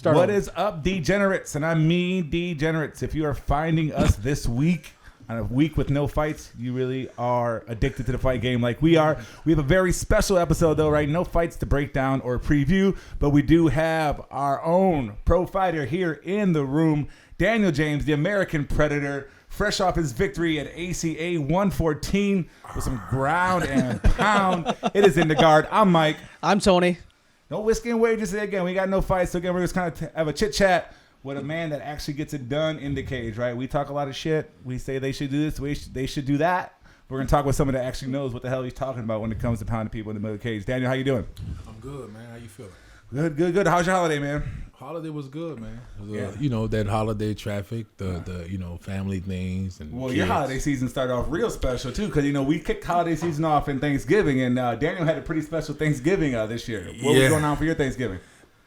What is up, degenerates? And I mean degenerates. If you are finding us this week on a week with no fights, you really are addicted to the fight game like we are. We have a very special episode, though, right? No fights to break down or preview, but we do have our own pro fighter here in the room, Daniel James, the American Predator, fresh off his victory at ACA 114 with some ground and pound. It is in the guard. I'm Mike. I'm Tony. No whiskey and wages again. We got no fights. So again, we're just kind of have a chit chat with a man that actually gets it done in the cage, right? We talk a lot of shit. We say they should do this. They should do that. We're gonna talk with someone that actually knows what the hell he's talking about when it comes to pounding people in the middle of the cage. Daniel, how you doing? I'm good, man. How you feeling? Good. How's your holiday, man? Holiday was good, man. You know, that holiday traffic, the family things. And well, kids. your holiday season started off real special, too, because, we kicked holiday season off in Thanksgiving, and Daniel had a pretty special Thanksgiving this year. What was going on for your Thanksgiving?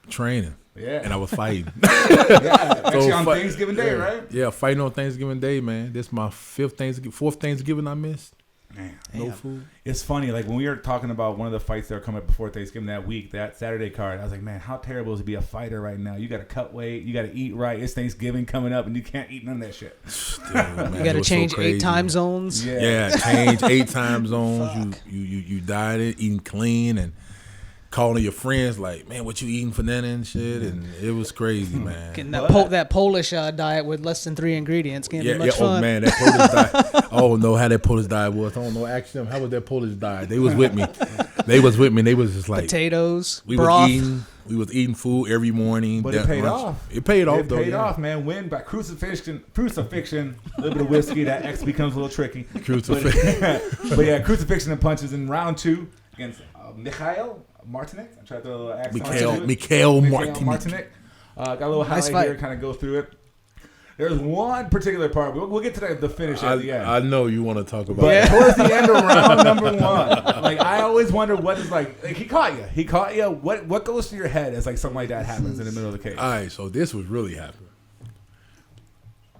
Training. Yeah. And I was fighting. Actually on Thanksgiving Day, right? Yeah, fighting on Thanksgiving Day, man. This is my fourth Thanksgiving I missed. Man, no food. It's funny, like when we were talking about one of the fights that were coming up before Thanksgiving that week, that Saturday card, I was like, man, how terrible is it to be a fighter right now? You got to cut weight, you got to eat right. It's Thanksgiving coming up, and you can't eat none of that shit. Dude, man, you got to change 8 time zones. Yeah, change 8 time zones. You dieted, eating clean, and calling your friends like, man, what you eating for dinner and shit, and it was crazy, man. Getting that Polish diet with less than 3 ingredients can't be much fun. Oh man, that Polish diet. Oh no, how that Polish diet was. I don't know. Ask them, how was that Polish diet? They was with me. They was just like potatoes, we broth. We was eating food every morning. But it paid off. It paid off. It paid off, man. Win by crucifixion, a little bit of whiskey. That X becomes a little tricky. But yeah, crucifixion and punches in round 2 against Mikhail Martinek. I tried to accent Mikhail Martinek. Got a little highlight here, kind of go through it. There's one particular part. We'll get to the finish at the end. I know you want to talk about it. But towards the end of round number 1, like I always wonder what is like he caught you. What goes through your head as like something like that happens in the middle of the cage? All right, so this was really happening.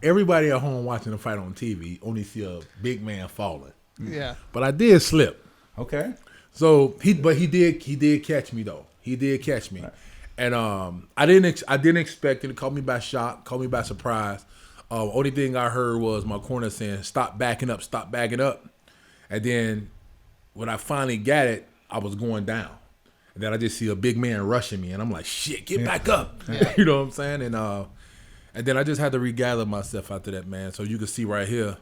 Everybody at home watching the fight on TV only see a big man falling. Yeah. But I did slip. Okay. So he did catch me though. He did catch me, right. And I didn't expect it. It caught me by shock, caught me by surprise. Only thing I heard was my corner saying, "Stop backing up, stop backing up." And then when I finally got it, I was going down, and then I just see a big man rushing me, and I'm like, "Shit, get back up!" Yeah. You know what I'm saying? And then I just had to regather myself after that, man. So you can see right here.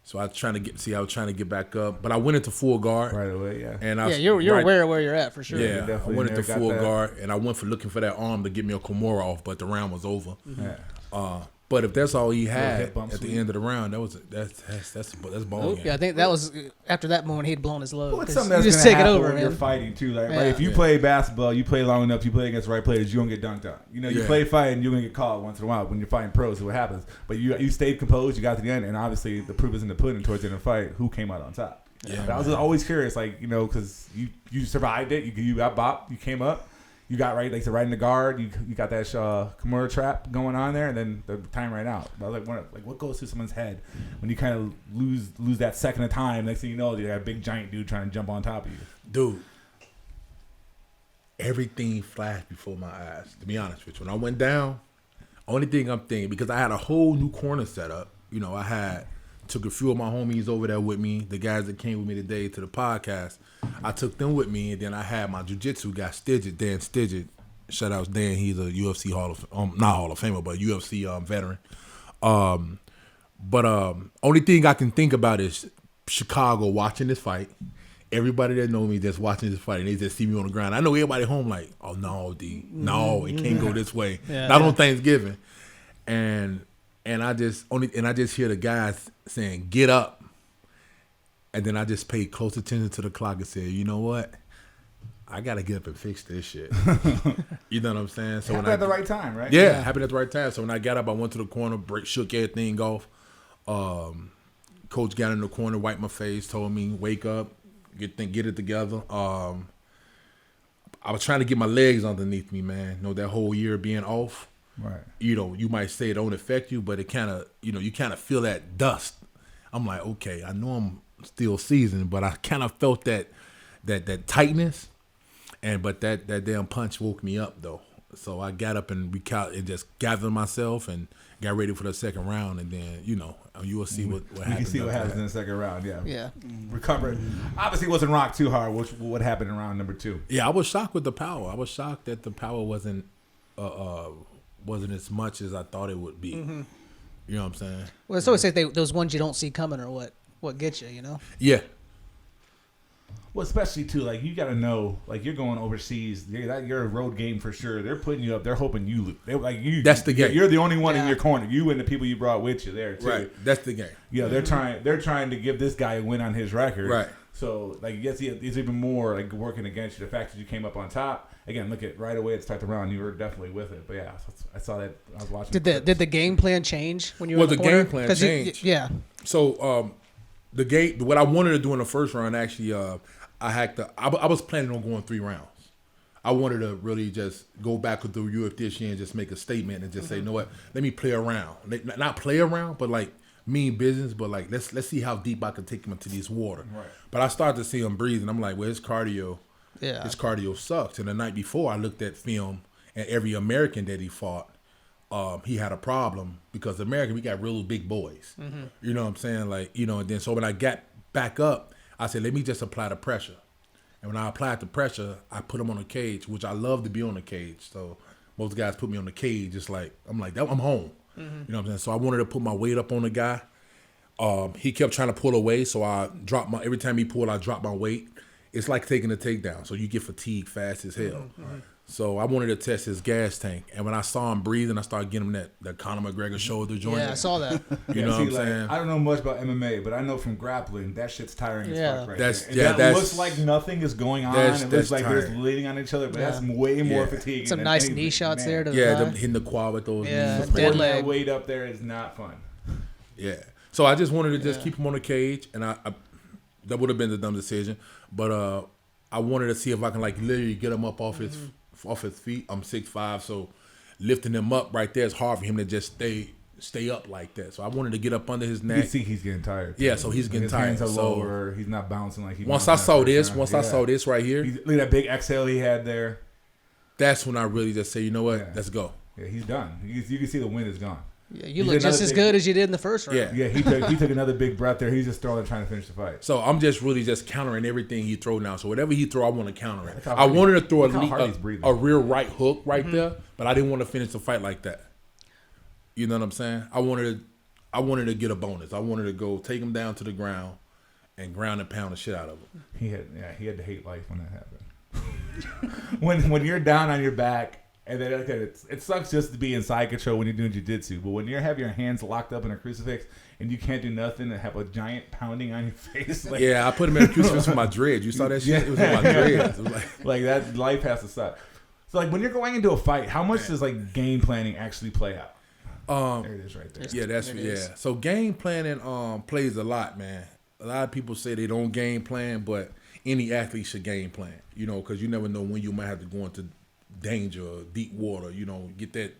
So I was trying to get back up, but I went into full guard right away. Yeah, and you're aware of where you're at for sure. Yeah, I went into full guard, and I went for looking for that arm to get me a Kimura off, but the round was over. Yeah. But if that's all he had at the end of the round, that's ball. Yeah, I think that was after that moment he'd blown his load. Well, it's something that's just take take it over, when man. You're fighting too, like right? If you play basketball, you play long enough, you play against the right players, you don't get dunked on. You play fighting, you're gonna get caught once in a while when you're fighting pros. So what happens? But you stayed composed, you got to the end, and obviously the proof is in the pudding. Towards the end of the fight, who came out on top? Yeah, I was just always curious, like because you survived it, you got bopped, you came up. You got right in the guard. You got that Kimura trap going on there, and then the time ran out. I was like, what goes through someone's head when you kind of lose that second of time? Next thing you know, you got a big giant dude trying to jump on top of you. Dude, everything flashed before my eyes. To be honest with you, when I went down, only thing I'm thinking, because I had a whole new corner set up. I took a few of my homies over there with me, the guys that came with me today to the podcast. I took them with me, and then I had my jiu-jitsu guy, Dan Stigit. Shout out to Dan. He's a UFC not Hall of Famer, but UFC veteran. Only thing I can think about is Chicago watching this fight. Everybody that know me just watching this fight, and they just see me on the ground. I know everybody at home like, oh no, D, no, it can't go this way. Not on Thanksgiving, and I just hear the guys saying, "Get up," and then I just paid close attention to the clock and said, "You know what? I gotta get up and fix this shit." You know what I'm saying? So happened at the right time, right? Yeah, happened at the right time. So when I got up, I went to the corner, shook everything off. Coach got in the corner, wiped my face, told me, "Wake up, get it together." I was trying to get my legs underneath me, man. That whole year being off. Right. You might say it don't affect you, but it kind of, you kind of feel that dust. I'm like, okay, I know I'm still seasoned, but I kind of felt that tightness, but that damn punch woke me up though. So I got up and just gathered myself and got ready for the second round, and then you will see what happens. You can see what happens in the second round. Yeah. Yeah. Recovered. Obviously, wasn't rocked too hard. What happened in round number 2? Yeah, I was shocked with the power. I was shocked that the power wasn't as much as I thought it would be. Mm-hmm. You know what I'm saying? Well, it's always say those ones you don't see coming or what gets you, Yeah. Well, especially too, like you got to know, like you're going overseas. You're a road game for sure. They're putting you up. They're hoping you lose. They're like you. That's the game. You're the only one in your corner. You and the people you brought with you there too. Right. That's the game. Yeah, they're trying to give this guy a win on his record. Right. So like, yes, it's even more like working against you. The fact that you came up on top again. Look at right away at the start of the round. You were definitely with it. But yeah, I saw that. I was watching. Did the game plan change when you were in the corner? Game plan changed. Yeah. So what I wanted to do in the first round actually. I was planning on going 3 rounds. I wanted to really just go back with the UFC this year and just make a statement and just say, you know what, let me play around. Not play around, but like mean business, but like let's see how deep I can take him into this water. Right. But I started to see him breathe, and I'm like, well, his cardio sucks. And the night before, I looked at film, and every American that he fought, he had a problem because American, we got real big boys. Mm-hmm. You know what I'm saying? Like, and then so when I got back up, I said, let me just apply the pressure. And when I applied the pressure, I put him on a cage, which I love to be on the cage. So most guys put me on the cage. It's like, I'm home. Mm-hmm. You know what I'm saying? So I wanted to put my weight up on the guy. He kept trying to pull away. So I dropped every time he pulled, I dropped my weight. It's like taking a takedown. So you get fatigued fast as hell. Mm-hmm. So I wanted to test his gas tank. And when I saw him breathing, I started getting him that Conor McGregor shoulder joint. Yeah, I saw that. You know what I'm saying? I don't know much about MMA, but I know from grappling, that shit's tiring as fuck right there. That looks like nothing is going on. It looks like tiring. they're leaning on each other, but that's way more fatiguing. Some nice knee shots there. Them hitting the quad with those knees. Dead leg. That weight up there is not fun. Yeah. So I just wanted to just keep him on the cage, and I that would have been the dumb decision. But I wanted to see if I can like literally get him up off his feet. I'm 6'5", so lifting him up right there is hard for him to just stay up like that. So I wanted to get up under his neck. You see he's getting tired. Yeah, so he's getting tired. His hands are lower. He's not bouncing like he Once I saw this right here. Look at that big exhale he had there. That's when I really just say, you know what, let's go. Yeah, he's done. You can see the wind is gone. Yeah, you look just as good as you did in the first round. Yeah, he took another big breath there. He's just trying to finish the fight. So I'm just really just countering everything he throw now. So whatever he throw, I want to counter it. I wanted to throw a real right hook right there, but I didn't want to finish the fight like that. You know what I'm saying? I wanted to get a bonus. I wanted to go take him down to the ground and ground and pound the shit out of him. He had to hate life when that happened. when you're down on your back. And then it sucks just to be in side control when you're doing jiu-jitsu. But when you have your hands locked up in a crucifix and you can't do nothing and have a giant pounding on your face. Like, I put him in a crucifix with my dreads. You saw that shit? It was on my dreads. It was like that life has to suck. So like when you're going into a fight, how much does like game planning actually play out? There it is right there. So game planning plays a lot, man. A lot of people say they don't game plan, but any athlete should game plan. Because you never know when you might have to go into danger or deep water, get that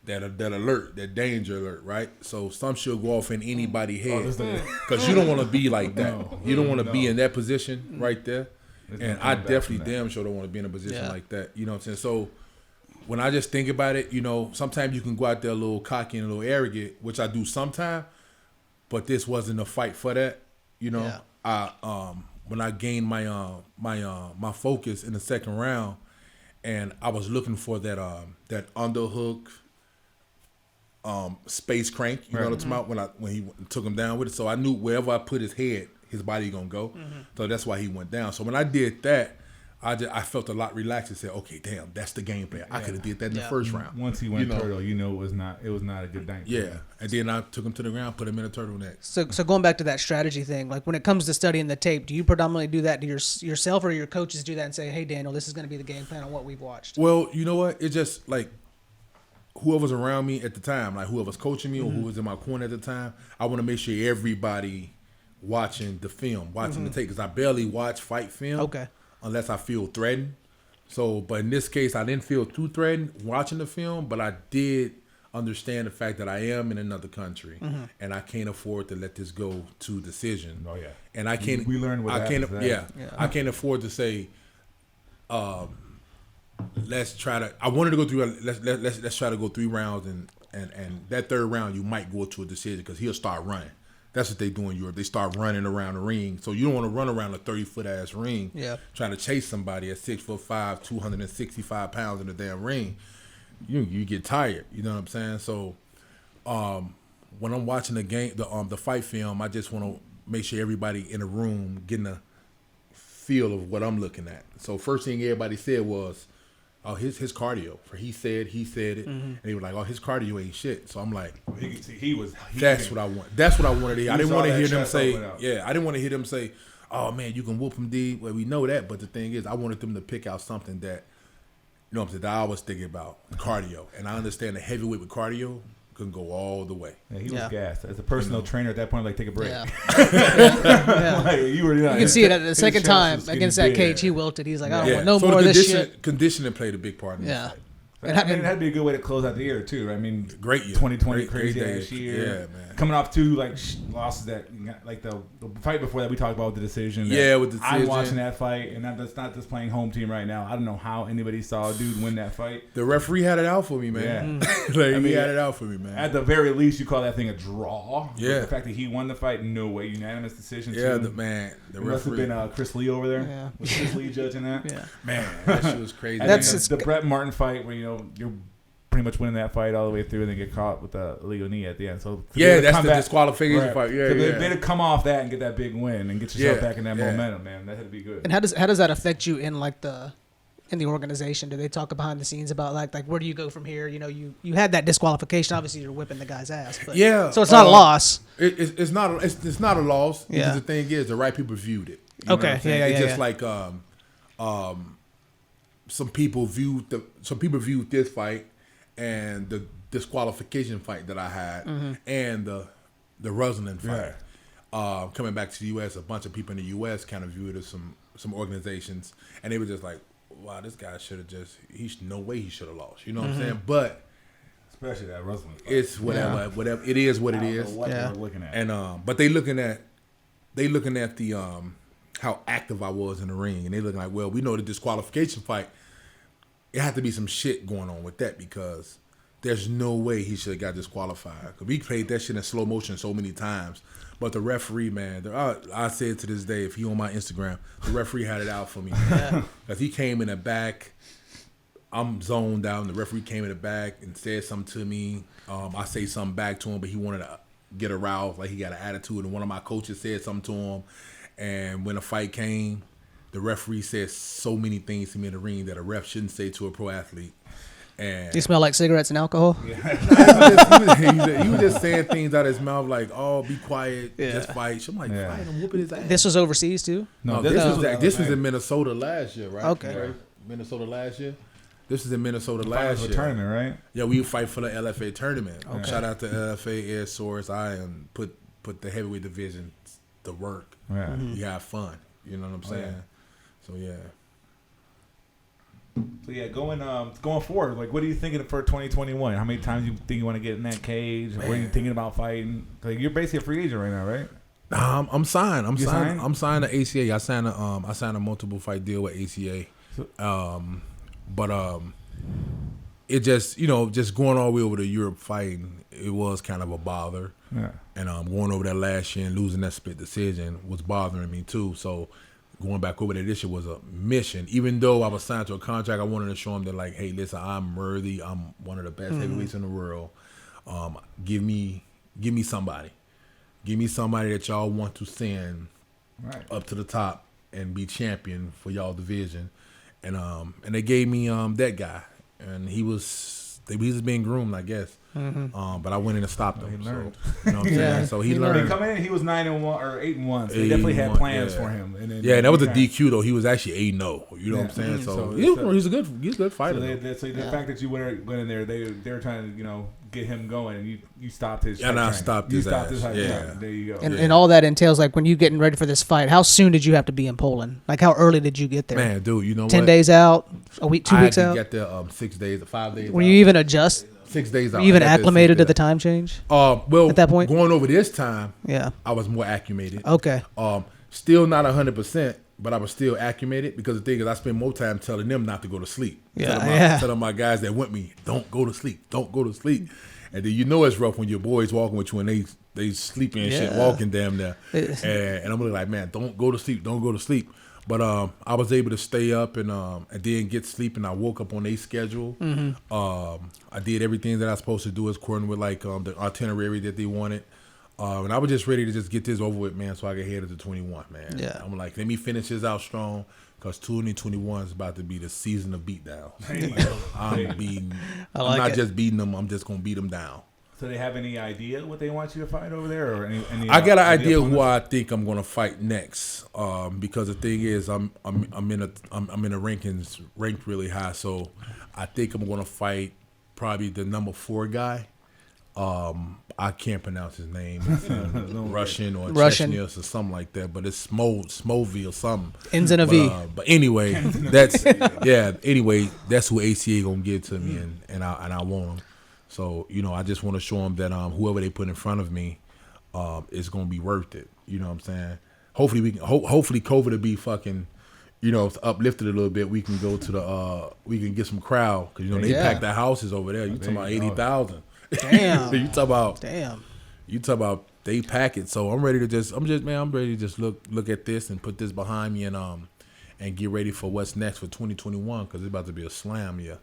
alert, that danger alert, right? So some should go off in anybody's head because you don't want to be like that. You don't want to be in that position right there. And I definitely damn sure don't want to be in a position like that. You know what I'm saying? So when I just think about it, sometimes you can go out there a little cocky and a little arrogant, which I do sometimes, but this wasn't a fight for that. When I gained my focus in the second round, and I was looking for that underhook space crank, you know what I'm talking about, when he took him down with it. So I knew wherever I put his head, his body gonna go. Mm-hmm. So that's why he went down. So when I did that, I felt a lot relaxed and said, okay, damn, that's the game plan. I could have did that in the first round. Once he went turtle, it was not a good night. Yeah, and then I took him to the ground, put him in a turtleneck. So going back to that strategy thing, like when it comes to studying the tape, do you predominantly do that to yourself, or your coaches do that and say, hey, Daniel, this is going to be the game plan on what we've watched? Well, you know what? It's just like whoever's around me at the time, like whoever's coaching me or who was in my corner at the time, I want to make sure everybody watching the film, watching the tape, because I barely watch fight film. Okay. Unless I feel threatened. So, but in this case, I didn't feel too threatened watching the film, but I did understand the fact that I am in another country and I can't afford to let this go to decision. Oh yeah. And I can't. We learned what I can't. I can't afford to say, let's try to. I wanted to go through. Let's try to go 3 rounds, and that 3rd round you might go to a decision because he'll start running. That's what they do in Europe. They start running around the ring. So you don't want to run around a 30-foot ass ring trying to chase somebody at 6'5", 265 pounds in the damn ring. You get tired. You know what I'm saying? So when I'm watching the game, the fight film, I just want to make sure everybody in the room getting a feel of what I'm looking at. So first thing everybody said was, "Oh, his cardio." For he said it, and he was like, "Oh, his cardio ain't shit." So I'm like, "That's what I want. That's what I wanted to hear." I didn't want to hear them say, I didn't want to hear them say, "Oh man, you can whoop him, D." Well, we know that, but the thing is, I wanted them to pick out something that, you know what I'm saying, that I was thinking about, cardio, and I understand the heavyweight with cardio can go all the way. Yeah, he was gassed. As a personal trainer at that point, like, take a break. Yeah. Like, you can see it at the second time against that cage. He wilted. He's like, I don't want no more of this shit. Conditioning played a big part in this fight. I mean, it had to be a good way to close out the year too. Right? I mean, great year, 2020, crazy ass year. Yeah, man. Coming off 2 like losses that, like the fight before that we talked about with the decision. With the decision. I'm watching that fight, and that's not just playing home team right now. I don't know how anybody saw a dude win that fight. The referee had it out for me, man. Yeah. He had it out for me, man. At the very least, you call that thing a draw. Yeah. The fact that he won the fight, no way, unanimous decision. Yeah, too. The must have been Chris Lee over there. Yeah. Was Chris Lee judging that? Yeah. Man, that shit was crazy. That's the Brett Martin fight where you're pretty much winning that fight all the way through and then get caught with the illegal knee at the end. So that's the disqualification fight. Yeah, They to come off that and get that big win and get yourself back in that momentum, man. That had to be good. And how does that affect you in like in the organization? Do they talk behind the scenes about like where do you go from here? You know, you had that disqualification. Obviously, you're whipping the guy's ass. But, so it's not a loss. It's not a loss. Because the thing is, the right people viewed it. You know what I'm saying? It's just like some people viewed this fight and the disqualification fight that I had, and the Ruslan fight. Coming back to the U.S., a bunch of people in the U.S. kind of viewed it as some organizations, and they were just like, "Wow, this guy should have no way he should have lost." You know what I'm saying? But especially that Ruslan fight. It's whatever. It is what it is. What they're looking at. And but they looking at the how active I was in the ring, and they looking like, well, we know the disqualification fight. It had to be some shit going on with that because there's no way he should have got disqualified. Because we played that shit in slow motion so many times. But the referee, man, I said to this day, if he on my Instagram, the referee had it out for me. Because he came in the back, I'm zoned out, and the referee came in the back and said something to me. I say something back to him, but he wanted to get aroused, like he got an attitude. And one of my coaches said something to him. And when the fight came, the referee said so many things to me in the ring that a ref shouldn't say to a pro athlete. And do you smell like cigarettes and alcohol? He was just saying things out of his mouth like, "Oh, be quiet, just fight." So I'm like, "Fight, I'm whooping his ass." This was overseas too? No, this was in Minnesota last year, right? Okay. Right? Minnesota last year. This is in Minnesota last year. Tournament, right? Yeah, we fight for the LFA tournament. Okay. Shout out to LFA Air Source. I put the heavyweight division to work. Yeah. You have fun. You know what I'm saying? So going forward, like, what are you thinking for 2021? How many times you think you want to get in that cage? Man. What are you thinking about fighting? Like, you're basically a free agent right now, right? I'm signed. I'm signed to ACA. I signed a multiple fight deal with ACA. But it just going all the way over to Europe fighting, it was kind of a bother. Yeah. And going over there last year and losing that split decision was bothering me too. So going back over there this year was a mission. Even though I was signed to a contract, I wanted to show them that, like, hey, listen, I'm worthy. I'm one of the best heavyweights in the world. Give me somebody. Give me somebody that y'all want to send up to the top and be champion for y'all division. And they gave me that guy, and he was being groomed, I guess. But I went in and stopped him. He learned. So, you know what I'm saying? So he learned. He come in, he was 9-1 or 8-1. So they definitely had plans for him. And then and that was a DQ though. He was actually 8-0. You know what I'm saying? So he's a good fighter. So the fact that you went in there, they were trying to get him going, and you stopped his. And I stopped his ass. There you go. And all that entails, like, when you getting ready for this fight, how soon did you have to be in Poland? Like, how early did you get there? Man, dude, you know 10 what? days out, a week, 2 weeks out. I had to get there 6 days, 5 days. Were you even adjust? 6 days out. Were you even acclimated to the time change? Well, at that point, going over this time, I was more acclimated. Okay. Still not 100%, but I was still acclimated because the thing is I spend more time telling them not to go to sleep. Yeah, telling my guys that went me, don't go to sleep, don't go to sleep. And then you know it's rough when your boys walking with you and they sleeping and shit, walking damn there. And I'm really like, man, don't go to sleep, don't go to sleep. But I was able to stay up and then get sleep, and I woke up on their schedule. I did everything that I was supposed to do according with like the itinerary that they wanted. And I was just ready to just get this over with, man, so I could head into 21, man. Yeah. I'm like, let me finish this out strong, because 2021 is about to be the season of beatdown. I'm not just beating them, I'm just going to beat them down. So they have any idea what they want you to fight over there, or any I got an idea who I think I'm going to fight next, because the thing is, I'm in the rankings ranked really high, so I think I'm going to fight probably the number 4 guy. I can't pronounce his name. It's Russian or Chechnya or something like that, but it's Smovie or something. Ends in a V. But anyway, that's Anyway, that's who ACA gonna give to me, and I want him. So I just want to show them that whoever they put in front of me, is gonna be worth it. You know what I'm saying? Hopefully hopefully COVID will be fucking, uplifted a little bit. We can go to we can get some crowd, because they pack their houses over there. You talking about 80,000? Damn. You talk about they pack it. So I'm ready to just look at this and put this behind me and get ready for what's next for 2021, because it's about to be a slam year.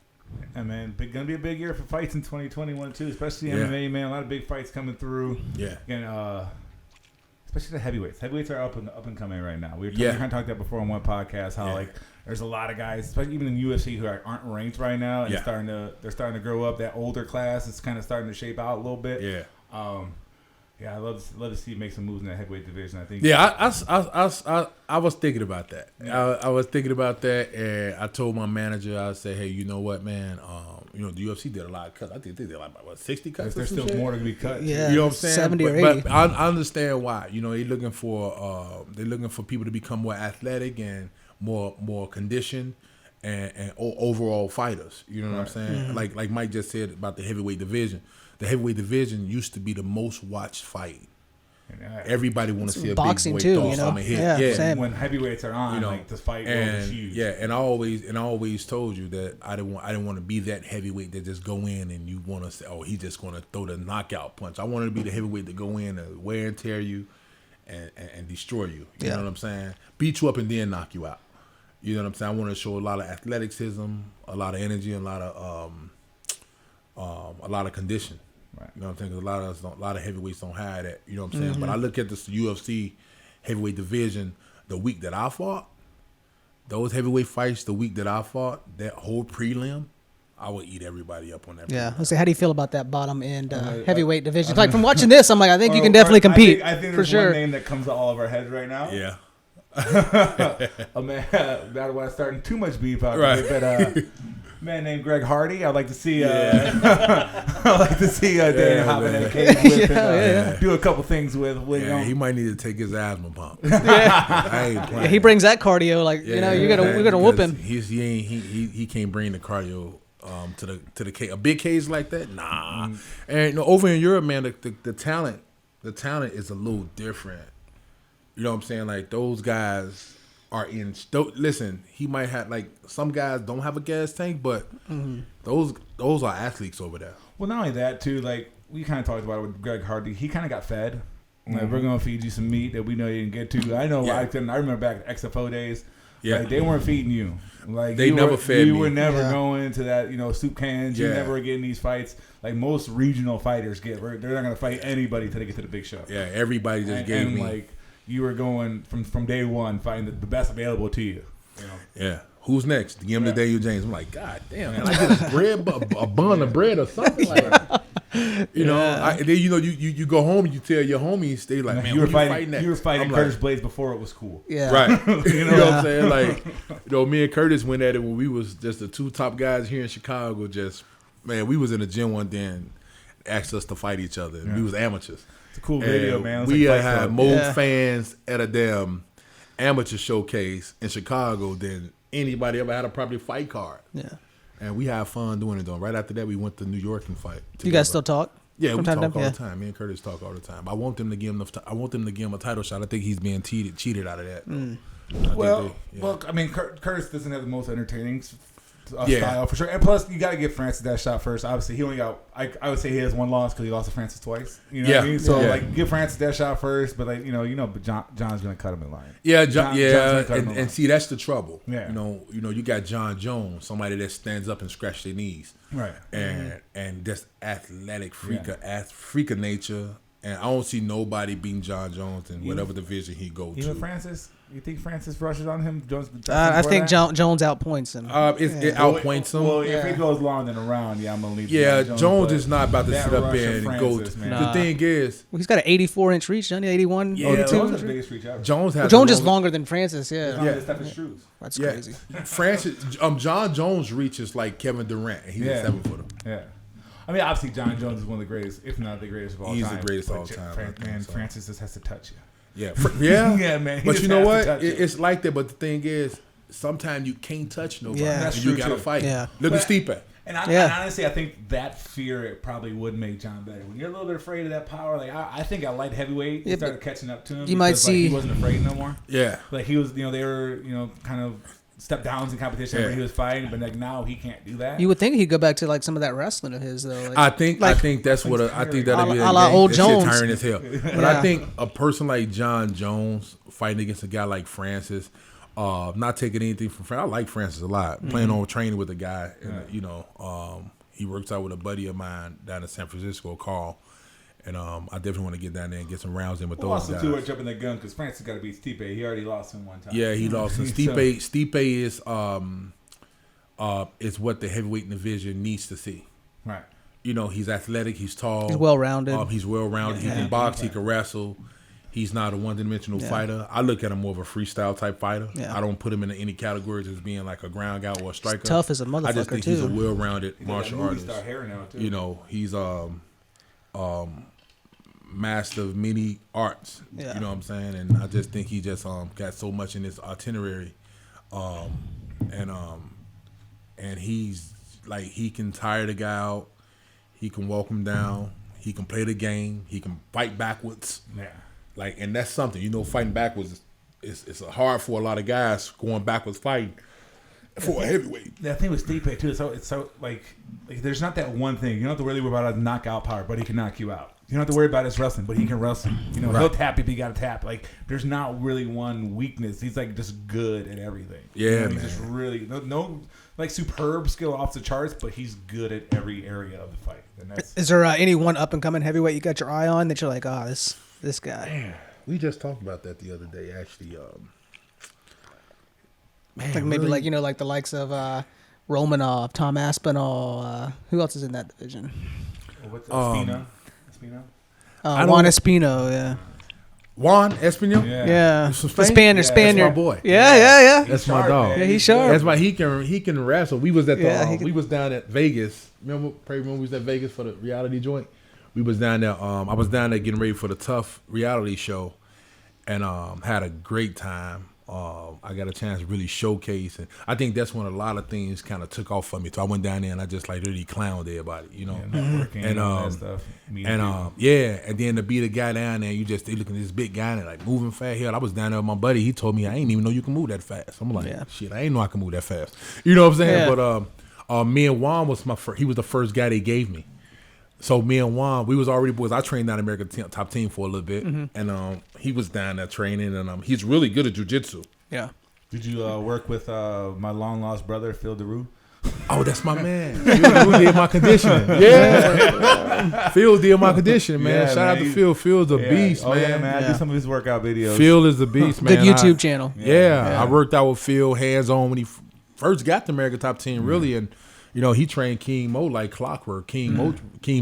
Yeah, man, gonna be a big year for fights in 2021 too, especially MMA, man. A lot of big fights coming through. Yeah. And especially the heavyweights. Heavyweights are up and coming right now. We kind of talked about before on one podcast how like there's a lot of guys, especially even in UFC, who aren't ranked right now, and they're starting to grow up. That older class is kind of starting to shape out a little bit. Yeah. I love to see you make some moves in that heavyweight division. I think. Yeah, I was thinking about that. I was thinking about that, and I told my manager, I said, hey, you know what, man? The UFC did a lot of cuts. I think they did like 60 cuts. There's still more to be cut. Yeah, you know what I'm saying? 70 or 80. But I understand why. They're looking for people to become more athletic and more conditioned and overall fighters. You know what I'm saying? Mm-hmm. Like Mike just said about the heavyweight division. The heavyweight division used to be the most watched fight. Everybody want to see a boxing big weight too, throw something hit. Same. When heavyweights are on, like this fight is huge. Yeah, and I always told you that I didn't want to be that heavyweight that just go in and you want to say, oh, he's just going to throw the knockout punch. I wanted to be the heavyweight that go in and wear and tear you and destroy you. You know what I'm saying? Beat you up and then knock you out. You know what I'm saying? I want to show a lot of athleticism, a lot of energy, and a lot of condition. Right. You know what I'm saying? 'Cause a lot of heavyweights don't have that. You know what I'm saying? But I look at this UFC heavyweight division. The week that I fought, those heavyweight fights. The week that I fought, that whole prelim, I would eat everybody up on that. Yeah. Let's say, how do you feel about that bottom end heavyweight division? Like from watching this, I'm like, I think you can definitely compete. I think for there's sure. one name that comes to all of our heads right now. Yeah. A man, that was starting too much beef out there, but man named Greg Hardy. I'd like to see Dana hop in that cage with and do a couple things with. He might need to take his asthma pump. I ain't playing. He brings that cardio, we're gonna whoop him. He can't bring the cardio to the cage. A big cage like that, nah. And over in Europe, man, the talent is a little different. You know what I'm saying? Like those guys are in. Listen, he might have like some guys don't have a gas tank, but those are athletes over there. Well, not only that too. Like we kind of talked about it with Greg Hardy. He kind of got fed. Like we're gonna feed you some meat that we know you didn't get to. I know. I remember back at XFO days. Yeah, like, they weren't feeding you. Like they never fed me. You were never going to that, soup cans. You never were getting these fights. Like most regional fighters get. They're not gonna fight anybody till they get to the big show. Yeah, everybody just gave me. Like you were going from day one, fighting the best available to you. Yeah. Who's next? Give him to Daniel James. I'm like, God damn, man, I get a bun of bread or something like that. You go home and you tell your homies, they like, man, you were fighting Curtis Blades before it was cool. Yeah. Right. You know what I'm saying? Like, me and Curtis went at it when we was just the two top guys here in Chicago. We was in the gym one day and asked us to fight each other. And we was amateurs. It's a cool video, man. We had more fans at a damn amateur showcase in Chicago than anybody ever had a proper fight card. Yeah. And we had fun doing it, though. Right after that, we went to New York and fight together. You guys still talk? Yeah, we talk all the time. Me and Curtis talk all the time. I want them to give him a title shot. I think he's being cheated out of that. Well, I mean, Curtis doesn't have the most entertaining style for sure. And plus, you got to give Francis that shot first. Obviously, he only got. I would say he has one loss because he lost to Francis twice. You know what I mean? So like, give Francis that shot first. But like, but John's gonna cut him in line. Yeah, and see, that's the trouble. Yeah. You got John Jones, somebody that stands up and scratch their knees, right? And just athletic freak of nature. And I don't see nobody beating John Jones in whatever division he goes to. Even Francis? You think Francis rushes on him? I think Jones outpoints him. It outpoints him. Well, if he goes longer than a round, I'm going to leave Jones is not about to sit up there and go. The thing is... He's got an 84-inch reach, doesn't he? 81? Yeah, Jones has the biggest reach ever. Jones is longer than Francis, That's crazy. John Jones reaches like Kevin Durant, and he's a 7-footer. Yeah. I mean, obviously, John Jones is one of the greatest, if not the greatest of all time. He's the greatest of all time. Francis just has to touch you. Yeah, yeah, man. But you know what? It's like that. But the thing is, sometimes you can't touch nobody. Yeah, that's true. You gotta fight. Yeah. Look at Stipe. And honestly, I think that fear it probably would make John better. When you're a little bit afraid of that power, like I think at light heavyweight, he started catching up to him. You might see he wasn't afraid no more. Yeah, like he was. They were kind of step downs in competition where he was fighting, but like now he can't do that. You would think he'd go back to like some of that wrestling of his though. Like, I think that's what I think that'll be a la old Jones. Tiring as hell. But I think a person like John Jones fighting against a guy like Francis, not taking anything from Francis. I like Francis a lot. Playing on training with a guy, and, he works out with a buddy of mine down in San Francisco, Carl. And I definitely want to get down there and get some rounds in with those guys. Also, jumping the gun because Francis got to beat Stipe. He already lost him one time. Yeah, he lost him. Stipe is what the heavyweight division needs to see. Right. He's athletic. He's tall. He's well-rounded. He can box. He can wrestle. He's not a one-dimensional fighter. I look at him more of a freestyle type fighter. Yeah. I don't put him in any categories as being like a ground guy or a striker. He's tough as a motherfucker, I just think he's a well-rounded martial artist. Star hair now too. He's master of many arts. Yeah. You know what I'm saying? And I just think he just got so much in his itinerary. And he's like, he can tire the guy out. He can walk him down. He can play the game. He can fight backwards. Yeah. Like, and that's something, fighting backwards is hard for a lot of guys going backwards fighting for a heavyweight. The thing with Stipe too, it's so like there's not that one thing. You don't have to worry about his knockout power, but he can knock you out. You don't have to worry about his wrestling, but he can wrestle. He'll tap if he got to tap. Like, there's not really one weakness. He's like just good at everything. Yeah, man. He's just really no like superb skill off the charts, but he's good at every area of the fight. And is there any one up and coming heavyweight you got your eye on that you're like, this guy? Man, we just talked about that the other day, actually. Man, like maybe really? Like the likes of Romanov, Tom Aspinall. Who else is in that division? What's Espino? Juan Espino, yeah. Juan Espino? Yeah. The Spaniard. That's my boy. Yeah. That's my dog. Yeah, he's sharp. That's why he can wrestle. We was at we was down at Vegas. Remember we was at Vegas for the reality joint? We was down there. I was down there getting ready for the Tough reality show, and had a great time. I got a chance to really showcase, and I think that's when a lot of things kind of took off for me. So I went down there and I just like really clowned everybody, networking and all that stuff. And then to be the guy down there, they looking at this big guy and like moving fast. Hell, I was down there with my buddy. He told me I ain't even know you can move that fast. I'm like, shit, I ain't know I can move that fast. You know what I'm saying? Yeah. But me and Juan was he was the first guy they gave me. So me and Juan, we was already boys. I trained down American Top Team for a little bit, and he was down there training, and he's really good at jiu-jitsu. Yeah. Did you work with my long lost brother Phil DeRue? Oh, that's my man. Phil did my conditioning. Yeah. Phil did my conditioning, man. Shout out to Phil. Phil's a beast, man. Yeah, man. I do some of his workout videos. Phil is a beast, man. Good YouTube channel. Yeah. I worked out with Phil hands-on when he first got the American Top Team, really, and he trained King Mo like clockwork. King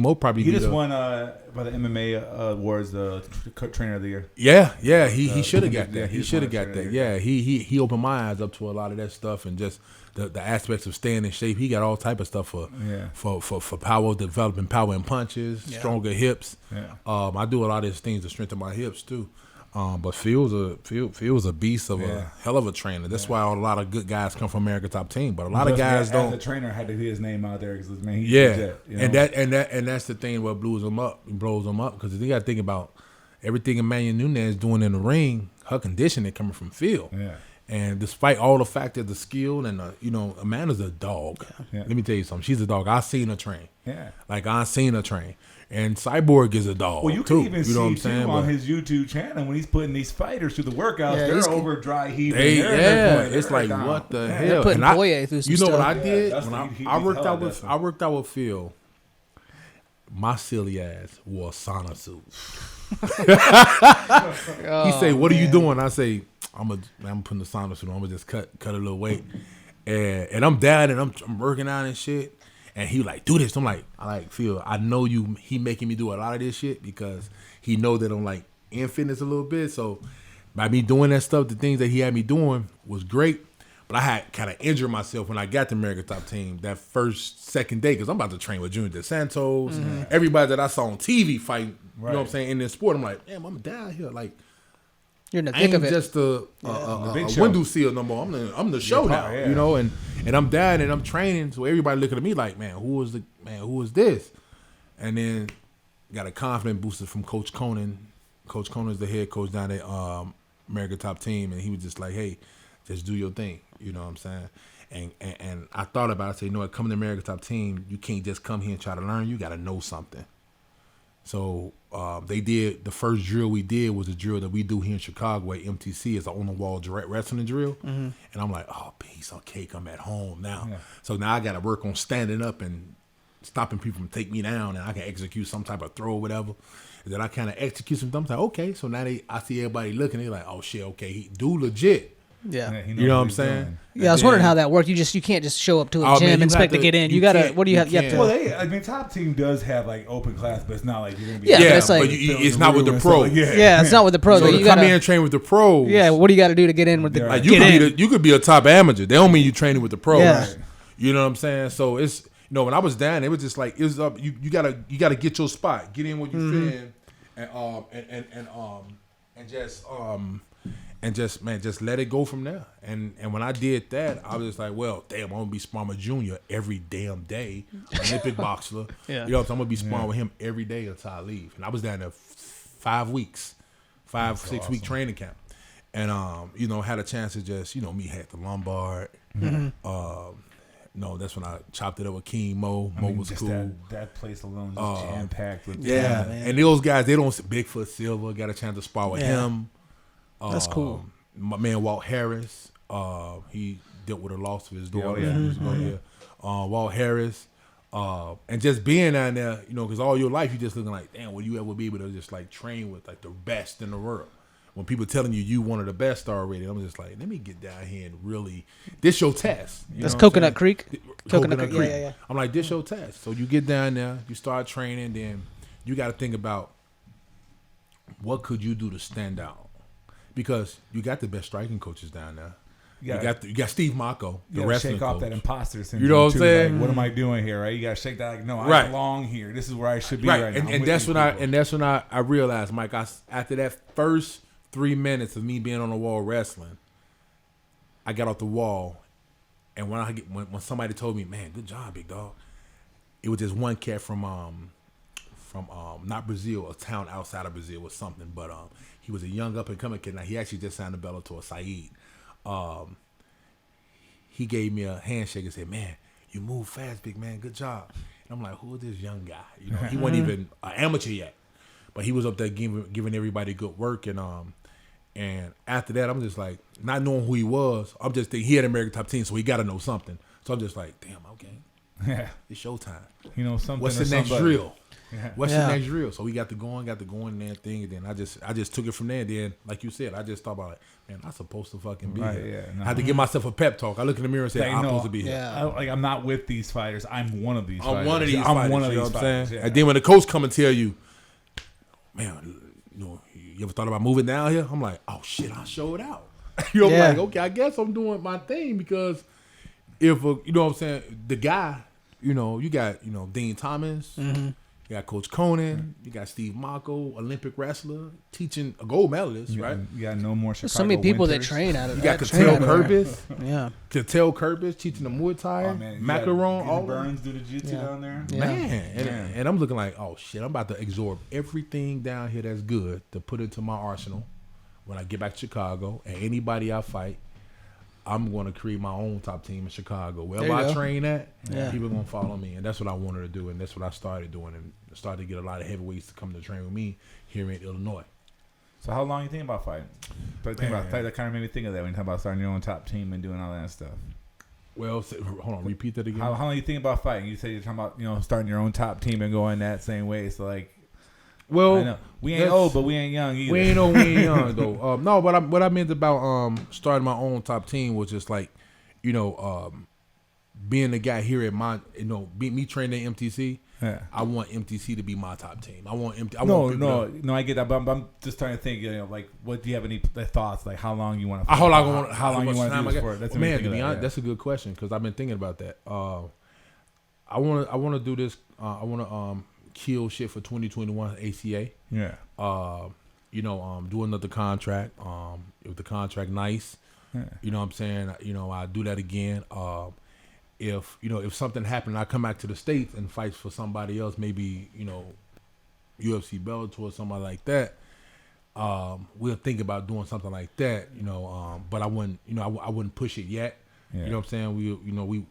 Mo probably he just won by the MMA awards the trainer of the year. Yeah. He should have got that. He should have got that. Yeah. He opened my eyes up to a lot of that stuff and just the aspects of staying in shape. He got all type of stuff for power, developing power and punches, stronger hips. Yeah. I do a lot of these things to strengthen my hips too. But Phil's a beast of a hell of a trainer. That's why a lot of good guys come from American Top Team. But a lot of guys don't. The trainer had to get his name out there because man, he's legit, and that's the thing what blows him up because you got to think about everything Emmanuel Nunes is doing in the ring. Her conditioning coming from Phil. Yeah. And despite all the fact that the skill and Amanda's a dog. Yeah. Let me tell you something. She's a dog. I seen her train. Yeah. Like I seen her train. And Cyborg is a dog. Well, you can even see on his YouTube channel when he's putting these fighters through the workouts. They're over dry heaving. It's like what the hell? They're putting Boye through some stuff. What I did when I worked out with Phil. My silly ass wore a sauna suit. He say, "What are you doing?" I say, "I'm putting the sauna suit on. I'm gonna just cut a little weight." And I'm down and I'm working out and shit. And he like, do this. I'm like, Phil, I know you. He making me do a lot of this shit because he know that I'm like in fitness a little bit. So by me doing that stuff, the things that he had me doing was great. But I had kind of injured myself when I got to American Top Team that second day because I'm about to train with Junior DeSantos, everybody that I saw on TV fighting. You know what I'm saying, in this sport. I'm like, damn, I'm down here. Like, you're in the thick of it. Just a window seal no more. I'm the show now. You know, and I'm down and I'm training. So everybody looking at me like, who is this? And then got a confidence booster from Coach Conan. Coach Conan is the head coach down at American Top Team, and he was just like, hey, just do your thing. You know what I'm saying? And I thought about it. I said, you know what, coming to American Top Team, you can't just come here and try to learn. You got to know something. So they did, the first drill we did was a drill that we do here in Chicago at MTC. It's an on-the-wall direct wrestling drill. Mm-hmm. And I'm like, oh, piece of cake, I'm at home now. Yeah. So now I got to work on standing up and stopping people from taking me down, and I can execute some type of throw or whatever. And then I kind of execute some things. Like, okay, so now I see everybody looking, they're like, oh, shit, okay, he do legit. Yeah, you know what I'm saying? Doing. Yeah, I was wondering how that worked. You can't just show up to a gym and expect to get in. You gotta. What do you have? You have to. Well, Top Team does have like open class, but it's not like you're gonna be. Yeah, but it's like it's not with the pros. It's not with the pros. So you come in and train with the pros. Yeah, what do you got to do to get in with the? Like you could be a top amateur. They don't mean you training with the pros. Yeah. You know what I'm saying? So it's when I was down, it was just like it was up. You gotta get your spot, get in where you fit in, and just let it go from there. And when I did that, I was just like, well, damn, I'm gonna be sparring with Junior every damn day, Olympic boxer. Yeah. You know, so I'm gonna be sparring with him every day until I leave. And I was down there 5 weeks, 6 week training camp, and had a chance to just meet at the Lombard. Mm-hmm. That's when I chopped it up with King Mo. Mo was cool. That place alone is jam packed with and those guys, they don't. Bigfoot Silva got a chance to spar with him. That's cool. My man Walt Harris, he dealt with a loss of his daughter. Walt Harris, and just being down there, because all your life you just looking like, damn, will you ever be able to just like train with like the best in the world? When people telling you one of the best already, I'm just like, let me get down here and really, this your test. That's Coconut Creek. Coconut Creek. Yeah. I'm like, this your test. So you get down there, you start training, then you got to think about what could you do to stand out. Because you got the best striking coaches down there. You got Steve Mocco, the wrestling shake off coach. That imposter syndrome. You know what I'm saying? Like, what am I doing here? Right? You got to shake that. Like, no, I belong here. This is where I should be right now. And that's when I realized, Mike. After that first 3 minutes of me being on the wall wrestling, I got off the wall, and when somebody told me, "Man, good job, big dog," it was just one cat from not Brazil, a town outside of Brazil or something, but he was a young up and coming kid. Now he actually just signed a Bellator, Saeed. He gave me a handshake and said, "Man, you move fast, big man. Good job." And I'm like, "Who is this young guy?" He wasn't even an amateur yet, but he was up there giving everybody good work. And after that, I'm just like, not knowing who he was, I'm just thinking he had American Top Team, so he got to know something. So I'm just like, damn, okay, it's showtime. Something. What's the next drill? What's the next drill? So we got to going and that thing, and then I just took it from there. And then, like you said, I just thought about it. Man, I'm supposed to fucking be here. I had to give myself a pep talk. I look in the mirror and say, I'm supposed to be here. I'm not with these fighters. I'm one of these fighters. I'm one of these fighters. You know what I'm saying? And then when the coach come and tell you, man, you ever thought about moving down here? I'm like, oh shit, I showed out. I'm like, okay, I guess I'm doing my thing, because if you know what I'm saying, the guy, you got Dean Thomas. Mm-hmm. You got Coach Conan. You got Steve Mocco, Olympic wrestler, teaching a gold medalist, right? You got no more Chicago so many people winters. that train out of You got Cattell Curtis. Cattell Curtis teaching the Muay Thai. Macaron. All Burns do the jiu-jitsu down there. Man. And I'm looking like, oh shit, I'm about to absorb everything down here that's good to put into my arsenal when I get back to Chicago. And anybody I fight, I'm going to create my own top team in Chicago. Wherever I train at, people are going to follow me. And that's what I wanted to do. And that's what I started doing. And started to get a lot of heavyweights to come to train with me here in Illinois. So how long you think about fighting? That kind of made me think of that when you talk about starting your own top team and doing all that stuff. Well, hold on, repeat that again. How long you think about fighting? You say you're talking about starting your own top team and going that same way. So like, well, I know we ain't old, but we ain't young either. We ain't old, we ain't young though. No, what I meant about starting my own top team was just like, being the guy here at my, me training at MTC. Yeah. I want MTC to be my top team. I want I get that, but I'm just trying to think. Like, what do you have any thoughts? Like, how long you want to? How long you want to do this for? That's to be honest, that's a good question because I've been thinking about that. I want to do this. I want to kill shit for 2021 ACA. Yeah. Do another contract. If the contract nice, you know what I'm saying. I do that again. If something happened, I come back to the States and fight for somebody else, maybe UFC Bellator or somebody like that. We'll think about doing something like that, but I wouldn't, I wouldn't push it yet. Yeah. You know what I'm saying?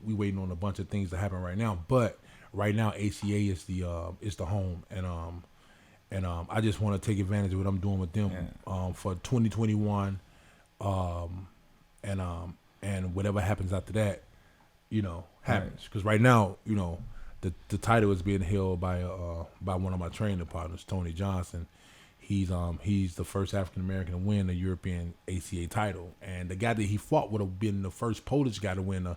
We waiting on a bunch of things to happen right now, but right now ACA is the home, and I just want to take advantage of what I'm doing with them for 2021, and whatever happens after that. Happens because right now, the title is being held by one of my training partners, Tony Johnson. He's the first African American to win the European ACA title, and the guy that he fought would have been the first Polish guy to win the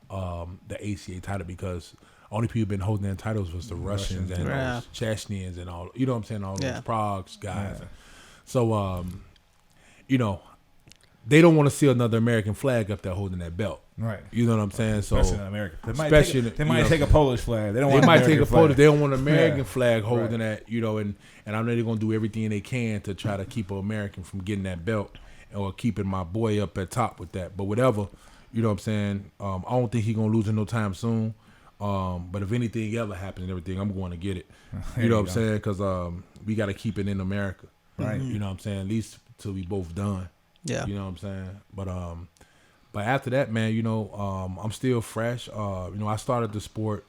ACA title because only people been holding their titles was the Russians and those Chechens and all. You know what I'm saying? All those Prague's guys. Yeah. So they don't want to see another American flag up there holding that belt. Right. You know what I'm saying? So especially in America. They might take a Polish flag. They don't want They don't want an American flag holding that, and I know they're gonna do everything they can to try to keep an American from getting that belt or keeping my boy up at top with that. But whatever, you know what I'm saying? I don't think he's gonna lose in no time soon. But if anything ever happens and everything, I'm going to get it. You know what I'm saying? Because we got to keep it in America. Right. You know what I'm saying? At least till we both done. Yeah. You know what I'm saying? But after that, man, I'm still fresh. I started the sport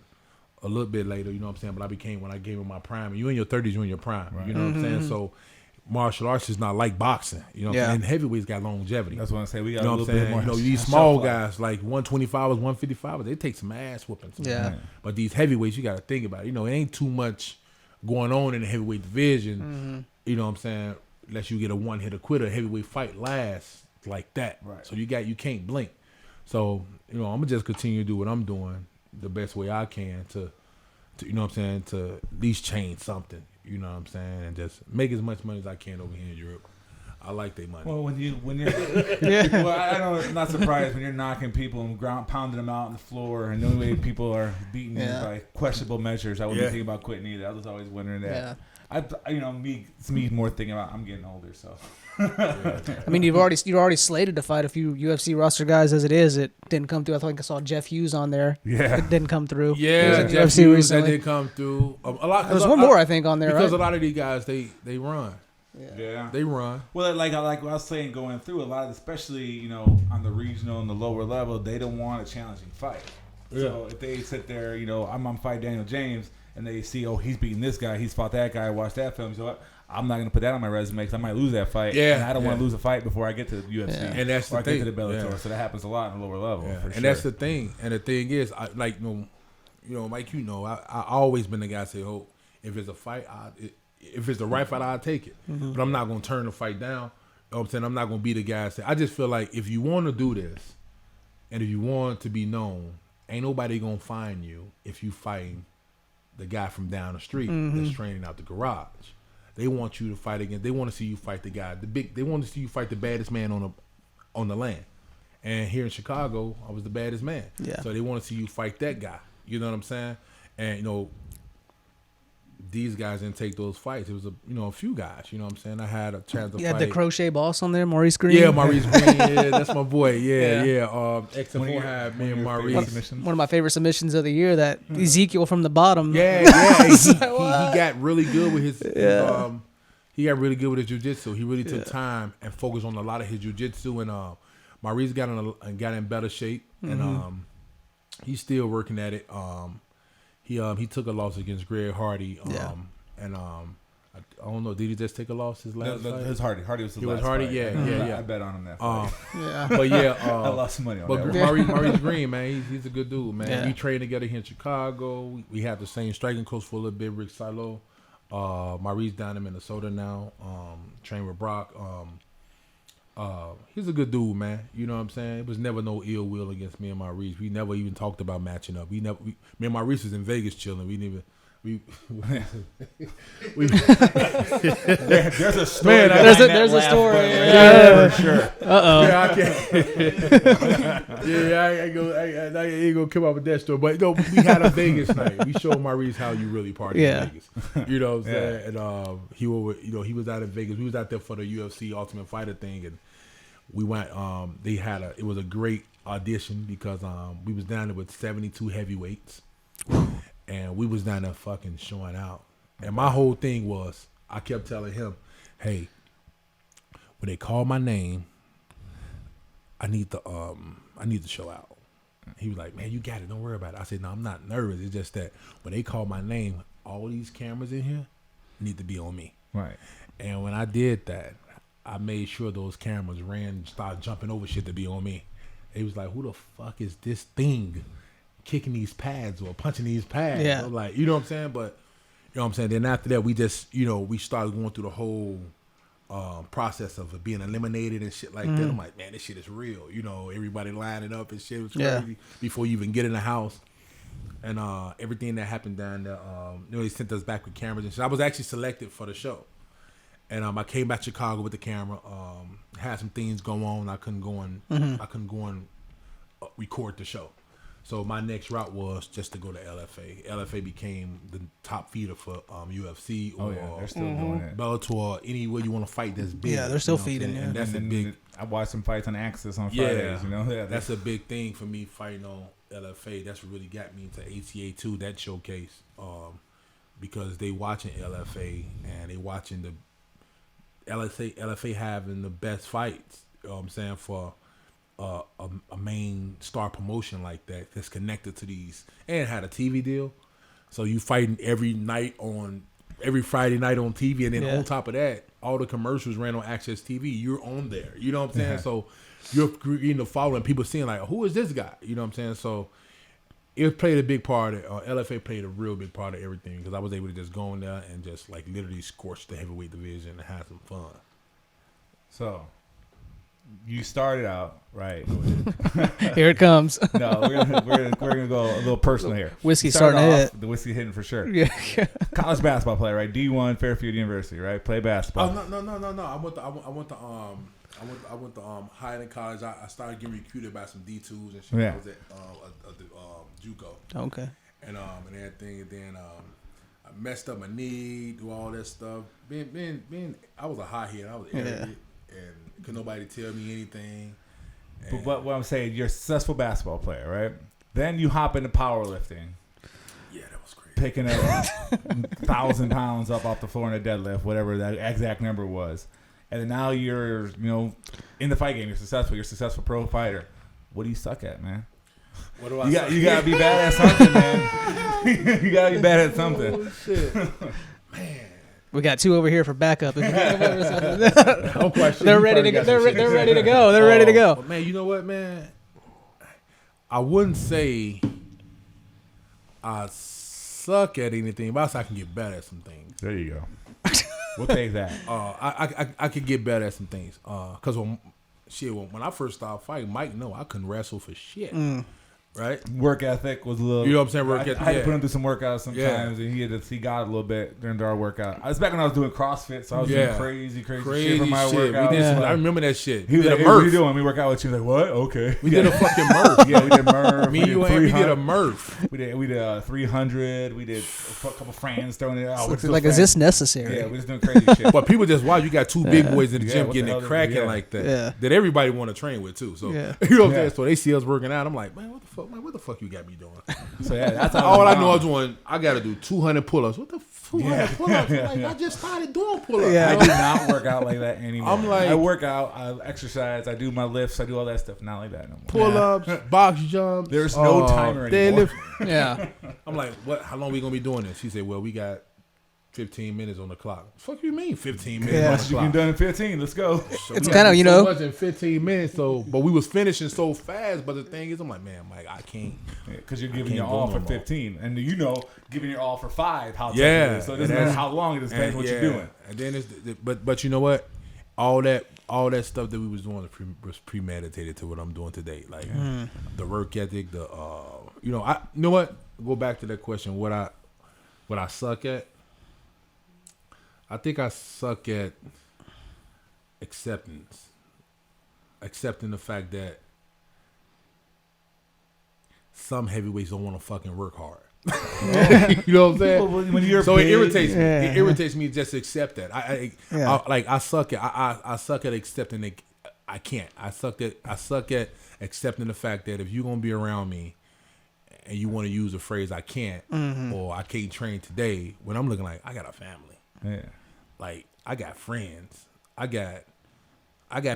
a little bit later, you know what I'm saying? But when I came in my prime. You in your 30s, you in your prime. Right. You know what I'm saying? So martial arts is not like boxing. You know what I'm saying? And heavyweights got longevity. That's what I say. We got a little bit more. These small guys like 125ers, 155ers, they take some ass whooping. Yeah. But these heavyweights, you got to think about it. It ain't too much going on in the heavyweight division. Mm-hmm. You know what I'm saying? Unless you get a one-hitter quitter, heavyweight fight lasts like that. Right. So you can't blink. So, I'm going to just continue to do what I'm doing the best way I can to you know what I'm saying, to at least change something. You know what I'm saying? And just make as much money as I can over here in Europe. I like their money. Well, when you're well, I know I'm not surprised when you're knocking people and pounding them out on the floor, and the only way people are beating you by questionable measures. I wouldn't be thinking about quitting either. I was always wondering that. Yeah. It's me more thinking about I'm getting older, so. I mean, you're already slated to fight a few UFC roster guys as it is. It didn't come through. I think I saw Jeff Hughes on there. Yeah, it didn't come through. Yeah, Jeff Hughes that did come through. A lot. There's one more I think on there because right? A lot of these guys they run. Yeah, they run. Well, like I was saying, going through a lot, especially on the regional and the lower level, they don't want a challenging fight. Yeah. So if they sit there, I'm on fight Daniel James, and they see, he's beating this guy, he's fought that guy, watch that film. So I'm not going to put that on my resume because I might lose that fight. Yeah, and I don't want to lose a fight before I get to the UFC. Yeah. And that's the thing. Get to the Bellator. Yeah. So that happens a lot in the lower level. Yeah. For and that's the thing. And the thing is, Mike, I always been the guy to say, if it's a fight, if it's the right fight, I'll take it. Mm-hmm. But I'm not going to turn the fight down. You know what I'm saying? I'm not going to be the guy to say, I just feel like if you want to do this and if you want to be known, ain't nobody going to find you if you fighting the guy from down the street that's training out the garage. They want you to fight against. They want to see you fight the guy, They want to see you fight the baddest man on the land. And here in Chicago, I was the baddest man. Yeah. So they want to see you fight that guy. You know what I'm saying? And these guys didn't take those fights. It was a few guys. You know what I'm saying? I had a chance to fight. You had the crochet boss on there, Maurice Green. Yeah, Maurice Green. Yeah, that's my boy. Yeah. X&4 had me and Maurice. One of my favorite submissions of the year. That Ezekiel from the bottom. Yeah. He got really good with his. He got really good with his jiu-jitsu. He really took time and focused on a lot of his jiu-jitsu. And Maurice got in better shape, and he's still working at it. He took a loss against Greg Hardy, and I don't know. Did he just take a loss his last fight? His Hardy. Hardy was his last Hardy, fight. Yeah. I bet on him that fight. But I lost some money on that. But Maurice Green, man, he's a good dude, man. We trained together here in Chicago. We have the same striking coach for a little bit, Rick Silo. Maurice down in Minnesota now. Trained with Brock. He's a good dude, man. You know what I'm saying? It was never no ill will against me and Maurice. We never even talked about matching up. Me and Maurice was in Vegas chilling. There's a story. Man, there's a story. Yeah, for sure. Yeah, I can't. I ain't gonna come up with that story. But we had a Vegas night. We showed Maurice how you really party in Vegas. You know what I'm saying? And he was out in Vegas. We was out there for the UFC Ultimate Fighter thing, and we went. It was a great audition because we was down there with 72 heavyweights. And we was down there fucking showing out. And my whole thing was, I kept telling him, hey, when they call my name, I need to show out. He was like, man, you got it. Don't worry about it. I said, no, I'm not nervous. It's just that when they call my name, all these cameras in here need to be on me. Right. And when I did that, I made sure those cameras started jumping over shit to be on me. He was like, who the fuck is this thing kicking these pads or punching these pads? Yeah. Like, you know what I'm saying? But, you know what I'm saying? Then after that, we just, we started going through the whole process of being eliminated and shit like that. I'm like, man, this shit is real. Everybody lining up and shit was crazy before you even get in the house. And everything that happened down there, they sent us back with cameras and shit. I was actually selected for the show. And I came back to Chicago with the camera. Had some things go on. I couldn't go and record the show. So my next route was just to go to LFA. LFA became the top feeder for UFC or they're still doing it. Bellator, anywhere you want to fight that's big. Yeah, they're still feeding. And that's a big. I watched some fights on Axis on Fridays. That's a big thing for me fighting on LFA. That's what really got me into ACA too. That showcase, because they watching LFA and they watching the LFA having the best fights. You know what I'm saying, for a main star promotion like that that's connected to these, and had a TV deal, so you fighting every Friday night on TV, and then on top of that, all the commercials ran on Access TV. You're on there, you know what I'm saying? Yeah. So you're getting the following, people seeing like, who is this guy? You know what I'm saying? So it played a big part. LFA played a real big part of everything because I was able to just go in there and just like literally scorch the heavyweight division and have some fun. So. You started out right. Here it comes. No, we're gonna go a little personal here. Whiskey starting to hit. The whiskey hitting for sure. Yeah. College basketball player, right? D1 Fairfield University, right? Play basketball. Oh no. I went to Highland College. I started getting recruited by some D2s and shit. Yeah. I was at the JUCO. Okay. And everything, and then I messed up my knee, do all that stuff. Being I was a hothead. I was arrogant. And could nobody tell me anything. But what I'm saying, you're a successful basketball player, right? Then you hop into powerlifting. Yeah, that was crazy. Picking up 1,000 pounds up off the floor in a deadlift, whatever that exact number was. And then now you're, in the fight game. You're successful. You're a successful pro fighter. What do you suck at, man? What do I suck? You gotta be bad at something, man. You gotta be bad at something. Oh, shit. Man. We got two over here for backup. They're ready to go. They're ready to go. They're ready to go. Well, man, you know what, man? I wouldn't say I suck at anything, but I can get better at some things. There you go. We'll take that. I could get better at some things. Because when I first started fighting, Mike, I couldn't wrestle for shit. Right, work ethic was a little. You know what I'm saying? I had to put him through some workouts sometimes, and he got a little bit during our workout. I was back when I was doing CrossFit, so I was doing crazy shit for my workout. I remember that shit. He was like, hey, "What are you doing?" We work out with you. Like, what? Okay. We did a fucking Murph. Yeah, we did Murph. Me, you, and we did a Murph. We did 300. We did a couple friends throwing it out. Like, is this necessary? Yeah, we just doing crazy shit. But people just watch. You got two big boys in the gym getting it cracking like that. Yeah. That everybody want to train with too. So you know what I'm saying. So they see us working out. I'm like, man, what the fuck you got me doing? So yeah, that's all I know is I got to do 200 pull-ups. What the fuck? Pull-ups. Like, I just started doing pull-ups. Yeah, I do not work out like that anymore. I'm like, I work out, I exercise, I do my lifts, I do all that stuff. Not like that no more. Pull-ups, box jumps. There's no timer anymore. Yeah. I'm like, what? How long we gonna be doing this? She said, well, we got 15 minutes on the clock. Fuck you mean 15 minutes on the clock? You can done in 15. Let's go. So it's kind of, you know. So much in 15 minutes, but we was finishing so fast. But the thing is, I'm like, man, Mike, I can't. Because you're giving your all for 15. And giving your all for 5, how tough it is. So it doesn't then, matter how long it is, depends what you're doing. And then but you know what? All that stuff that we was doing was premeditated to what I'm doing today. Like the work ethic, you know what? Go back to that question. What I suck at? I think I suck at accepting the fact that some heavyweights don't want to fucking work hard. You know what I'm saying? When you're so big, it irritates me. Yeah. It irritates me just to accept that. I suck at accepting it. I can't. I suck at accepting the fact that if you're gonna be around me and you want to use a phrase I can't or I can't train today, when I'm looking like I got a family. Yeah. Like I got friends. I got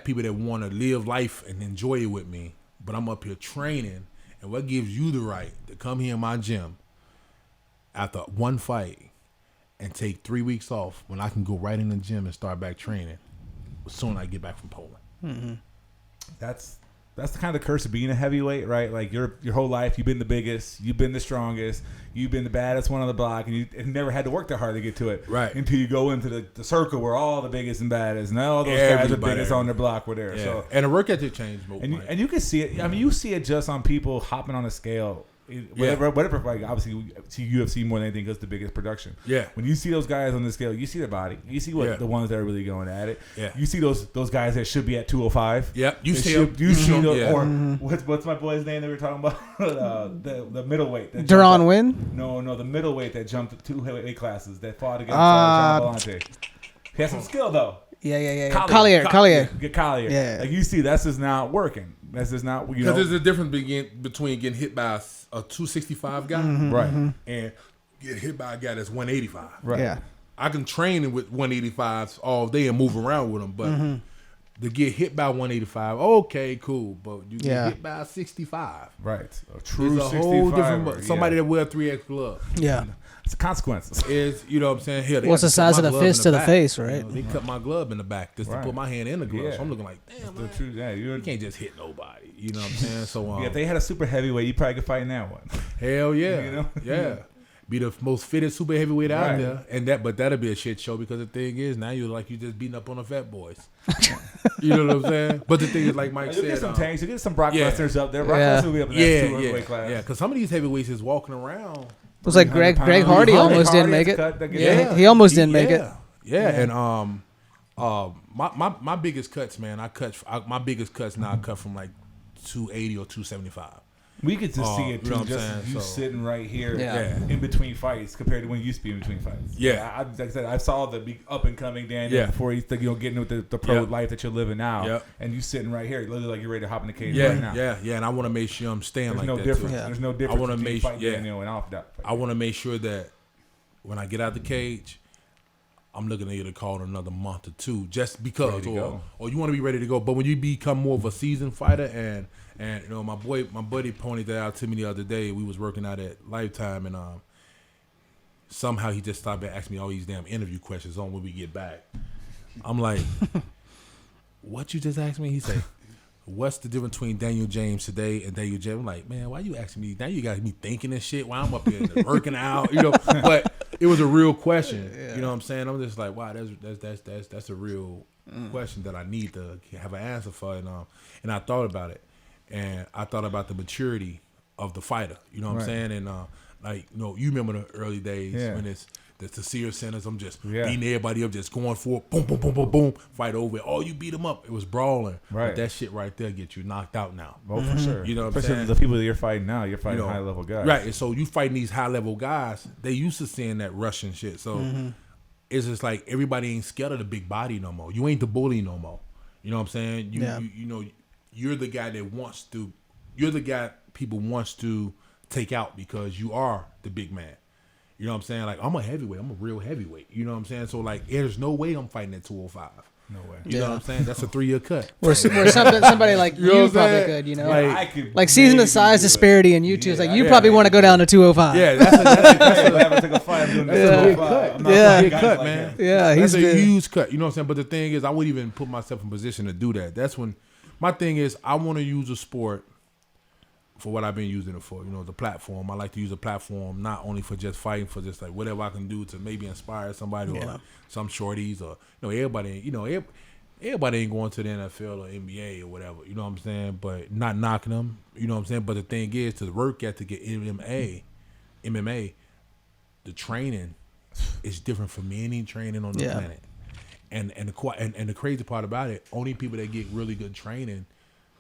people that want to live life and enjoy it with me, but I'm up here training. And what gives you the right to come here in my gym after one fight and take 3 weeks off when I can go right in the gym and start back training as soon as I get back from Poland? Mm-hmm. That's the kind of curse of being a heavyweight, right? Like your whole life, you've been the biggest, you've been the strongest, you've been the baddest one on the block, and you never had to work that hard to get to it. Right. Until you go into the circle where all the biggest and baddest, and all those guys are biggest on their block were there. Yeah. So and the work ethic changed. And you can see it. I mean, you see it just on people hopping on a scale. Whatever. Like obviously, we see UFC more than anything because it's the biggest production. Yeah. When you see those guys on the scale, you see their body. You see what the ones that are really going at it. Yeah. You see those guys that should be at 205. Yep. You see them. You see them. Yeah. Or what's my boy's name that we were talking about? the middleweight. Duron Win? No, the middleweight that jumped 2 weight classes that fought against John Volante. He has some skill though. Yeah. Collier. Collier. Collier. Yeah. Like you see, that's just not working. That's just not, because there's a difference between getting hit by a 265 guy, right, and get hit by a guy that's 185. Right. Yeah. I can train with 185s all day and move around with them, but to get hit by 185, okay, cool, but you get hit by a 65, right? A true it's a 65. whole different. Somebody that wear 3X gloves. Yeah. It's the consequences. Is you know what I'm saying? Here, what's the size of the fist to the face, right? You know, they cut my glove in the back just to put my hand in the glove. Yeah. So I'm looking like, damn, man, true. Yeah, you can't just hit nobody. You know what I'm saying? So if they had a super heavyweight, you probably could fight in that one. Hell yeah, you know? Yeah. Be the most fitted super heavyweight out there, but that'll be a shit show because the thing is now you're like you just beating up on the fat boys. You know what I'm saying? But the thing is, like Mike said, get some tanks, you get some Brock Lesnar's up there. Brock Lesnar will be up in that 2 heavyweight class. Yeah, because some of these heavyweights is walking around. It was like Greg Hardy almost didn't make it. Yeah, he almost didn't make it. Yeah, and my biggest cuts, man, my biggest cuts now I cut from like 280 or 275. We get to see it too, you know just you sitting right here Yeah. in between fights compared to when you used to be in between fights. Yeah. Like I said, I saw the up and coming Daniel before he's getting with the pro life that you're living now. Yep. And you sitting right here, literally like you're ready to hop in the cage right now. Yeah, and I want to make sure I'm staying There's like no that difference. too. There's no difference. I want to between make fight Daniel and off that fight. I want to make sure that when I get out the cage, I'm looking at you to call in another month or two, just because, or you want to be ready to go. But when you become more of a seasoned fighter, and you know, my buddy pointed that out to me the other day. We was working out at Lifetime, and somehow he just stopped and asked me all these damn interview questions on when we get back. I'm like, what you just asked me? He said, what's the difference between Daniel James today and Daniel James? I'm like, man, why you asking me? Now you got me thinking this shit while I'm up here working out, you know. But it was a real question. You know what I'm saying? I'm just like, wow, that's a real question that I need to have an answer for. And I thought about it, and I thought about the maturity of the fighter. You know what I'm saying? And like, you know, you remember the early days when it's the Sears Centers. I'm just beating everybody up, just going for it, boom, boom, boom, boom, boom, fight over it. Oh, you beat them up. It was brawling. Right. But that shit right there gets you knocked out now. Oh, for sure. You know what I'm saying? The people that you're fighting now, you're fighting high level guys. Right. And so you fighting these high level guys, they used to seeing that Russian shit. So it's just like everybody ain't scared of the big body no more. You ain't the bully no more. You know what I'm saying? You know, you're the guy that people wants to take out because you are the big man. You know what I'm saying? Like, I'm a heavyweight. I'm a real heavyweight. You know what I'm saying? So, like, there's no way I'm fighting at 205. No way. You know what I'm saying? That's a 3-year cut. Where somebody like you probably could, you know? Like seeing the size disparity in you two. It's like, you probably want to go down to 205. Yeah, that's a fight. Big cut, man. Yeah, that's a huge cut. You know what I'm saying? But the thing is, I wouldn't even put myself in position to do that. That's when my thing is, I want to use a sport for what I've been using it for. You know, the platform. I like to use a platform not only for just fighting, for just like whatever I can do to maybe inspire somebody or some shorties or everybody ain't going to the NFL or NBA or whatever. You know what I'm saying? But not knocking them. You know what I'm saying? But the thing is, to work at to get MMA, the training is different from any training on the planet. And the crazy part about it, only people that get really good training,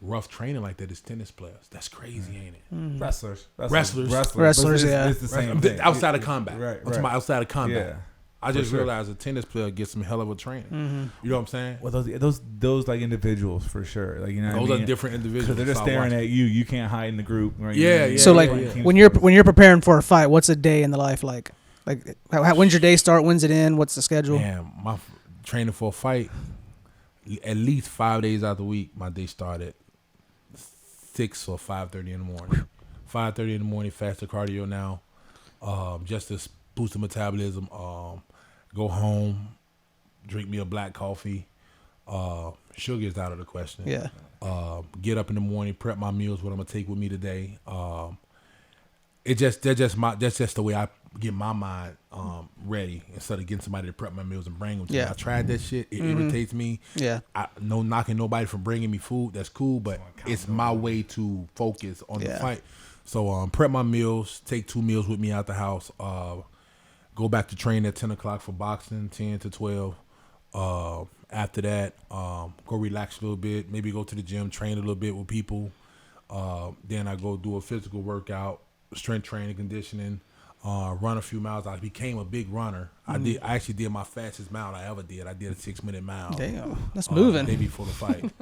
rough training like that, is tennis players. That's crazy, ain't it? Wrestlers. Yeah. It's the same thing. Outside of combat. Right. I'm talking about outside of combat. Yeah. I just realized a tennis player gets some hell of a training. You know what I'm saying? Well, those like individuals for sure. Like, you know, those are different individuals. Because they're just staring at you. You can't hide in the group. Right? Yeah. So when you're preparing for a fight, what's a day in the life like? Like, when's your day start? When's it end? What's the schedule? Man, my training for a fight, at least 5 days out the week, my day started 6 or 5:30 in the morning. 5:30 in the morning, faster cardio now, just to boost the metabolism. Go home, drink me a black coffee. Sugar is out of the question. Yeah. Get up in the morning, prep my meals, what I'm gonna take with me today. That's just the way I get my mind ready instead of getting somebody to prep my meals and bring them to me. I tried that shit. It irritates me. Yeah. No knocking nobody for bringing me food. That's cool, but it's my way to focus on the fight. So prep my meals, take 2 meals with me out the house. Go back to train at 10 o'clock for boxing, 10 to 12. After that, go relax a little bit. Maybe go to the gym, train a little bit with people. Then I go do a physical workout, strength training, conditioning. Run a few miles. I became a big runner. I actually did my fastest mile I ever did. I did a 6-minute mile. Damn, that's moving. The day before the fight.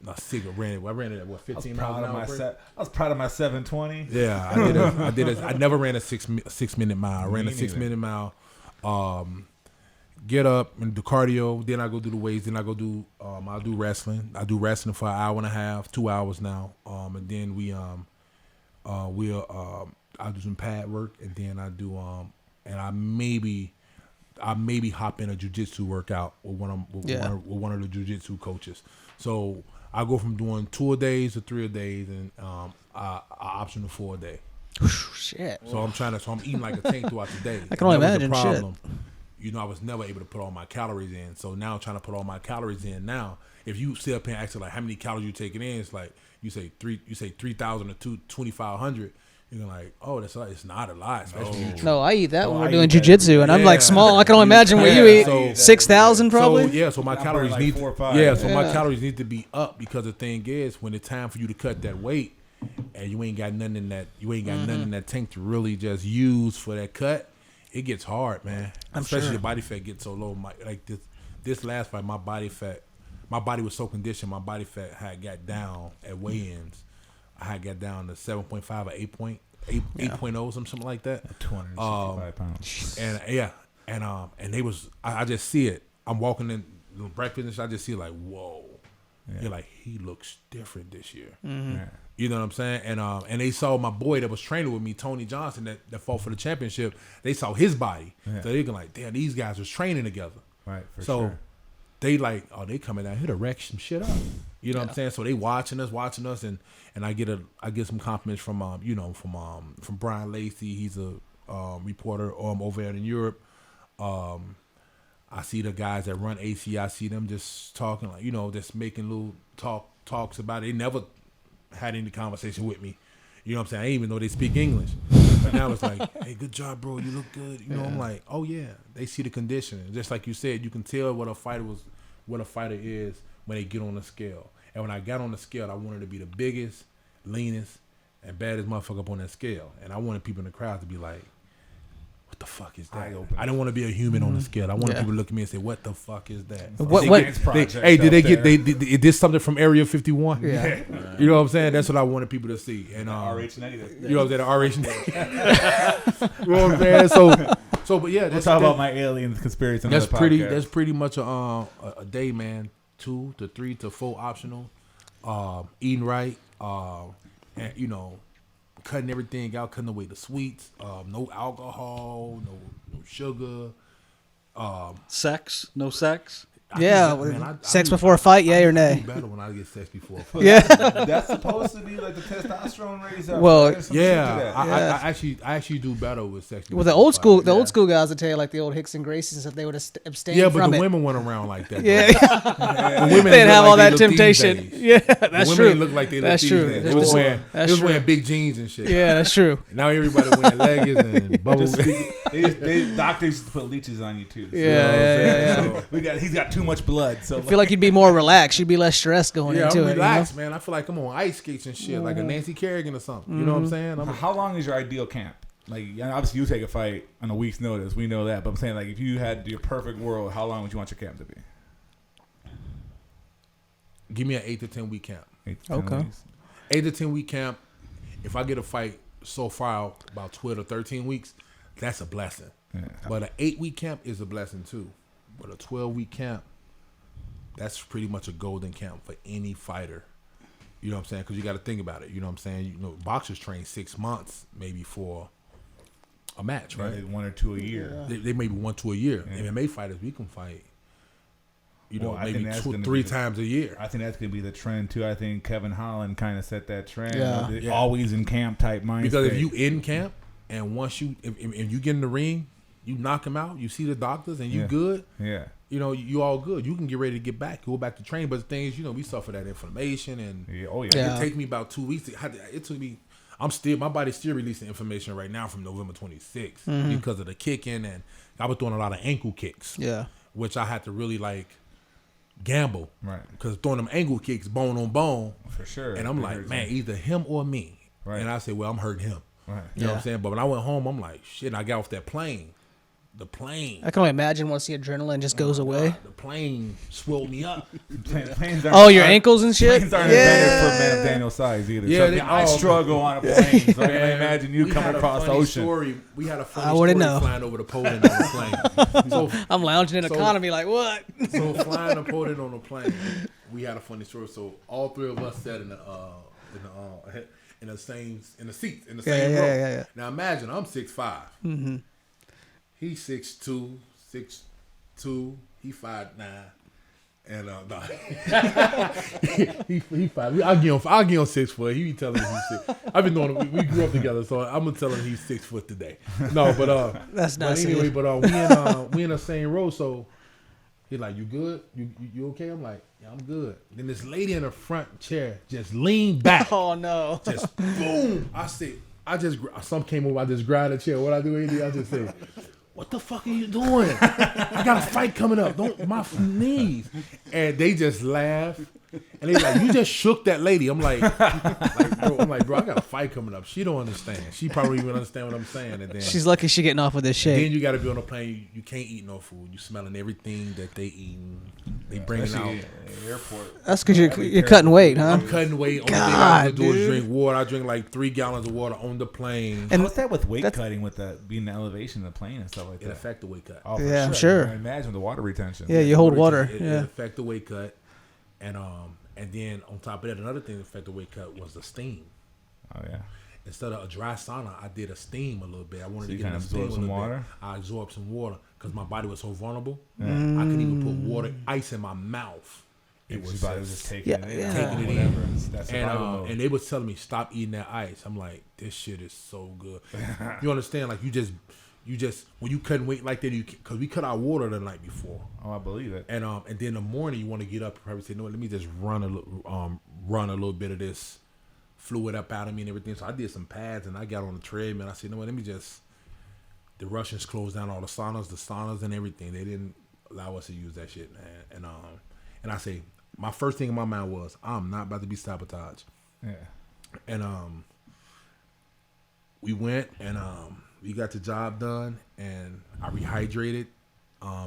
I ran it at 15 miles an hour. I was proud of my 720. Yeah, I never ran a 6-minute mile. I ran a 6-minute mile. Get up and do cardio. Then I go do the weights. Then I go do I'll do wrestling. I do wrestling for an hour and a half, 2 hours now. And then I'll do some pad work, and then I do and I maybe hop in a jiu-jitsu workout with one of the jiu-jitsu coaches. So I go from doing 2 a days to 3 a days, and I option to 4 a day. Shit. So I'm eating like a tank throughout the day. I can only imagine. Shit. You know, I was never able to put all my calories in. So now I'm trying to put all my calories in now. If you sit up here and ask like how many calories you taking in, it's like you say 3,000 to 2,500. You're like, oh, it's not a lot. No, I eat that when we're doing jiu-jitsu, and I'm like small. I can only imagine what you eat. So, 6,000 probably. So my calories need my calories need to be up, because the thing is, when it's time for you to cut that weight, and you ain't got nothing in that tank to really just use for that cut, it gets hard, man. Especially your body fat gets so low. This last fight, my body was so conditioned. My body fat had got down at weigh-ins. I had got down to 7.5 or 8.0, something like that. 265 pounds. And they was I just see it. I'm walking in breakfast, and I just see like, whoa. Yeah. You're like, he looks different this year. Mm-hmm. Yeah. You know what I'm saying? And they saw my boy that was training with me, Tony Johnson, that fought for the championship. They saw his body. Yeah. So they're like, damn, these guys was training together. Right. So they like, oh, they coming down here to wreck some shit up. You know what I'm saying? So they watching us, and I get some compliments from from Brian Lacey. He's a reporter over there in Europe. I see the guys that run ACA. I see them just talking, like, just making little talks about it. They never had any conversation with me. You know what I'm saying? I didn't even know they speak English. But now it's like, hey, good job, bro. You look good. You know, I'm like, oh yeah. They see the conditioning. Just like you said, you can tell what a fighter is when they get on the scale. And when I got on the scale, I wanted to be the biggest, leanest, and baddest motherfucker up on that scale. And I wanted people in the crowd to be like, what the fuck is that? I didn't want to be a human on the scale. I wanted people to look at me and say, what the fuck is that? Did this something from Area 51? Yeah. You know what I'm saying? That's what I wanted people to see. And RH negative. You know what I'm saying? RH negative. You know what I'm saying? So So, but yeah, we'll talk about my aliens conspiracy. That's pretty much a day, man. 2 to 3 to 4 optional. Eating right, and cutting everything out, cutting away the sweets. No alcohol, no sugar. Sex, no sex. Sex before a fight, yay or nay? I do better when I get sex before a fight. Yeah, that's supposed to be like the testosterone raise up. Well, I actually do better with sex. Well, the old school guys would tell you, like the old Hicks and Gracies, if they would abstain from it. Yeah, but the women went around like that. Yeah, the women they'd have all that temptation. Yeah, that's the true. Women look like they look these days. They was wearing big jeans and shit. Yeah, that's true. Now everybody wearing leggings and bubbles. Doctors used to put leeches on you too. So, Yeah. So he's got too much blood. So I feel like you'd be more relaxed. You'd be less stressed going into it. Relaxed, man. I feel like I'm on ice skates and shit, like a Nancy Kerrigan or something. You know what I'm saying? How long is your ideal camp? Like, obviously, you take a fight on a week's notice. We know that. But I'm saying, like, if you had your perfect world, how long would you want your camp to be? Give me an 8 to 10 week camp. 8 to 10 weeks. 8 to 10 week camp. If I get a fight so far out, about 12 to 13 weeks, that's a blessing. Yeah. But an 8 week camp is a blessing too. But a 12 week camp, that's pretty much a golden camp for any fighter. You know what I'm saying? Because you got to think about it. You know what I'm saying? Boxers train 6 months maybe for a match, right? 1 or 2 a year. Yeah. They maybe 1 to a year. Yeah. MMA fighters, we can fight. Maybe 2-3 times a year. I think that's going to be the trend too. I think Kevin Holland kind of set that trend. Yeah. Always in camp type mindset. Because if you in camp and once you if you get in the ring, you knock him out. You see the doctors and you good. Yeah. You all good. You can get ready to get back. Go back to train. But the thing is, we suffer that inflammation and it takes me about 2 weeks. It took me. My body's still releasing information right now from November 26th because of the kicking, and I was throwing a lot of ankle kicks. Yeah. Which I had to really gamble. Right. Because throwing them ankle kicks bone on bone. For sure. And I'm like, man, either him or me. Right. And I said, well, I'm hurting him. Right. You know what I'm saying? But when I went home, I'm like, shit, and I got off that plane. The plane. I can only imagine once the adrenaline just goes away. God, the plane swelled me up. Your ankles and shit? Planes aren't invented for a man of Daniel's size either. Yeah, I struggle on a plane. So I can imagine you coming across the ocean. We had a funny story flying over the Poland on the plane. So, I'm lounging in economy like, what? So flying to Poland on the plane, we had a funny story. So all three of us sat in the same seats in the same row. Yeah. Now imagine I'm 6'5". Mm-hmm. He's 6'2", he 5'9", and he 5. I'll give him 6 foot. He be telling me he's 6. I've been knowing we grew up together, so I'm gonna tell him he's 6 foot today. No, but that's not. But anyway, but we in the same row, so he's like, "You good? You okay?" I'm like, "Yeah, I'm good." Then this lady in the front chair just leaned back. Oh no! Just boom! Some came over. I just grabbed the chair. What I do? I just say, "What the fuck are you doing? I got a fight coming up. Don't my knees." And they just laugh. And they like, "You just shook that lady." I'm like, bro, I got a fight coming up. She don't understand. She probably even understand what I'm saying. And then she's lucky she getting off with this shit. Then you got to be on a plane. You can't eat no food. You smelling everything that they eating. They bringing out airport. That's because you're cutting weight, huh? I'm cutting weight. Only thing I have to do is drink water. I drink like 3 gallons of water on the plane. And what's that with weight cutting with being the elevation of the plane and stuff like that? It affect the weight cut. Oh, yeah, I'm sure. I imagine the water retention. Yeah, you hold water. It affect the weight cut, and then on top of that, another thing that affect the weight cut was the steam. Oh yeah. Instead of a dry sauna, I did a steam a little bit. I wanted to get kind of absorb some water. I absorbed some water because my body was so vulnerable. Yeah. I couldn't even put ice in my mouth. It was just taking it in. Taking it in. That's and they was telling me, stop eating that ice. I'm like, this shit is so good. You understand? Like you just when you couldn't weight like that, because we cut our water the night before. Oh, I believe it. And then in the morning you want to get up and probably say, no, let me just run a little bit of this fluid up out of me and everything. So I did some pads and I got on the treadmill. I said, no, let me just. The Russians closed down all the saunas and everything. They didn't allow us to use that shit, man. And I say, my first thing in my mind was, I'm not about to be sabotaged. Yeah. And we went and we got the job done, and I rehydrated.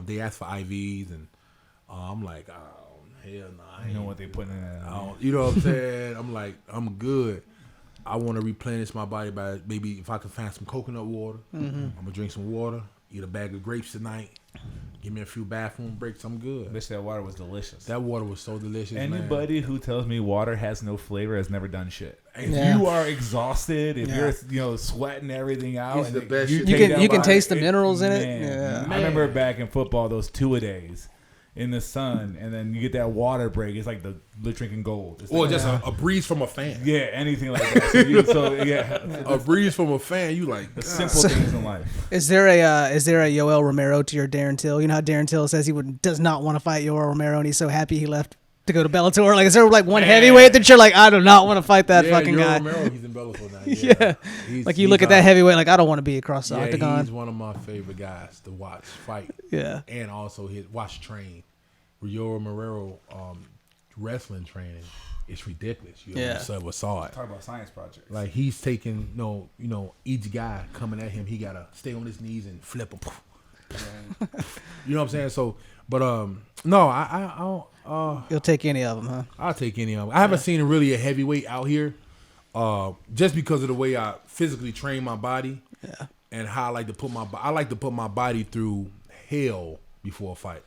They asked for IVs, and I'm like, oh, hell no. You know what they putting in that? You know what I'm saying? I'm like, I'm good. I want to replenish my body by maybe if I can find some coconut water. Mm-hmm. I'm going to drink some water, eat a bag of grapes tonight. Give me a few bathroom breaks. I'm good. Bitch, that water was delicious. That water was so delicious. Anybody who tells me water has no flavor has never done shit. If you are exhausted, if you're sweating everything out, it's and the best you can taste the minerals in it. Yeah. I remember back in football, those 2-a-days in the sun, and then you get that water break. It's like the drinking gold. It's or like, just a breeze from a fan. Yeah, anything like that. A breeze from a fan. You like the simple things in life. Is there a Yoel Romero to your Darren Till? You know how Darren Till says does not want to fight Yoel Romero, and he's so happy he left to go to Bellator. Like, is there like one heavyweight that you're like, I do not want to fight that fucking guy? Romero, he's in Bellator now. Yeah. Like you look at that heavyweight, like I don't want to be across the octagon. He's one of my favorite guys to watch fight. Yeah. And also watch train. Yoel Romero wrestling training, it's ridiculous. Silva saw it. Talk about science projects. Like he's taking, each guy coming at him, he gotta stay on his knees and flip him. You know what I'm saying? So, but no, I don't. You'll take any of them, huh? I'll take any of them. I haven't seen really a heavyweight out here, just because of the way I physically train my body. Yeah. And how I like to put my body through hell before a fight.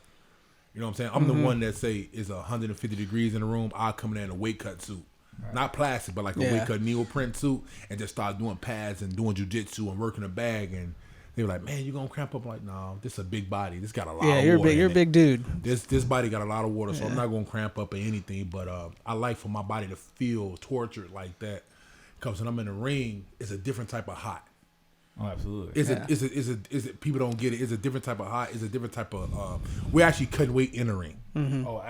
You know what I'm saying? I'm the one that say it's 150 degrees in the room. I'll come in a weight cut suit. Right. Not plastic, but like a weight cut neoprene suit, and just start doing pads and doing jiu-jitsu and working a bag. And they were like, man, you going to cramp up? I'm like, no, this is a big body. This got a lot of water. Yeah, you're a big dude. This body got a lot of water, so I'm not going to cramp up or anything. But I like for my body to feel tortured like that. Because when I'm in the ring, it's a different type of hot. Oh, absolutely. Is it? People don't get it. It's a different type of hot. It's a different type of. We're actually cutting weight in the ring. Mm-hmm. Oh,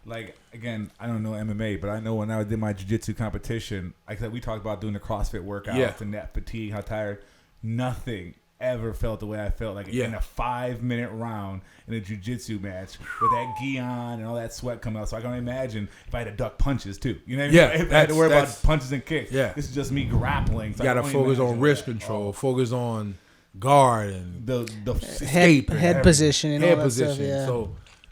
like again, I don't know MMA, but I know when I did my jiu-jitsu competition, like I said, we talked about doing the CrossFit workouts and that fatigue, how tired. Nothing ever felt the way I felt like in a 5-minute round in a jiu-jitsu match with that gi on and all that sweat coming out. So I can only imagine if I had to duck punches too. You know what I mean? If I had to worry about punches and kicks. Yeah. This is just me grappling. So you got to focus on wrist control, focus on guard and the head position and all that stuff. Yeah.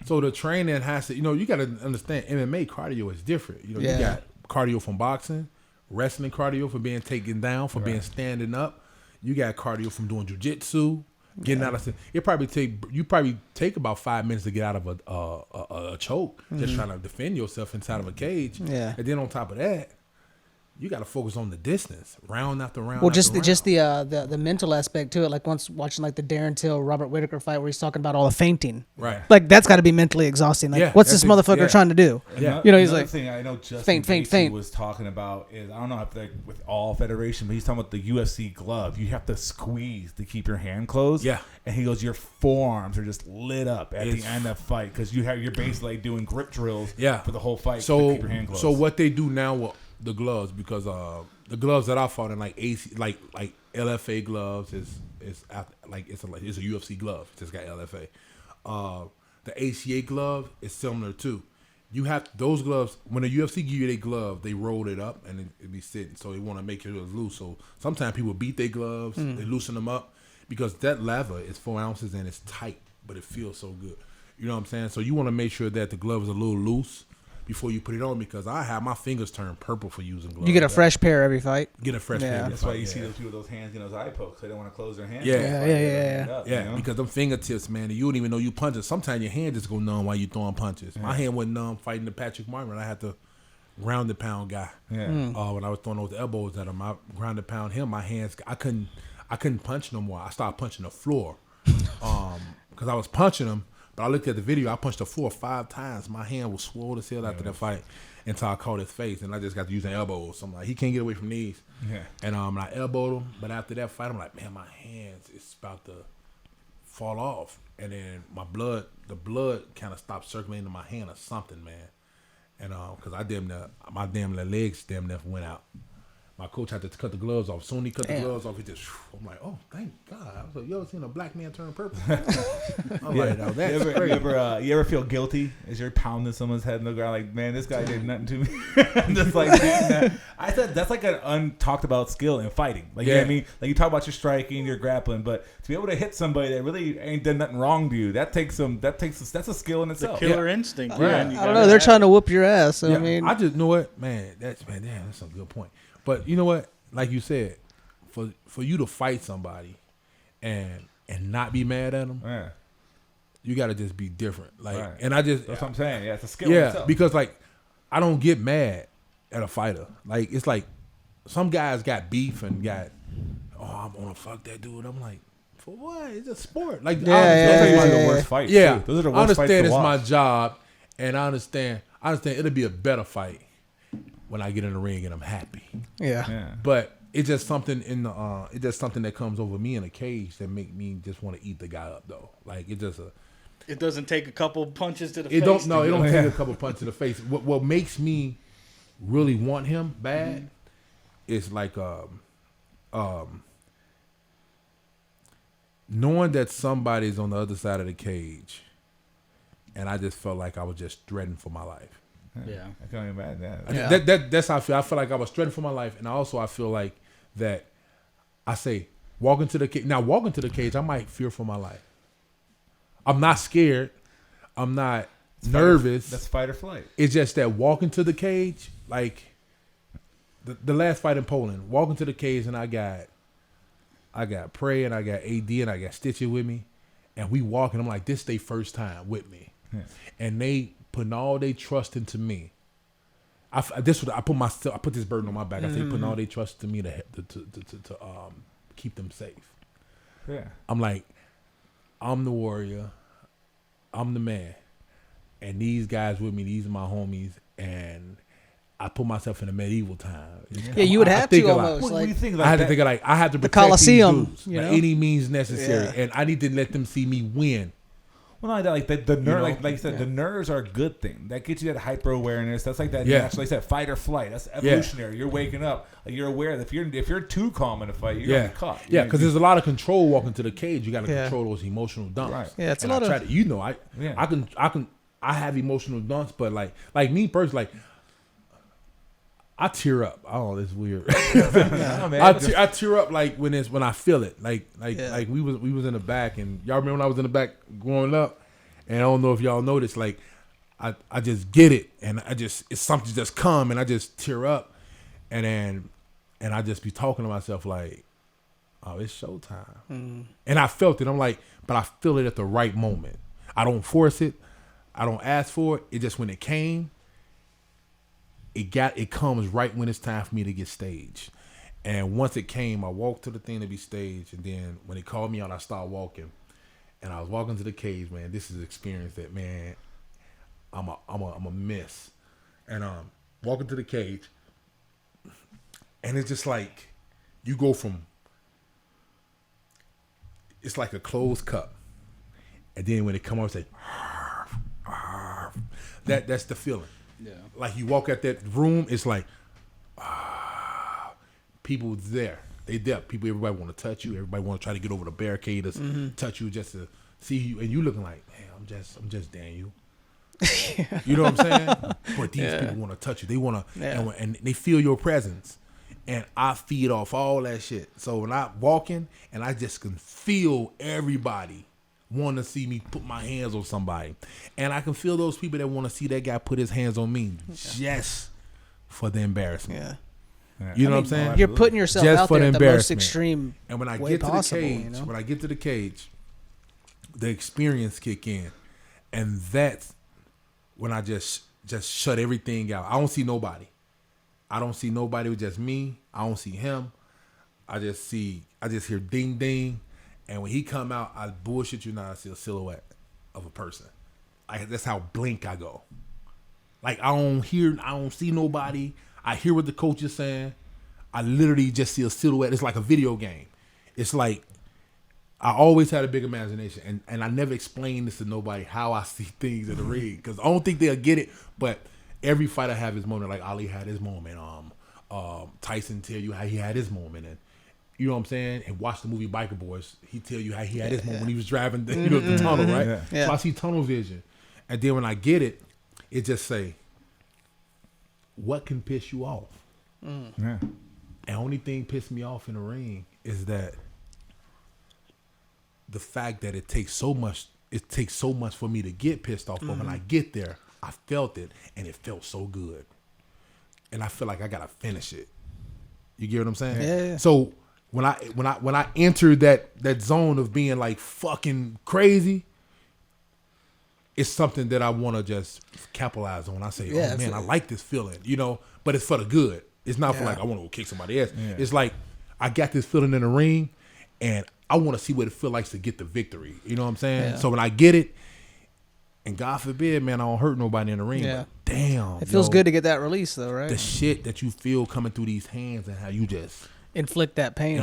So the training has to, you got to understand MMA cardio is different. You got cardio from boxing, wrestling cardio for being taken down, for being standing up. You got cardio from doing jiu-jitsu, getting out of it. Probably take about 5 minutes to get out of a choke, just trying to defend yourself inside of a cage. Yeah. And then on top of that, you got to focus on the distance, round after round. Well, just the mental aspect to it. Like once watching like the Darren Till Robert Whitaker fight, where he's talking about all the feinting. Right. Like that's got to be mentally exhausting. Like what's this motherfucker trying to do? Yeah. He's like thing I know. Justin faint was talking about is I don't know if like with all federation, but he's talking about the UFC glove. You have to squeeze to keep your hand closed. Yeah. And he goes, your forearms are just lit up at the end of the fight because you're basically doing grip drills. For the whole fight. to keep your hand closed. So what they do now with the gloves, because the gloves that I fought in, like AC, like LFA gloves is a UFC glove. It's just got LFA. The ACA glove is similar too. You have those gloves. When the UFC give you their glove, they roll it up and it be sitting. So they want to make it loose. So sometimes people beat their gloves, they loosen them up because that leather is 4 ounces and it's tight, but it feels so good. You know what I'm saying? So you want to make sure that the glove is a little loose before you put it on, because I have my fingers turn purple for using gloves. You get a fresh pair every fight. Get a fresh pair. That's why you see those people with those hands in those eye pokes. They don't want to close their hands. Yeah. Because them fingertips, man, you don't even know you punching. Sometimes your hand just go numb while you throwing punches. My hand went numb fighting the Patrick Martin. I had to ground and pound guy. When I was throwing those elbows at him, I ground and pound him. My hands, I couldn't punch no more. I started punching the floor because I was punching him. But I looked at the video. I punched the floor 5 times. My hand was swole as hell after the fight until I caught his face, and I just got to use an elbow. So I'm like, he can't get away from these. And I elbowed him. But after that fight, I'm like, man, my hands is about to fall off. And then the blood kind of stopped circulating in my hand or something, man. And because my damn legs damn near went out. My coach had to cut the gloves off. Soon he cut the gloves off, he just, I'm like, oh, thank God. I was like, you ever seen a black man turn purple? I'm like, no, that's crazy. You ever feel guilty as you're pounding someone's head in the ground? Like, man, this guy did nothing to me. I'm just like, I said that's like an untalked about skill in fighting. Like, you know what I mean? Like, you talk about your striking, your grappling, but to be able to hit somebody that really ain't done nothing wrong to you, that's a skill in itself. The killer instinct, man. I don't know. They're trying to whoop your ass. So, I mean, I just know what, man. That's a good point. But you know what? Like you said, for you to fight somebody and and not be mad at them. Yeah. You got to just be different. Like, Right. and I just That's what I'm saying. Yeah, it's a skill. in yeah, itself. because like I don't get mad at a fighter. Like it's like some guys got beef and got, I'm gonna fuck that dude. I'm like, for what? It's a sport. Like those are I the worst fights. yeah, too. Those are the I worst fights understand to it's my watch. job, and I understand it'll be a better fight when I get in the ring and I'm happy. Yeah. But it's just something it's just something that comes over me in a cage that make me just want to eat the guy up though. Like it just It doesn't take a couple punches to the face. it don't take a couple punches to the face. What makes me really want him bad is like knowing that somebody's on the other side of the cage, and I just felt like I was just threatened for my life. Yeah. I can't imagine that. Yeah. That's how I feel. I feel like I was threatened for my life, and I feel like that. I say walking to the cage. Now walking to the cage, I might fear for my life. I'm not scared. I'm not nervous. That's fight or flight. It's just that walking to the cage, like the last fight in Poland, walking to the cage, and I got Prey and I got AD and I got Stitcher with me, and we walking. I'm like, this they first time with me, and they putting all their trust into me. I put this burden on my back. I say putting all their trust into me to keep them safe. Yeah. I'm like, I'm the warrior, I'm the man, and these guys with me, these are my homies, and I put myself in a medieval time. Yeah, you would have to almost. What do you think? I had to think of like I have to protect Colosseum, these dudes you by know? any means necessary, Yeah. and I need to let them see me win. Well, not like that. The nerve, know? like you said, the nerves are a good thing. That gets you that hyper awareness. That's like that. Yeah. Natural, like I said, fight or flight. That's evolutionary. You're waking up. Like you're aware that if you're too calm in a fight, you're gonna be caught. Yeah, because there's a lot of control walking to the cage. You got to Yeah. control those emotional dumps. Right. Yeah, it's a And lot I try of. to, I have emotional dumps, but like me personally, like I tear up. Oh, it's weird. I tear up like when I feel it. Like we was in the back, and y'all remember when I was in the back growing up, and I don't know if y'all noticed, like I just get it, and it's something just come, and I just tear up, and I just be talking to myself like, oh, it's showtime, and I felt it. I'm like, but I feel it at the right moment. I don't force it. I don't ask for it. It just when it came. It comes right when it's time for me to get staged. And once it came, I walked to the thing to be staged, and then when they called me out, I started walking. And I was walking to the cage, man. This is an experience that, man, I'm a miss. And walking to the cage, and it's just like you go from it's like a closed cup. And then when it come out, it's like that's the feeling. Yeah. Like you walk out that room, it's like people there. They there. People, everybody want to touch you. Everybody want to try to get over the barricade or touch you just to see you, and you looking like, man, I'm just Daniel. You know what I'm saying? But these people want to touch you. They want to, and they feel your presence. And I feed off all that shit. So when I walk in, and I just can feel everybody want to see me put my hands on somebody. And I can feel those people that want to see that guy put his hands on me just for the embarrassment. Yeah. You know what I'm saying? You're putting yourself Just out for there the at the most embarrassment. extreme And when I way get to possible, the cage, you know? when I get to the cage, the experience kick in. And that's when I just shut everything out. I don't see nobody. I don't see nobody with just me. I don't see him. I just hear ding ding. And when he come out, I bullshit you not, I see a silhouette of a person. That's how blink I go. Like I don't see nobody. I hear what the coach is saying. I literally just see a silhouette. It's like a video game. It's like I always had a big imagination, and I never explained this to nobody how I see things in the ring because I don't think they'll get it. But every fighter have his moment. Like Ali had his moment. Tyson tell you how he had his moment, and you know what I'm saying. And watch the movie Biker Boys. He tell you how he had his moment when he was driving the tunnel, right? Yeah. So I see tunnel vision, and then when I get it, it just say, "What can piss you off?" Yeah. And only thing pissed me off in the ring is that the fact that it takes so much for me to get pissed off. But when I get there, I felt it, and it felt so good. And I feel like I gotta finish it. You get what I'm saying? Yeah. So when I enter that zone of being like fucking crazy, it's something that I want to just capitalize on. I say, oh man, I like this feeling, you know, but it's for the good. It's not for like I want to go kick somebody else. Yeah. It's like I got this feeling in the ring, and I want to see what it feels like to get the victory. You know what I'm saying? Yeah. So when I get it, and God forbid, man, I don't hurt nobody in the ring. Yeah. But damn, it feels good to get that release, though, right? The shit that you feel coming through these hands and how you just inflict that pain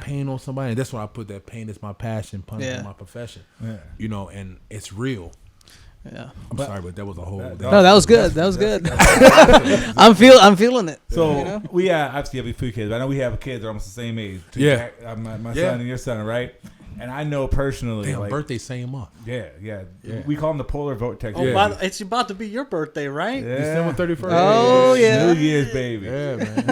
pain on somebody. And that's why I put that pain as my passion, punishment my profession. Yeah. You know, and it's real. Yeah, I'm sorry, but that was a whole. No, that was good. That was good. I'm feeling it. So you know? We obviously have 2 kids. I know we have kids that are almost the same age. My son and your son, right? And I know personally, damn, birthday same month. Yeah. We call them the polar vortex. Oh, it's about to be your birthday, right? Yeah. December 31st. Oh yeah, New Year's, baby. Yeah, man.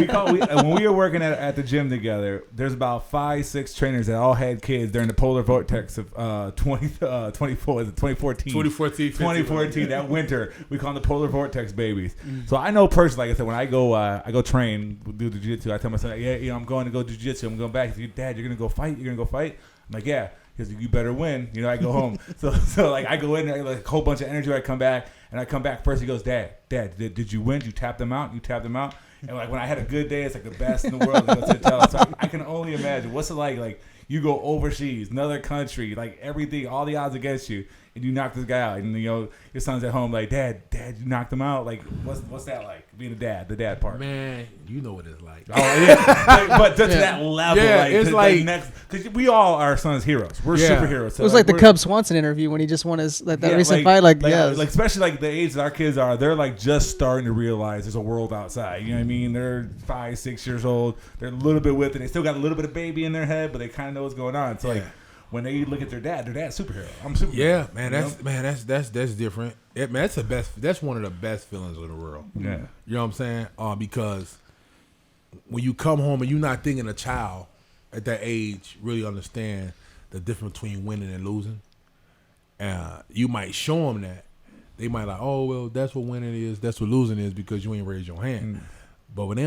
When we were working at the gym together, there's about 5-6 trainers that all had kids during the polar vortex of 2014, that winter. We call them the polar vortex babies. So I know personally, like I said, when I go train, do the jiu-jitsu, I tell my son, I'm going to go do jiu-jitsu. I'm going back. He's like, Dad, you're gonna go fight? You're gonna go fight? I'm like, yeah. Because you better win. You know, I go home. so like I go in there, like a whole bunch of energy. I come back, and I come back first. He goes, Dad, did you win? You tapped them out? And like when I had a good day, it's like the best in the world. So I can only imagine what's it like you go overseas, another country, like everything, all the odds against you, and you knock this guy out, and you know your son's at home like, Dad, you knocked him out. Like, what's that like? Being a dad, the dad part. Man, you know what it's like. Oh yeah, but to that level, it's like next, because we all are our son's heroes. We're superheroes. So it was like the Cub Swanson interview when he just won his that recent fight. Like especially like the age that our kids are, they're like just starting to realize there's a world outside. You know what I mean? They're 5-6 years old. They're a little bit with it. They still got a little bit of baby in their head, but they kind of know what's going on. So like when they look at their dad's superhero. I'm superhero. Yeah, man, that's different. Man, that's one of the best feelings in the world. Yeah, you know what I'm saying? Because when you come home and you're not thinking a child at that age really understand the difference between winning and losing. You might show them that. They might like, oh well, that's what winning is. That's what losing is because you ain't raised your hand. But when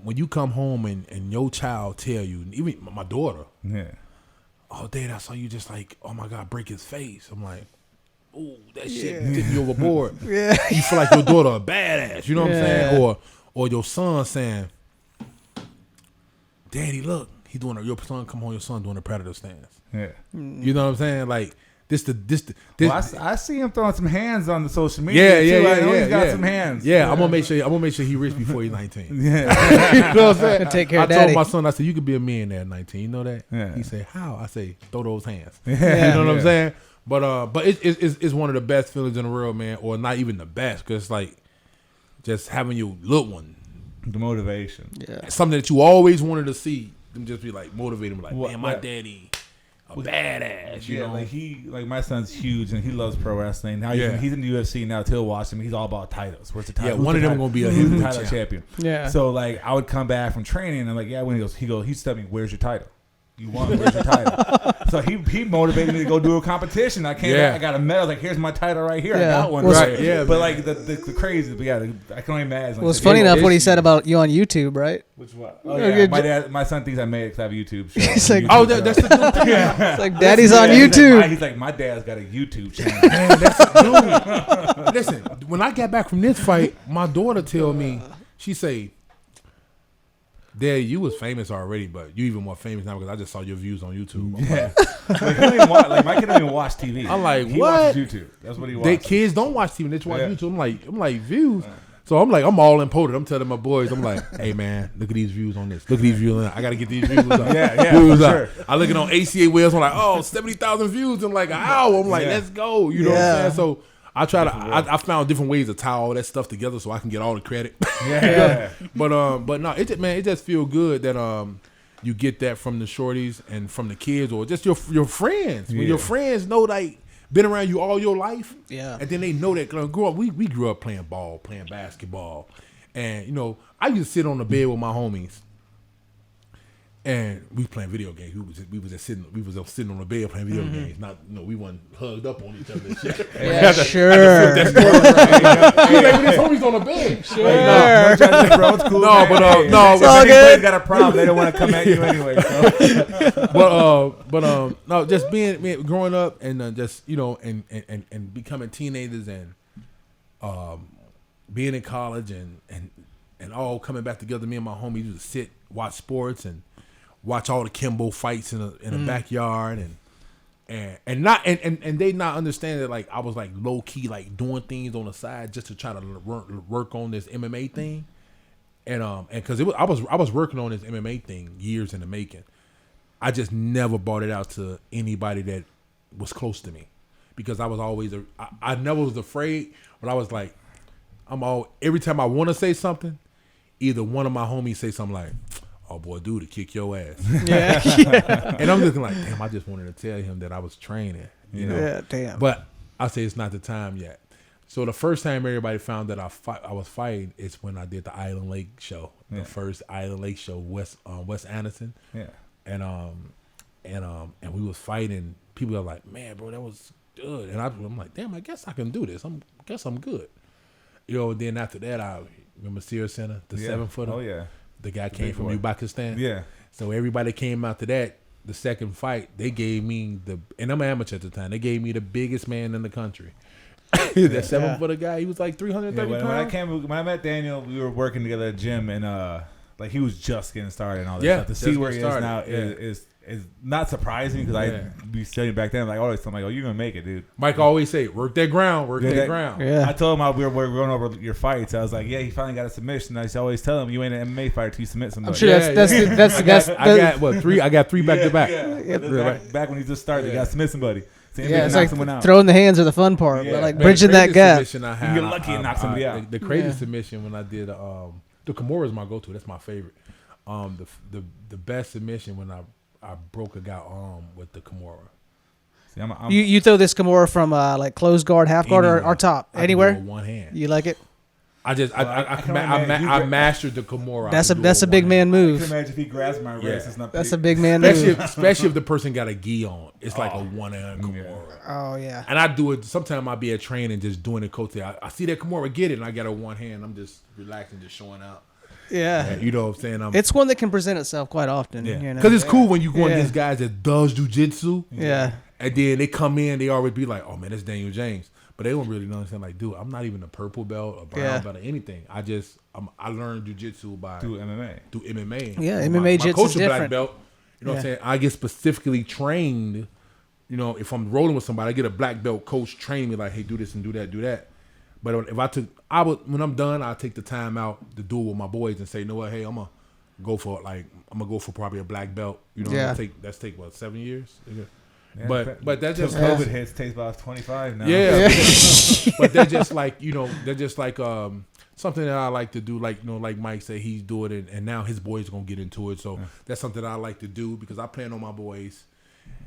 when you come home and your child tell you, even my daughter, oh, Dad, I saw you just like, oh my God, break his face. I'm like, oh, that shit tipped me overboard. You feel like your daughter a badass. You know what I'm saying? Or your son saying, Daddy, look, your son come home, your son doing a predator stance. Yeah. You know what I'm saying? Like this. Well, I see him throwing some hands on the social media. Yeah. He's got some hands. Yeah, I'm gonna make sure he rich before he's 19. Yeah. You know what I'm saying? Take care of I Daddy. told my son, I said, you could be a millionaire at 19. You know that? Yeah. He said, how? I say, throw those hands. You know what I'm saying? But it's one of the best feelings in the world, man. Or not even the best, because it's like just having your little one, the motivation. Yeah. Something that you always wanted to see. Them just be like motivating him, like, man, my daddy a badass. You know, like my son's huge and he loves pro wrestling. Now he's in the UFC now. He'll watch him. He's all about titles. Where's the title? Yeah, one of them gonna be a title champion. Yeah. So like I would come back from training and I'm like, when he's telling me, where's your title? You won. Where's your title? So he motivated me to go do a competition. I came back, I got a medal. Like, here's my title right here. I got one. Right. Yeah. But like the crazy, but I can only imagine. Well, it's funny enough what he said about you on YouTube, right? Which one? Oh yeah, my son thinks I made it because I have a YouTube show. He's like, that's the dude. It's like Daddy's on YouTube. He's like, my dad's got a YouTube channel. Man, that's the dude. Listen, when I got back from this fight, my daughter tell me, she say, Dad, you was famous already, but you even more famous now because I just saw your views on YouTube. My kid don't even watch TV. I'm like, he what? Watches YouTube. That's what he watches. Kids don't watch TV. They just watch YouTube. I'm like views. So I'm all important. I'm telling my boys, I'm like, hey man, look at these views on this. Look at these views on that. I gotta get these views up. Views up. Sure. I look at on ACA wheels. I'm like, 70,000 views in like an hour. I'm like, let's go. You know what I'm saying? So I try to. I found different ways to tie all that stuff together so I can get all the credit. But no, it just feel good that you get that from the shorties and from the kids or just your friends. When your friends know like been around you all your life, and then they know that grow up. We grew up playing ball, playing basketball, and I used to sit on the bed with my homies, And we playing video games. We was just sitting on the bed playing video games. Not we weren't hugged up on each other and shit. Yeah, sure. These homies on the bed. Sure. No judgment, bro. It's cool. No, but no, it's all if good. anybody's got a problem, they don't want to come at you anyway. So. No, just being growing up and just and becoming teenagers and being in college and all coming back together. Me and my homies used to sit, watch sports, and watch all the Kimbo fights in the backyard, and they not understand that like I was like low key like doing things on the side just to try to work on this MMA thing, and because I was working on this MMA thing years in the making. I just never brought it out to anybody that was close to me, because I was always I never was afraid, but I was like every time I want to say something, either one of my homies say something like, "Oh boy, dude, to kick your ass." Yeah. And I'm looking like, damn, I just wanted to tell him that I was training, you know. Yeah, damn. But I say it's not the time yet. So the first time everybody found that I was fighting is when I did the Island Lake show, the first Island Lake show, Wes Anderson. Yeah. And we was fighting. People are like, "Man, bro, that was good." And I'm like, "Damn, I guess I can do this. I guess I'm good." You know. Then after that, I remember Sears Center, the 7-footer. Oh yeah. The guy came from Uzbekistan. Yeah. So everybody came after that. The second fight, they gave me and I'm an amateur at the time. They gave me the biggest man in the country. That 7-footer guy, he was like 330 pounds. When I met Daniel, we were working together at a gym, and like he was just getting started and all that stuff. To see where he is now is not surprising, because I'd be studying back then. Like always, I'm like, "Oh, you're gonna make it, dude." Mike always say, "Work that ground, work that ground." Yeah. I told him we were going over your fights. I was like, "Yeah, he finally got a submission." I used to always tell him, "You ain't an MMA fighter till you submit somebody." I'm sure that's I got three. I got three back to back. Back when he just started, you got to submit somebody. So it's like throwing the hands are the fun part, but like Man, bridging that gap. You get lucky and knock somebody out. The crazy submission when I did the Kimura is my go-to. That's my favorite. The best submission when I broke a guy arm with the Kimura. See, You throw this Kimura from like closed guard, half guard, or top, anywhere? One hand. You like it? I mastered the Kimura. That's a big man I move. can imagine if he grabs my wrist. It's not. That's a big man move. Especially if the person got a gi on. It's like a one-hand Kimura. Oh yeah. And I do it. Sometimes I'll be at training just doing it. Coach, I see that Kimura, get it, and I got a one hand. I'm just relaxing, just showing out. Yeah. You know what I'm saying? It's one that can present itself quite often. Yeah. You know? Because it's cool when you go against guys that does jujitsu. Yeah. And then they come in, they always be like, "Oh man, that's Daniel James." But they don't really understand. Like, dude, I'm not even a purple belt, a brown belt, or anything. I learned jujitsu through MMA. Yeah, so MMA my jitsu coach is a black different. belt. You know what I'm saying? I get specifically trained. You know, if I'm rolling with somebody, I get a black belt coach train me like, "Hey, do this and do that." But if when I'm done, I take the time out to do it with my boys and say, "You know what? Hey, I'm gonna go for probably a black belt." You know, that's take what, 7 years. Yeah, but that's just COVID hits. Takes about 25 now. Yeah. But they're just like something that I like to do. Like like Mike said, he's doing it, and now his boys gonna get into it. So that's something that I like to do because I plan on my boys.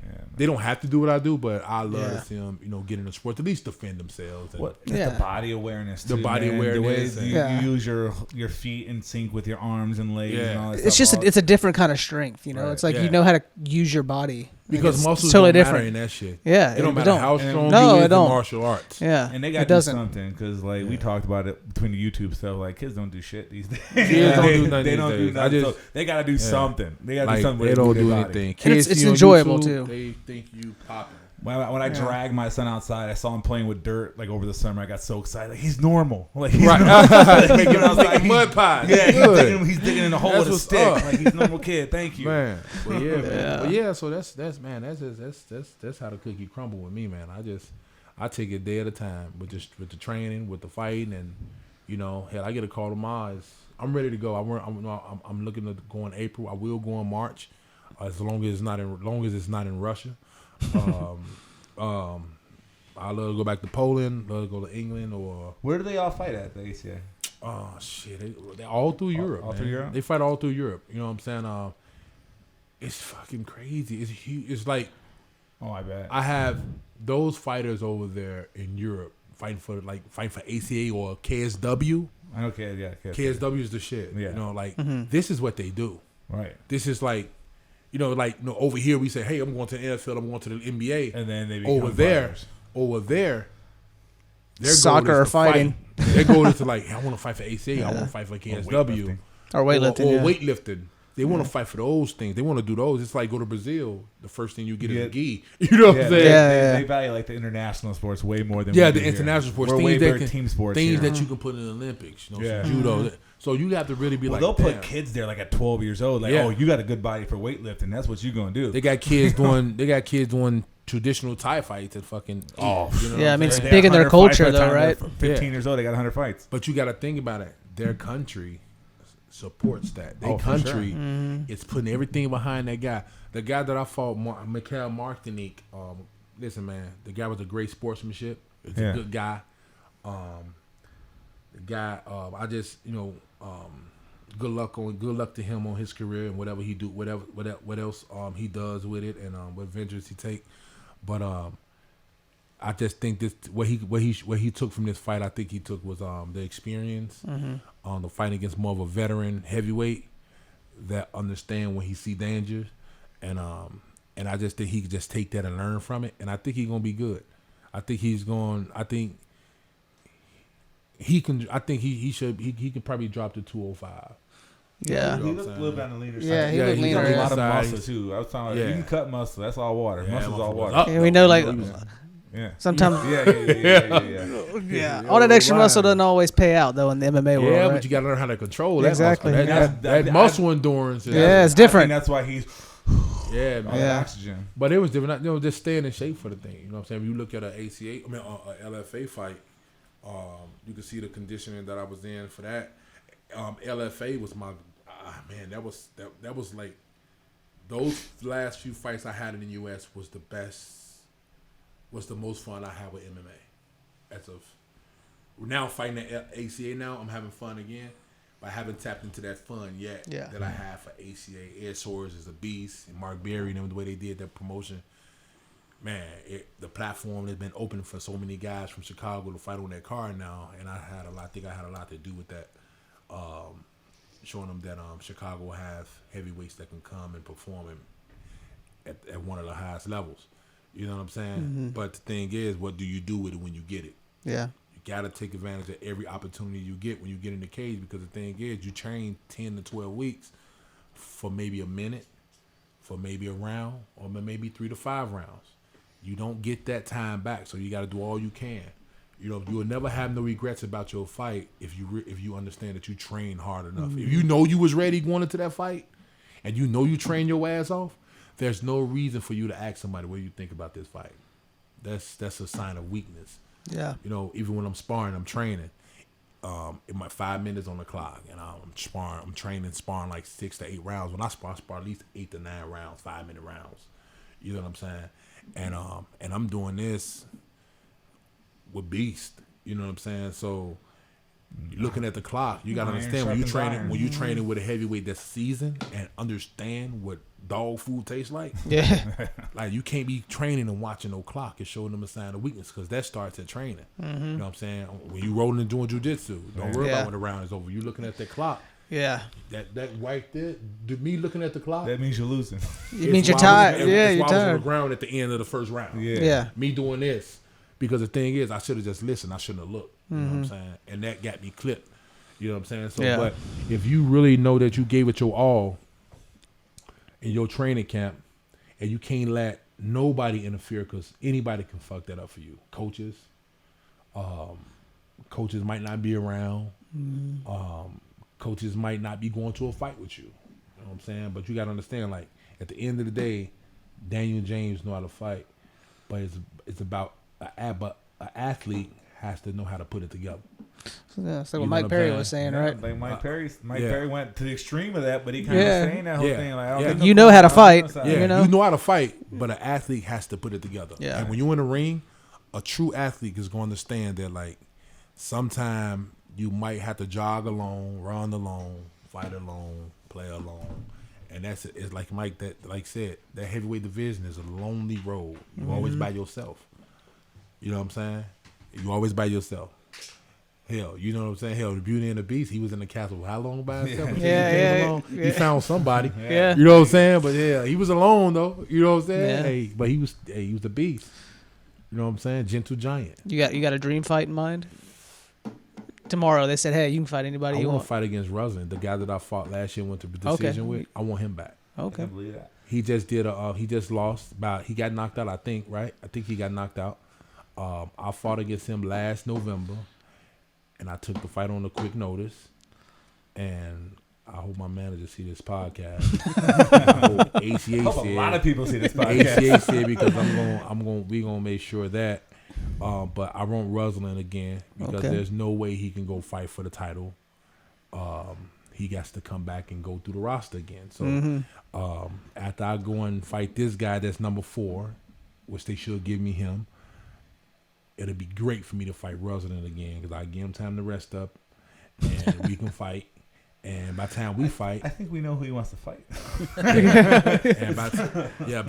Yeah, they don't have to do what I do, but I love to see them, get in the sport, at least defend themselves. And the body awareness, too, the body awareness. The way you use your feet in sync with your arms and legs. And all that it's stuff. it's a different kind of strength. It's like you know how to use your body. Because muscles totally don't different matter in that shit. Yeah, it don't matter how strong you is in martial arts. Yeah, and they got to do something because we talked about it between the YouTube stuff. Like kids don't do shit these days. Kids don't do nothing. They don't do nothing. So they got to do something. They got to do something. They don't do anything. Kids, it's enjoyable YouTube, too. They think you popping. When I dragged my son outside, I saw him playing with dirt like over the summer. I got so excited. Like, he's normal. Like he's making mud pies. Yeah, he's digging in the hole with a stick. Like he's a normal kid. Thank you, man. Well, man. But yeah. So that's how the cookie crumble with me, man. I take it day at a time with the training, with the fighting, and hell, I get a call tomorrow. I'm ready to go. I'm looking to go in April. I will go in March, as long as it's not in Russia. I love to go back to Poland, love to go to England, or where do they all fight at the ACA? Oh shit, they all through Europe. All through Europe. They fight all through Europe. You know what I'm saying? It's fucking crazy. It's huge. It's like, I bet I have those fighters over there in Europe fighting for ACA or KSW. I know KSW. KSW is the shit. Yeah. This is what they do. Right. This is like over here we say, hey, I'm going to the NFL, I'm going to the NBA. And then they become over there, their soccer goal or is to fighting. Fight. Their goal is to I want to fight for ACA, I want to fight for KSW. Or weightlifting. Or weightlifting. They want to fight for those things. They want to do those. It's like go to Brazil. The first thing you get is a gi. You know what I'm saying? They value like the international sports way more than the international sports. We're things way that better team sports. Things that you can put in the Olympics. Some judo. So you have to really be they'll put kids there like at 12 years old. Like, oh, you got a good body for weightlifting. That's what you're gonna do. They got kids doing traditional Thai fights and fucking. It's big in their culture though, right? 15 years old, they got 100 fights. But you got to think about it. Their country supports that. Their country is putting everything behind that guy. The guy that I fought, Mikhail Martinique. Listen, man, the guy was a great sportsmanship. He's a good guy. The guy, I just good luck to him on his career and whatever he do, what else he does with it and what ventures he take. But I just think this what he took from this fight. I think he took was the experience on the fight against more of a veteran heavyweight that understand when he see danger, and I just think he could just take that and learn from it. And I think he's gonna be good. I think he can probably drop to 205. Yeah, he looked a little bit on the leaner side. Yeah, he looked leaner. A lot of muscle too. I was talking about you can cut muscle. That's all water. Muscle's all water. And we know sometimes. Yeah. All that extra muscle doesn't always pay out though in the MMA world. Yeah, right? but you got to learn how to control that. Exactly. Muscle. That muscle endurance. It's different. That's why he's. Man. Oxygen. But it was different. Just staying in shape for the thing. You know what I'm saying? If you look at an a LFA fight, you can see the conditioning that I was in for that. LFA was my man. That was like those last few fights I had in the U.S. was the best. Was the most fun I had with MMA. As of now fighting at ACA now, I'm having fun again. But I haven't tapped into that fun yet that I have for ACA. Ed Soares is a beast, and Mark Berry and them, the way they did that promotion. Man, the platform has been open for so many guys from Chicago to fight on that card now, and I think I had a lot to do with that. Showing them that Chicago have heavyweights that can come and perform at one of the highest levels. You know what I'm saying? Mm-hmm. But the thing is, what do you do with it when you get it? Yeah. You got to take advantage of every opportunity you get when you get in the cage, because the thing is, you train 10 to 12 weeks for maybe a minute, for maybe a round, or maybe 3 to 5 rounds. You don't get that time back, so you got to do all you can. You will never have no regrets about your fight if you understand that you train hard enough. Mm-hmm. If you know you was ready going into that fight, and you know you train your ass off, there's no reason for you to ask somebody what do you think about this fight. That's a sign of weakness. Yeah. Even when I'm sparring, I'm training. In my 5 minutes on the clock, and I'm sparring like 6 to 8 rounds. When I spar at least 8 to 9 rounds, 5-minute rounds. You know what I'm saying? And I'm doing this with beast. You know what I'm saying? So looking at the clock, you gotta understand when you training with a heavyweight that's seasoned and understand what dog food tastes like. Yeah. Like you can't be training and watching no clock and showing them a sign of weakness, because that starts at training. Mm-hmm. You know what I'm saying? When you rolling and doing jiu-jitsu, don't worry about when the round is over. You looking at the clock. Yeah. That right there, me looking at the clock. That means you're losing. It means you're tired. You're tired. I was on the ground at the end of the first round. Yeah. Me doing this. Because the thing is, I should have just listened. I shouldn't have looked. You know what I'm saying? And that got me clipped. You know what I'm saying? So, but if you really know that you gave it your all in your training camp, and you can't let nobody interfere, because anybody can fuck that up for you. Coaches might not be around. Coaches might not be going to a fight with you. You know what I'm saying? But you got to understand, like, at the end of the day, Daniel James know how to fight, but it's about an athlete has to know how to put it together. So what Mike Perry was saying, right? Like Mike Perry went to the extreme of that, but he kind of saying that whole thing. Like, I don't think you know how to fight. You know how to fight, but an athlete has to put it together. Yeah. And when you're in the ring, a true athlete is going to understand that, like, sometime you might have to jog alone, run alone, fight alone, play alone. And that's it. It's like Mike said, that heavyweight division is a lonely road. You're always by yourself. You know what I'm saying? You're always by yourself. Hell, you know what I'm saying? Hell, the Beauty and the Beast, he was in the castle how long by himself? Yeah. He found somebody. Yeah. You know what I'm saying? But yeah, he was alone though. You know what I'm saying? Yeah. Hey, but he was the beast. You know what I'm saying? Gentle giant. You got a dream fight in mind? Tomorrow they said, hey, you can fight anybody you I want want. to fight against Ruslan, the guy that I fought last year, went to decision with. I want him back. Okay. I believe that. He just did he just lost he got knocked out, I think, right? I think he got knocked out. I fought against him last November, and I took the fight on a quick notice. And I hope my manager see this podcast. I hope ACA said, a lot of people see this podcast. ACA said, because we gonna make sure that. But I want Ruslan again because there's no way he can go fight for the title. He has to come back and go through the roster again. So after I go and fight this guy that's number 4, which they should give me him, it'll be great for me to fight Ruslan again because I give him time to rest up and we can fight. And by the time we fight, I think we know who he wants to fight. But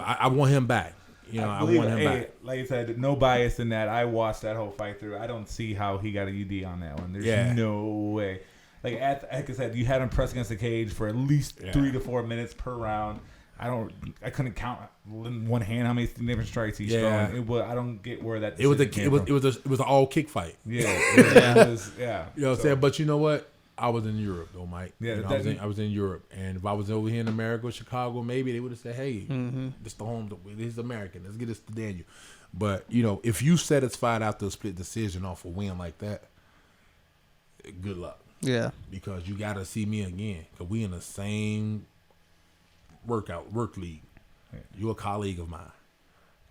I want him back. You know, I want him back. Like I said, no bias in that. I watched that whole fight through. I don't see how he got a UD on that one. There's no way. Like I said, you had him press against the cage for at least 3 to 4 minutes per round. I couldn't count one hand how many different strikes he's throwing. I don't get where that. It was an all kick fight. Yeah. It was. You know what I'm saying? But you know what? I was in Europe though, Mike. Yeah, I was in Europe, and if I was over here in America, Chicago, maybe they would have said, "Hey, this the home. This is American. Let's get this to Daniel." But you know, if you satisfied after a split decision off a win like that, good luck. Yeah, because you got to see me again because we in the same work league. You're a colleague of mine.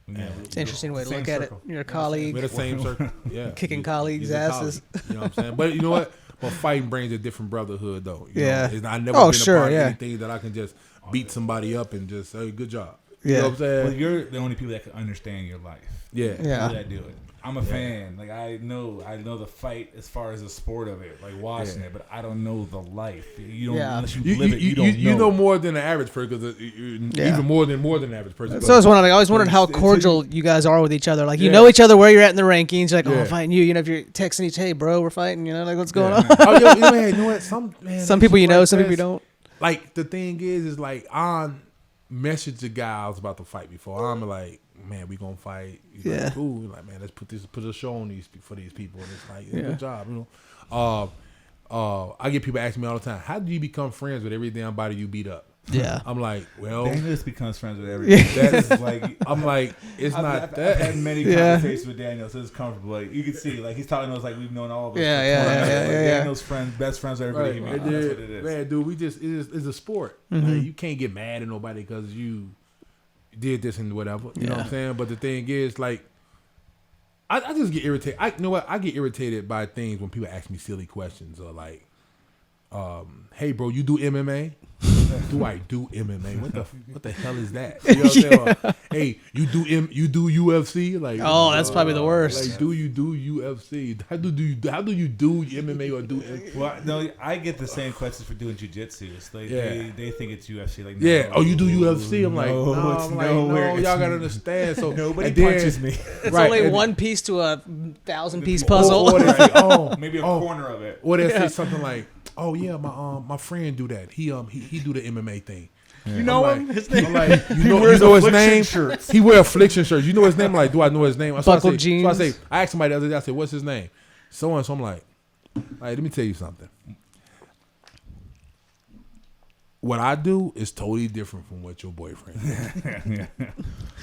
Yeah, it's an interesting way to look at it. You're a colleague. We're the same circle. Yeah, kicking colleagues' asses. You know what I'm saying? But you know what? But fighting brings a different brotherhood, though. You yeah. know? I never been a part of anything that I can just beat somebody up and just say, good job. Yeah. You know what I'm saying? Well, you're the only people that can understand your life. Yeah. People that do it. I'm a fan. Like I know the fight as far as the sport of it, like watching it, but I don't know the life. You don't unless you live it. You don't know. You know more than the average person, because even more than the average person. So I was wondering, I always wondered how cordial you guys are with each other. Like you know each other where you're at in the rankings. You're like, I'm fighting you. You know, if you're texting each, hey bro, we're fighting. You know, like what's going on? You know what? Some people you know, some people you don't. Like the thing is like I messaged the guy I was about to fight before. I'm like, man, we gonna fight. He's like, cool. We're like, man, let's put a show on for these people. And it's like, good job, you know. I get people asking me all the time, how do you become friends with every damn body you beat up? Yeah, I'm like, well, Daniel becomes friends with everybody. That's like, I'm like, I've had many conversations with Daniel, so it's comfortable. Like you can see, like he's talking to us like we've known all of us. Daniel's best friends with everybody. Right. That's what it is. Man, dude, it's a sport. Like, you can't get mad at nobody because you did this and whatever. You know what I'm saying? But the thing is, like, I just get irritated. You know what? I get irritated by things when people ask me silly questions or like, hey, bro, you do MMA? Do I do MMA? What the hell is that? You know what I'm saying? Hey, you do UFC? Like, that's probably the worst. Like, do you do UFC? How do you do MMA or do? Well, no, I get the same questions for doing jiu-jitsu. It's like they think it's UFC. Like, no, you do UFC? I'm like, no, y'all gotta understand. So nobody punches me. It's only one piece to a 1,000-piece puzzle. Or they say, maybe a corner of it. Or they say something like, oh yeah, my friend do that. He do the MMA thing. You know him? His name? I'm like, you know his name? Shirts. He wear affliction shirts. You know his name? I'm like, do I know his name? Buckled jeans. So I asked somebody the other day, I said, what's his name? So and so. I'm like, all right, let me tell you something. What I do is totally different from what your boyfriend does.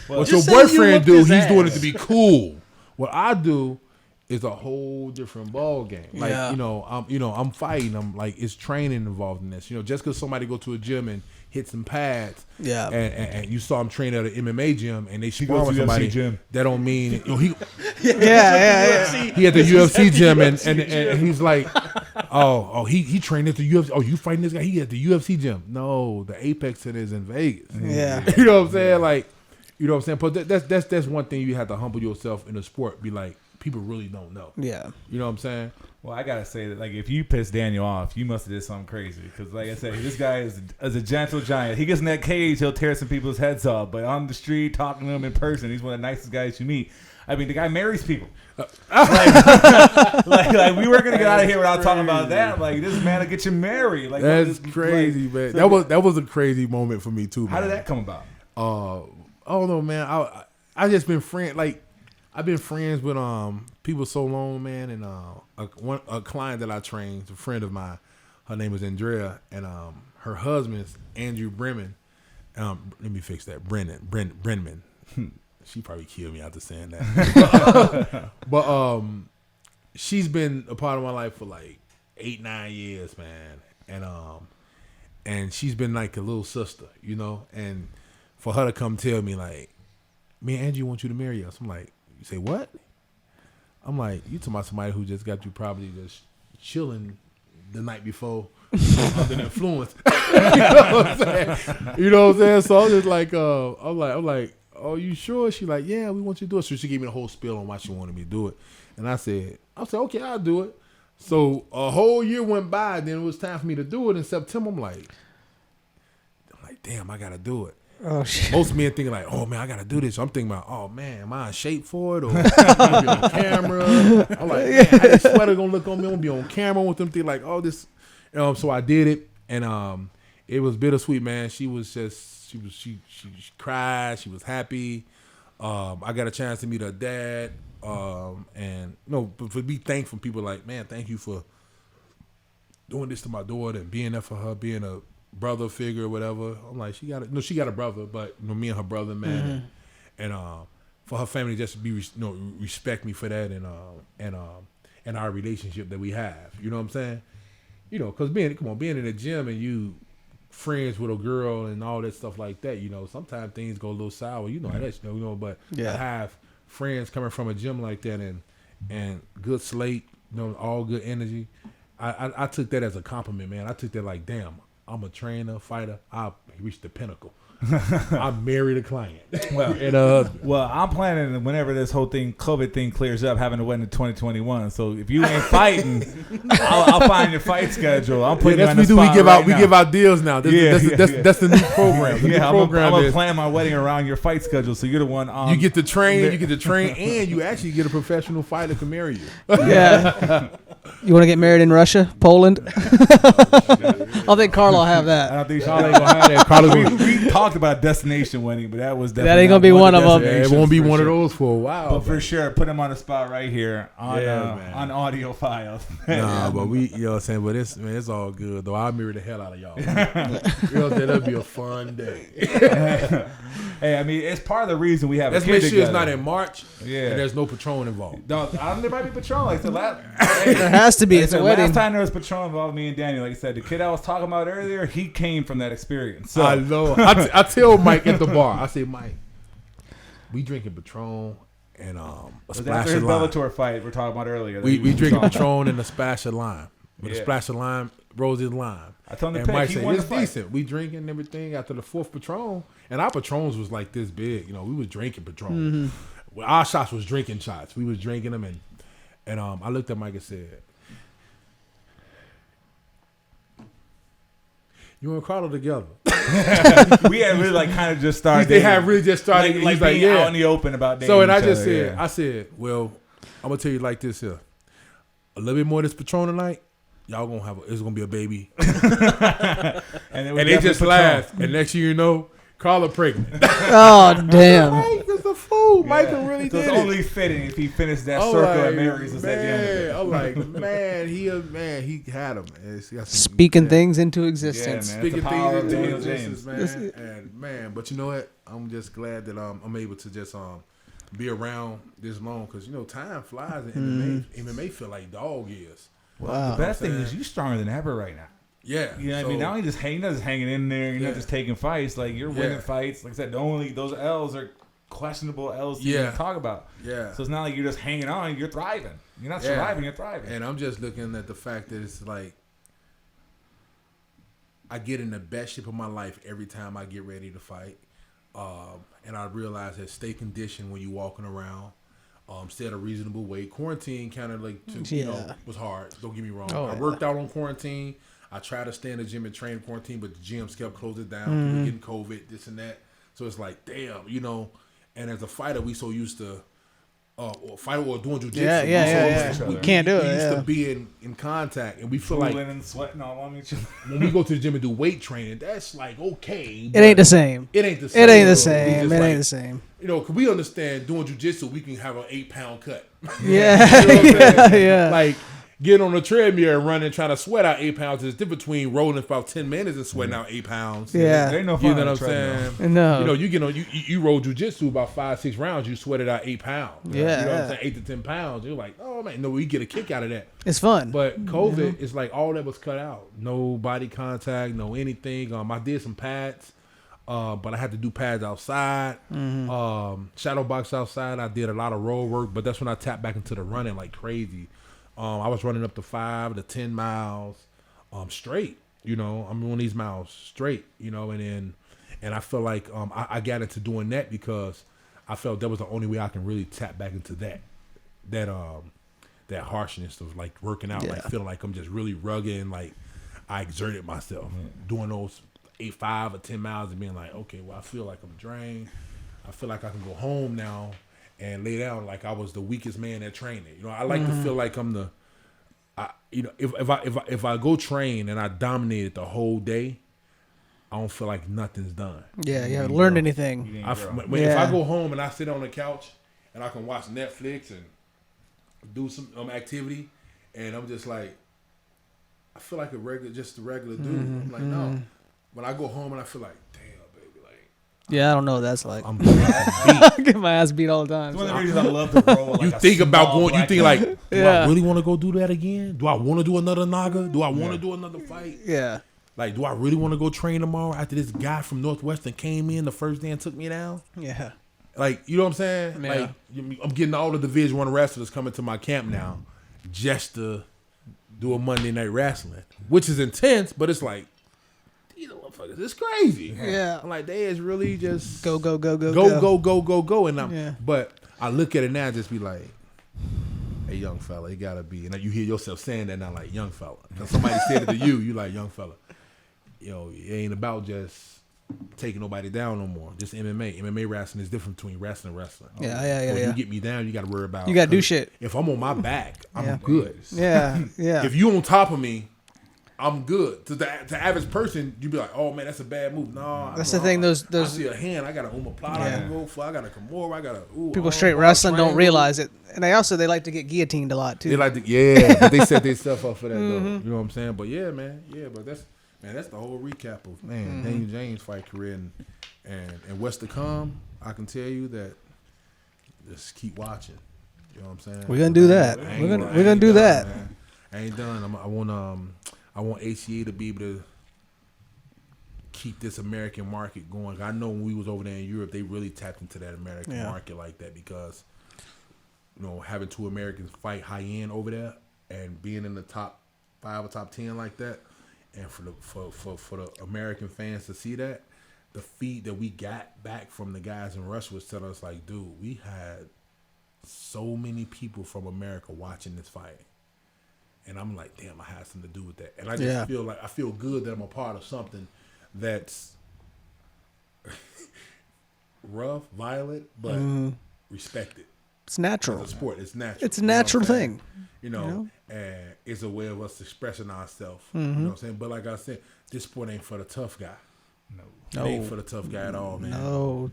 What your boyfriend do, he's doing it to be cool. What I do is a whole different ball game. Like, I'm fighting. I'm like, it's training involved in this. You know, just because somebody go to a gym and hit some pads, and you saw him train at an MMA gym and they spar with somebody, gym. That don't mean he had the UFC gym and he's like, he trained at the UFC. Oh, you fighting this guy? He at the UFC gym. No, the Apex Center is in Vegas. Yeah, you know what I'm saying? Like, you know what I'm saying? But that's one thing you have to humble yourself in the sport. Be like, people really don't know. Yeah. You know what I'm saying? Well, I got to say that, like, if you piss Daniel off, you must have did something crazy. Because, like I said, this guy is a gentle giant. He gets in that cage, he'll tear some people's heads off. But on the street, talking to him in person, he's one of the nicest guys you meet. I mean, the guy marries people. Like we weren't gonna get out of here without talking about that. Like this man will get you married. Like that's crazy, man. That was a crazy moment for me too. Man. How did that come about? Oh no, man. I just been friend like I've been friends with people so long, man. And a client that I trained, a friend of mine. Her name is Andrea, and her husband's Andrew Bremen. Let me fix that. Brenman. She probably killed me after saying that. But she's been a part of my life for like 8-9 years, man. And she's been like a little sister, you know. And for her to come tell me like, me and Angie want you to marry us. I'm like, you say what? I'm like, you talking about somebody who just got you probably just chilling the night before under the influence. You know what I'm saying? You know what I'm saying? So I was just like, I'm like, oh, you sure? She like, yeah, we want you to do it. So she gave me the whole spiel on why she wanted me to do it. And I said, okay, I'll do it. So a whole year went by, then it was time for me to do it in September. I'm like, damn, I gotta do it. Oh shit! Most men thinking like, oh man, I gotta do this. So I'm thinking about, oh man, am I in shape for it or am I gonna be on camera? I'm like, man, how this sweater gonna look on me? I'm gonna be on camera with them thinking like, oh this. So I did it, and it was bittersweet, man. She cried. She was happy. I got a chance to meet her dad, and but be thankful people like, man, thank you for doing this to my daughter and being there for her, being a brother figure or whatever. I'm like, she got a brother, but me and her brother, man, and for her family just to be respect me for that, and our relationship that we have. You know what I'm saying? You know, because being in the gym and you friends with a girl and all that stuff like that, you know, sometimes things go a little sour. You know how that's, but I have friends coming from a gym like that and good slate, all good energy. I took that as a compliment, man. I took that like, damn, I'm a trainer, fighter. I reached the pinnacle. I married a client. Well, I'm planning whenever this whole COVID thing clears up, having a wedding in 2021. So if you ain't fighting, I'll find your fight schedule. I'm putting you on the spot. We give out deals now. That's the new program. I'm gonna plan my wedding around your fight schedule. So you're the one on. You get to train, and you actually get a professional fighter to marry you. Yeah. You want to get married in Russia, Poland? I don't think Carl will have that. I don't think Carl ain't gonna have that. We talked about destination wedding, but that was definitely that ain't gonna be one of them. Yeah, it won't be one of those for a while. But for sure, put him on the spot right here on audio files. Nah, but you know what I'm saying. But it's all good though. I'll mirror the hell out of y'all. You know what I'm saying? That'll be a fun day. Hey, I mean, it's part of the reason we have. Let's make sure it's not in March. Yeah, and there's no Patron involved. No, there might be Patron. Like the last, there has to be. It's a wedding. Last time there was Patron involved, me and Daniel. Like I said, the kid I was talking about earlier, he came from that experience. So I know. I tell Mike at the bar. I say, Mike, we drinking Patron and a splash of lime. Bellator fight we're talking about earlier. We drinking Patron and a splash of lime. With a splash of lime, Rose's lime. I told him and to Mike pick. said, it's decent. We drinking and everything after the fourth Patron. And our Patrons was like this big. You know, we was drinking Patron. Mm-hmm. Well, our shots was drinking shots. We was drinking them. And I looked at Mike and said, you and Carlo together. We had really kind of just started. They had really just started. Like being out in the open about dating. So, and I said, well, I'm going to tell you like this here. A little bit more of this Patron tonight, y'all going to have it's going to be a baby. and they just laughed. And next year, you know, Carla pregnant. Oh, damn. Mike is a fool. Michael really did it. It's only fitting if he finished that circle at Mary's at the end of it. I'm like, he had him. Speaking things into existence. Yeah, Speaking things into existence, man. And but you know what? I'm just glad that I'm able to just be around this long because you know time flies in MMA. MMA feel like dog years. Wow. The best thing is you're stronger than ever right now. Yeah, you know what I mean. Now you're not just hanging in there. You're not just taking fights. Like you're winning fights. Like I said, those L's are questionable L's to even talk about. Yeah. So it's not like you're just hanging on. You're thriving. You're not surviving. You're thriving. And I'm just looking at the fact that it's like I get in the best shape of my life every time I get ready to fight. And I realize that stay conditioned when you're walking around. Stay at a reasonable weight. Quarantine kind of was hard. Don't get me wrong. I worked out on quarantine. I tried to stay in the gym and train quarantine, but the gyms kept closing down. People getting COVID, this and that. So it's like, damn, you know. And as a fighter, we so used to or fight or doing jujitsu. Yeah. You can't do it. We used to be in contact, and we feel like and sweating all on each other. when we go to the gym and do weight training, that's like okay. It ain't the same. It ain't the same. It ain't the same. It ain't the same. You know, cause we understand doing jujitsu, we can have an 8-pound cut. Yeah. You know what I'm saying? Yeah. Like getting on the treadmill and running, trying to sweat out 8 pounds is different between rolling for about 10 minutes and sweating out 8 pounds. Yeah. There ain't no fun. You know what I'm saying? No. You know, you get on you roll jujitsu about 5-6 rounds, you sweated out 8 pounds. Yeah. You know what I'm saying? 8 to 10 pounds. You're like, oh man, no, we get a kick out of that. It's fun. But COVID, it's like all that was cut out. No body contact, no anything. I did some pads. But I had to do pads outside, shadow box outside. I did a lot of road work, but that's when I tapped back into the running like crazy. I was running up to 5 to 10 miles straight. You know, I'm on these miles straight. You know, and I feel like I got into doing that because I felt that was the only way I can really tap back into that harshness of like working out, like feeling like I'm just really rugged and like I exerted myself doing those 5 or 10 miles and being like, okay, well, I feel like I'm drained. I feel like I can go home now and lay down like I was the weakest man at training. You know, I like to feel like I'm if I go train and I dominated the whole day, I don't feel like nothing's done. Yeah, you haven't learned anything. If I go home and I sit on the couch and I can watch Netflix and do some activity, and I'm just like, I feel like a regular dude. I'm like, no. When I go home and I feel like, damn, baby, like. Yeah, I don't know what that's like. I'm I get my ass beat all the time. It's one of the reasons I love to roll. Like you think about going. You think like, do Yeah. I really want to go do that again? Do I want to do another Naga? Do I want to do another fight? Yeah. Like, do I really want to go train tomorrow after this guy from Northwestern came in the first day and took me down? Yeah. Like, you know what I'm saying? Yeah. Like, I'm getting all the Division I wrestlers coming to my camp now just to do a Monday night wrestling, which is intense, but it's like, these motherfuckers, it's crazy. Yeah. I'm like, they is really just Go. And but I look at it now and just be like, hey, young fella, it gotta be. And you hear yourself saying that now, like, young fella. Because somebody said it to you, you like, young fella. You know, it ain't about just taking nobody down no more. Just MMA. MMA wrestling is different between wrestling and wrestling. Yeah. When you get me down, you got to worry about. You got to do shit. If I'm on my back, I'm good. Yeah. If you on top of me, I'm good. To the average person, you'd be like, oh man, that's a bad move. No, that's the thing. Those I see a hand. I got a omoplata. I can go for. I got a Kimura. I got a. People straight wrestling don't realize it, and they like to get guillotined a lot too. They like to, but they set their stuff up for that though. You know what I'm saying? But yeah, man, but that's the whole recap of Daniel James' fight career and what's to come. I can tell you that just keep watching. You know what I'm saying? We're gonna do that. We're gonna do that. Man. I ain't done. I want ACA to be able to keep this American market going. I know when we was over there in Europe, they really tapped into that American market like that because, you know, having 2 Americans fight high end over there and being in the top 5 or top 10 like that, and for the American fans to see that, the feed that we got back from the guys in Russia was telling us like, dude, we had so many people from America watching this fight. And I'm like, damn, I had something to do with that. And I just feel like I feel good that I'm a part of something that's rough, violent, but respected. It's natural. It's a sport. It's natural. It's a natural thing. You know, and it's a way of us expressing ourselves. You know what I'm saying? But like I said, this sport ain't for the tough guy. No. It ain't for the tough guy at all, man. No.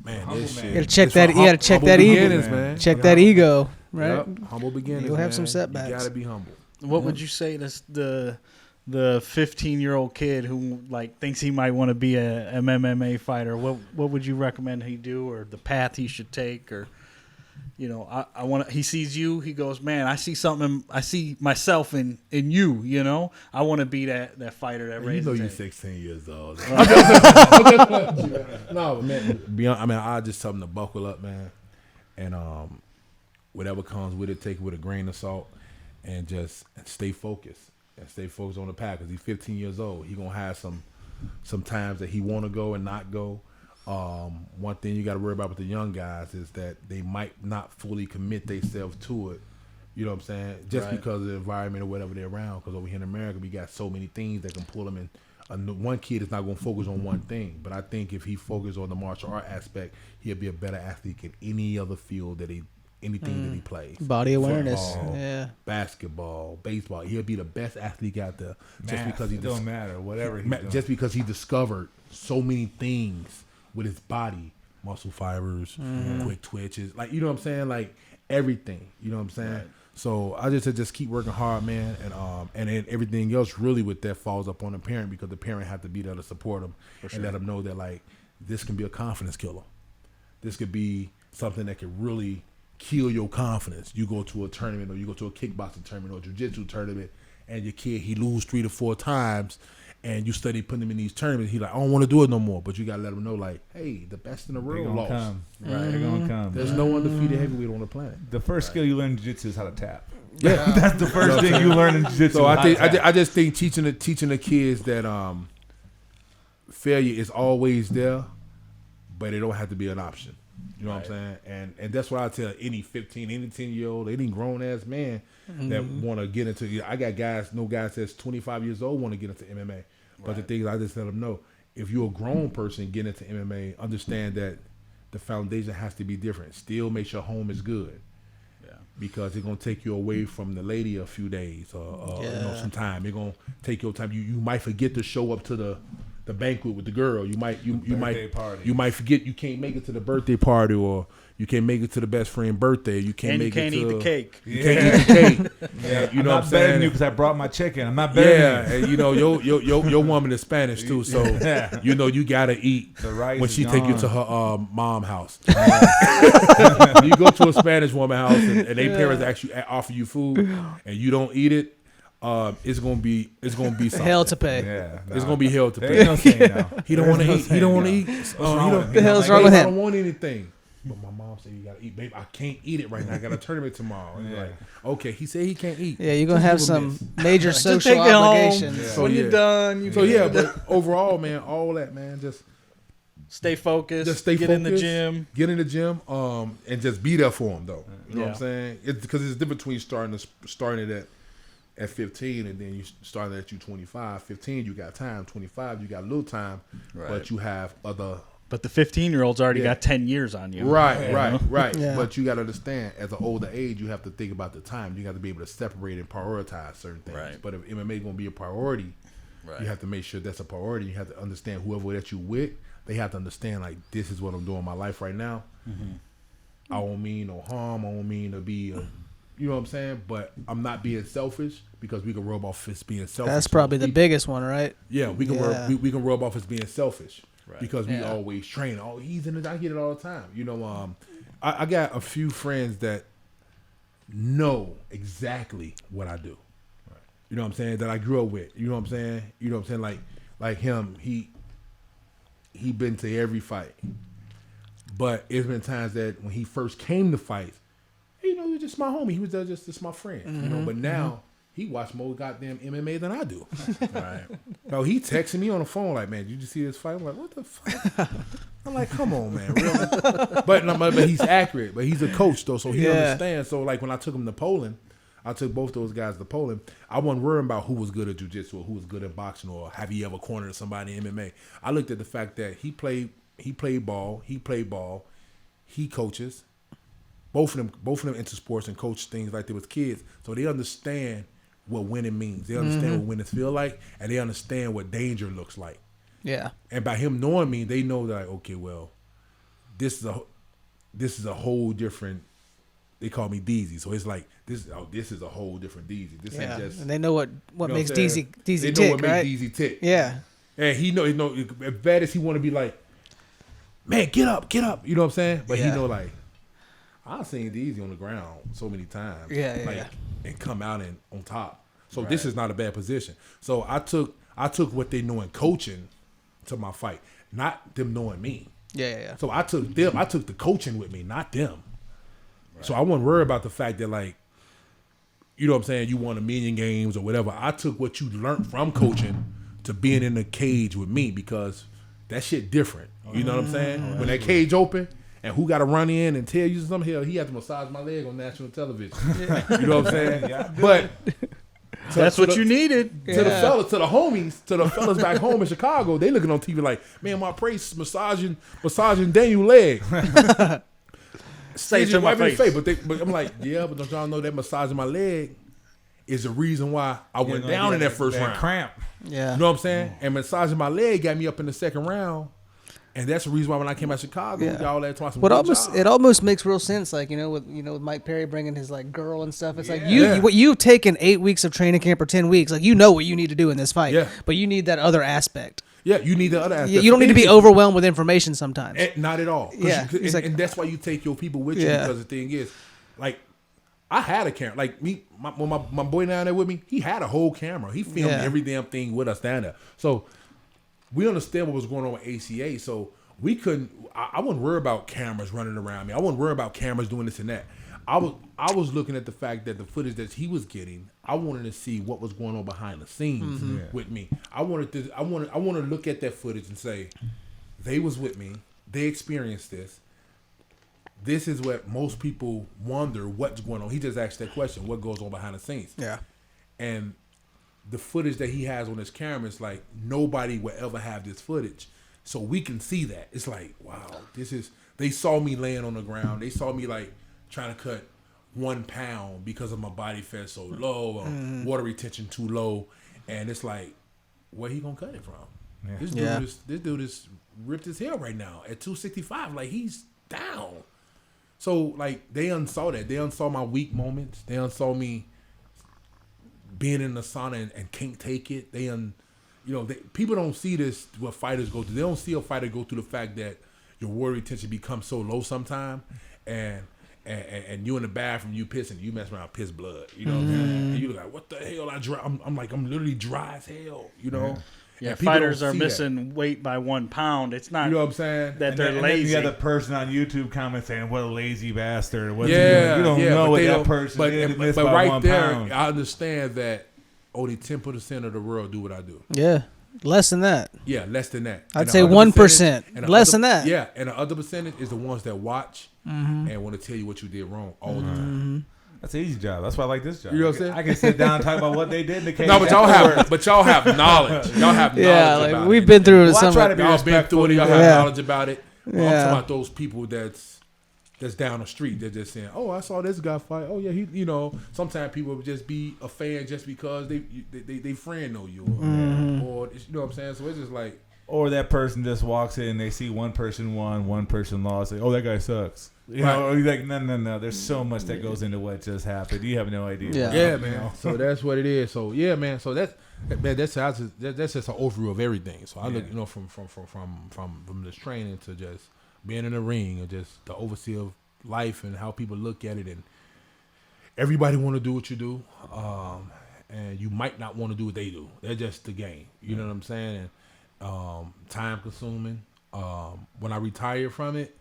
Man, this shit. You gotta check that. You gotta check that ego. Man. Check that ego, right? Yep. Humble beginnings. You'll have some setbacks. You gotta be humble. What would you say to the 15-year-old kid who like thinks he might want to be an MMA fighter? What would you recommend he do, or the path he should take, or you know, I want. He sees you. He goes, man, I see something. I see myself in you. You know, I want to be that fighter that raises. You know, you're 16 years old. No, man. Beyond, I mean, I just tell them to buckle up, man, and whatever comes with it, take it with a grain of salt, and just stay focused. And stay focused on the path because he's 15 years old. He gonna have some times that he want to go and not go. One thing you got to worry about with the young guys is that they might not fully commit themselves to it. You know what I'm saying? Just because of the environment or whatever they're around. Because over here in America, we got so many things that can pull them in. One kid is not going to focus on one thing. But I think if he focuses on the martial art aspect, he'll be a better athlete in any other field that he anything that he plays. Body awareness. Football, Yeah. basketball, baseball. He'll be the best athlete out there just because it don't matter. Whatever. just because he discovered so many things with his body, muscle fibers, quick twitches. Like, you know what I'm saying? Like everything. You know what I'm saying? Right. So I just said, just keep working hard, man, and then everything else really with that falls up on the parent, because the parent have to be there to support them and let them know that, like, this can be a confidence killer. This could be something that could really kill your confidence. You go to a tournament, or you go to a kickboxing tournament or jiu-jitsu tournament, and your kid, he lose 3 to 4 times, and you study putting him in these tournaments. He like, I don't want to do it no more. But you gotta let him know, like, hey, the best in the world lost. Come. Right, they're gonna come. There's no undefeated heavyweight on the planet. The first skill you learn in jiu-jitsu is how to tap. Yeah, that's the first thing you learn in jiu-jitsu. So I just think teaching the kids that failure is always there, but it don't have to be an option. You know what I'm saying? And that's what I tell any 15, any 10-year-old, any grown ass man that want to get into. I got guys that's 25 years old want to get into MMA. But the thing is, I just let them know, if you're a grown person getting into MMA, understand that the foundation has to be different. Still make sure home is good. Because it's gonna take you away from the lady a few days, or some time. It's gonna take your time. You might forget to show up to the banquet with the girl. You might forget you can't make it to the birthday party, or you can't make it to the best friend birthday. You can't eat the cake. You can't eat the cake. Yeah, you know what I'm saying? I'm not better than you because I brought my chicken. I'm not better than you. And you know your woman is Spanish too, so you know you gotta eat when she take you to her mom house. You go to a Spanish woman house and they parents actually offer you food and you don't eat it. It's gonna be something. Hell to pay. Yeah, it's gonna be hell to pay. Ain't no saying now. He don't want to eat. He don't want to eat. What the hell's wrong with him? I don't want anything. But my mom said, you gotta eat, babe. I can't eat it right now. I got a tournament tomorrow. And like, okay, he said he can't eat. Yeah, you're gonna have some major social obligations. Yeah. So when you're done, but overall, man, all that, man, just stay focused. Just stay focused. Get in the gym, and just be there for him, though. You know what I'm saying? It's because it's different between starting it at 15 and then you starting at you 25. 15, you got time. 25, you got a little time, but you have other. But the 15-year-old's already got 10 years on you. Right. Yeah. But you got to understand, as an older age, you have to think about the time. You got to be able to separate and prioritize certain things. Right. But if MMA is going to be a priority, you have to make sure that's a priority. You have to understand whoever that you with, they have to understand, like, this is what I'm doing in my life right now. Mm-hmm. I don't mean no harm. I don't mean to be, you know what I'm saying? But I'm not being selfish, because we can rub off as being selfish. That's probably the biggest one, right? Yeah, we can we can rub off as being selfish. Right. Because we always train. Oh, he's in it. I get it all the time. You know, I got a few friends that know exactly what I do. Right. You know what I'm saying? That I grew up with. You know what I'm saying? Like him, he been to every fight. But it's been times that when he first came to fights, you know, he was just my homie. He was just my friend. Mm-hmm. You know, but now he watch more goddamn MMA than I do. Right. So he texting me on the phone like, man, did you see this fight? I'm like, what the fuck? I'm like, come on, man. Really? But he's accurate. But he's a coach, though, so he understands. So, like, when I took him to Poland, I took both those guys to Poland. I wasn't worrying about who was good at jiu-jitsu or who was good at boxing or have he ever cornered somebody in MMA. I looked at the fact that he played ball, he coaches. Both of them into sports and coach things like that with kids. So they understand what winning means. They understand what winning feel like, and they understand what danger looks like. Yeah. And by him knowing me, they know that, like, okay, well, this is a whole different. They call me Deezy, so it's like this is a whole different Deezy. This ain't just. And they know what makes Deezy tick, right? They know what makes Deezy tick. Yeah. And he know as bad as he want to be like, man, get up. You know what I'm saying? But he know, like, I've seen Deezy on the ground so many times. And come out and on top. So this is not a bad position. So I took what they know in coaching to my fight, not them knowing me. Yeah. So I took the coaching with me, not them. Right. So I wasn't worried about the fact that, like, you know what I'm saying, you won 1 million games or whatever. I took what you learned from coaching to being in the cage with me, because that shit different. You know what I'm saying? When that cage open, and who got to run in and tell you something? Hell, he had to massage my leg on national television. You know what I'm saying? Yeah. But that's what you needed. To the fellas, to the homies, to the fellas back home in Chicago, they looking on TV like, man, my praise massaging Daniel leg. say it to my face. But I'm like, yeah, but don't y'all know that massaging my leg is the reason why I went down in that first round. Cramp. Yeah. You know what I'm saying? And massaging my leg got me up in the second round. And that's the reason why when I came out of Chicago, y'all had twice. But it almost makes real sense, like with Mike Perry bringing his like girl and stuff. It's like you've taken 8 weeks of training camp or 10 weeks, like what you need to do in this fight. Yeah. But you need that other aspect. Yeah, you need the other aspect. You don't need to be overwhelmed with information sometimes. Not at all. Yeah. And that's why you take your people with you, because the thing is, like, I had a camera. Like me, my boy down there with me, he had a whole camera. He filmed every damn thing with us down there. So we understand what was going on with ACA. So we couldn't. I wasn't worried about cameras running around me. I wasn't worried about cameras doing this and that. I was looking at the fact that the footage that he was getting, I wanted to see what was going on behind the scenes with me. I wanted to look at that footage and say, they was with me. They experienced this. This is what most people wonder what's going on. He just asked that question, what goes on behind the scenes? Yeah. And the footage that he has on his camera is like, nobody will ever have this footage. So we can see that. It's like, wow, they saw me laying on the ground. They saw me like trying to cut 1 pound because of my body fat so low, or water retention too low. And it's like, where he gonna cut it from? Yeah. This dude is ripped as hell right now at 265. Like, he's down. So like, they unsaw that. They unsaw my weak moments. They unsaw me being in the sauna and can't take it. People don't see this, what fighters go through. They don't see a fighter go through the fact that your water retention becomes so low sometime, and you in the bathroom, you pissing, you mess around, piss blood, you know what I'm saying? And you like, what the hell? I'm literally dry as hell, you know? Yeah, fighters are missing weight by 1 pound. It's not, you know what I'm saying, that they're lazy. And then you got the person on YouTube comment saying, what a lazy bastard. You don't know what that person did to miss by right 1 pound. I understand that only 10% of the world do what I do. Yeah. Less than that. Yeah, less than that. I'd say 1%. Less than that. Yeah, and the other percentage is the ones that watch and want to tell you what you did wrong all the time. That's an easy job. That's why I like this job. You know what I'm saying? I can sit down and talk about what they did in the case. No, but y'all have knowledge. Y'all have knowledge like about we've it. been through I try to be y'all been through it. Y'all have knowledge about it. Yeah. I'm talking about those people that's down the street. They're just saying, "Oh, I saw this guy fight. Oh yeah, he." Sometimes people would just be a fan just because they friend know you, or you know what I'm saying. So it's just like, or that person just walks in, they see one person won, one person lost. Like, oh, that guy sucks. You know, or you're like, no. There's so much that goes into what just happened. You have no idea. Yeah, man. You know? So that's what it is. So yeah, man. So that's just an overview of everything. So I look, from this training to just being in the ring, or just the oversee of life and how people look at it, and everybody want to do what you do, and you might not want to do what they do. They're just the game. You know what I'm saying? And time consuming. When I retire from it,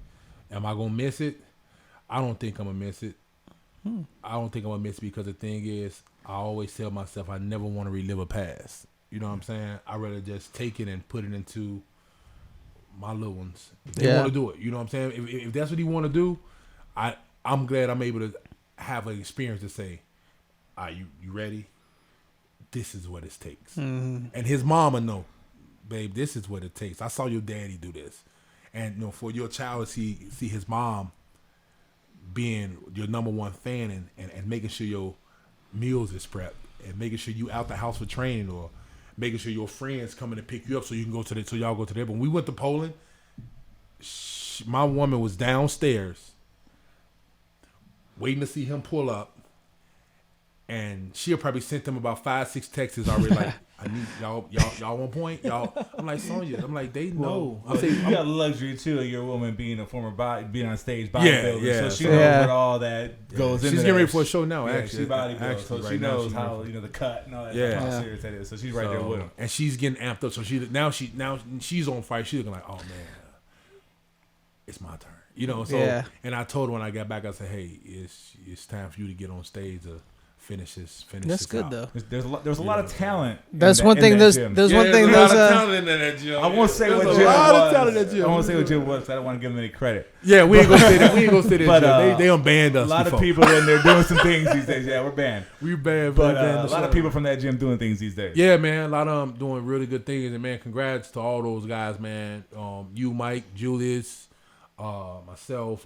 am I gonna miss it? I don't think I'm gonna miss it. I don't think I'm gonna miss it, because the thing is, I always tell myself I never want to relive a past. You know what I'm saying? I'd rather just take it and put it into my little ones. If they want to do it, you know what I'm saying? If that's what he want to do, I'm glad I'm able to have an experience to say, you ready? This is what it takes. And his mama know, babe, this is what it takes. I saw your daddy do this. And for your child to see his mom being your number one fan, and making sure your meals is prepped, and making sure you out the house for training, or making sure your friends coming to pick you up so you can go to so y'all go to there. But when we went to Poland, my woman was downstairs waiting to see him pull up, and she'll probably sent them about 5-6 texts already like, I need y'all on point, y'all. I'm like, Sonya, I'm like, they know. Well, you got the luxury too of your woman being a former being on stage bodybuilder, so she knows what all that goes into. She's getting ready for a show now. Actually, she bodybuilds, so she knows how the cut and all that. How serious that is. So she's right there with him, and she's getting amped up. So she's on fire. She's looking like, oh man, it's my turn. So and I told her when I got back, I said, hey, it's time for you to get on stage to finish this. That's good out. Though. There's a lot of talent. That's one thing. There's one thing. There's a lot of talent in that gym. I won't say what gym was. I won't say what gym was. I don't want to give them any credit. Yeah, we ain't gonna say that. We ain't gonna say that. But they unbanned us. A lot of people in there doing some things these days. Yeah, we're banned. We banned. But a lot of people from that gym doing things these days. Yeah, man. A lot of them doing really good things. And man, congrats to all those guys, man. You, Mike, Julius, myself,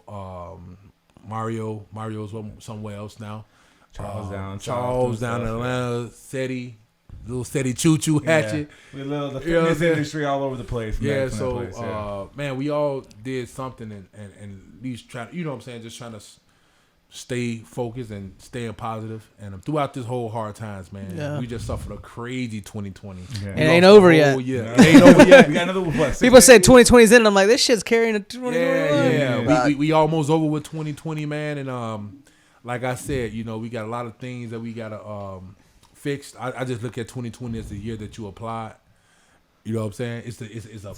Mario's somewhere else now. Charles down in Atlanta. Little Seti Choo Choo Hatchet. Yeah. The fitness industry all over the place. Yeah, man, we all did something and at least try to, you know what I'm saying, just trying to stay focused and staying positive. And throughout this whole hard times, man, we just suffered a crazy 2020. Yeah. It ain't over yet. It ain't over yet. We got another what? People say 2020's in, and I'm like, this shit's carrying a 2021. Yeah. We almost over with 2020, man. And like I said, you know, we got a lot of things that we got to fix. I just look at 2020 as the year that you applied. You know what I'm saying? It's a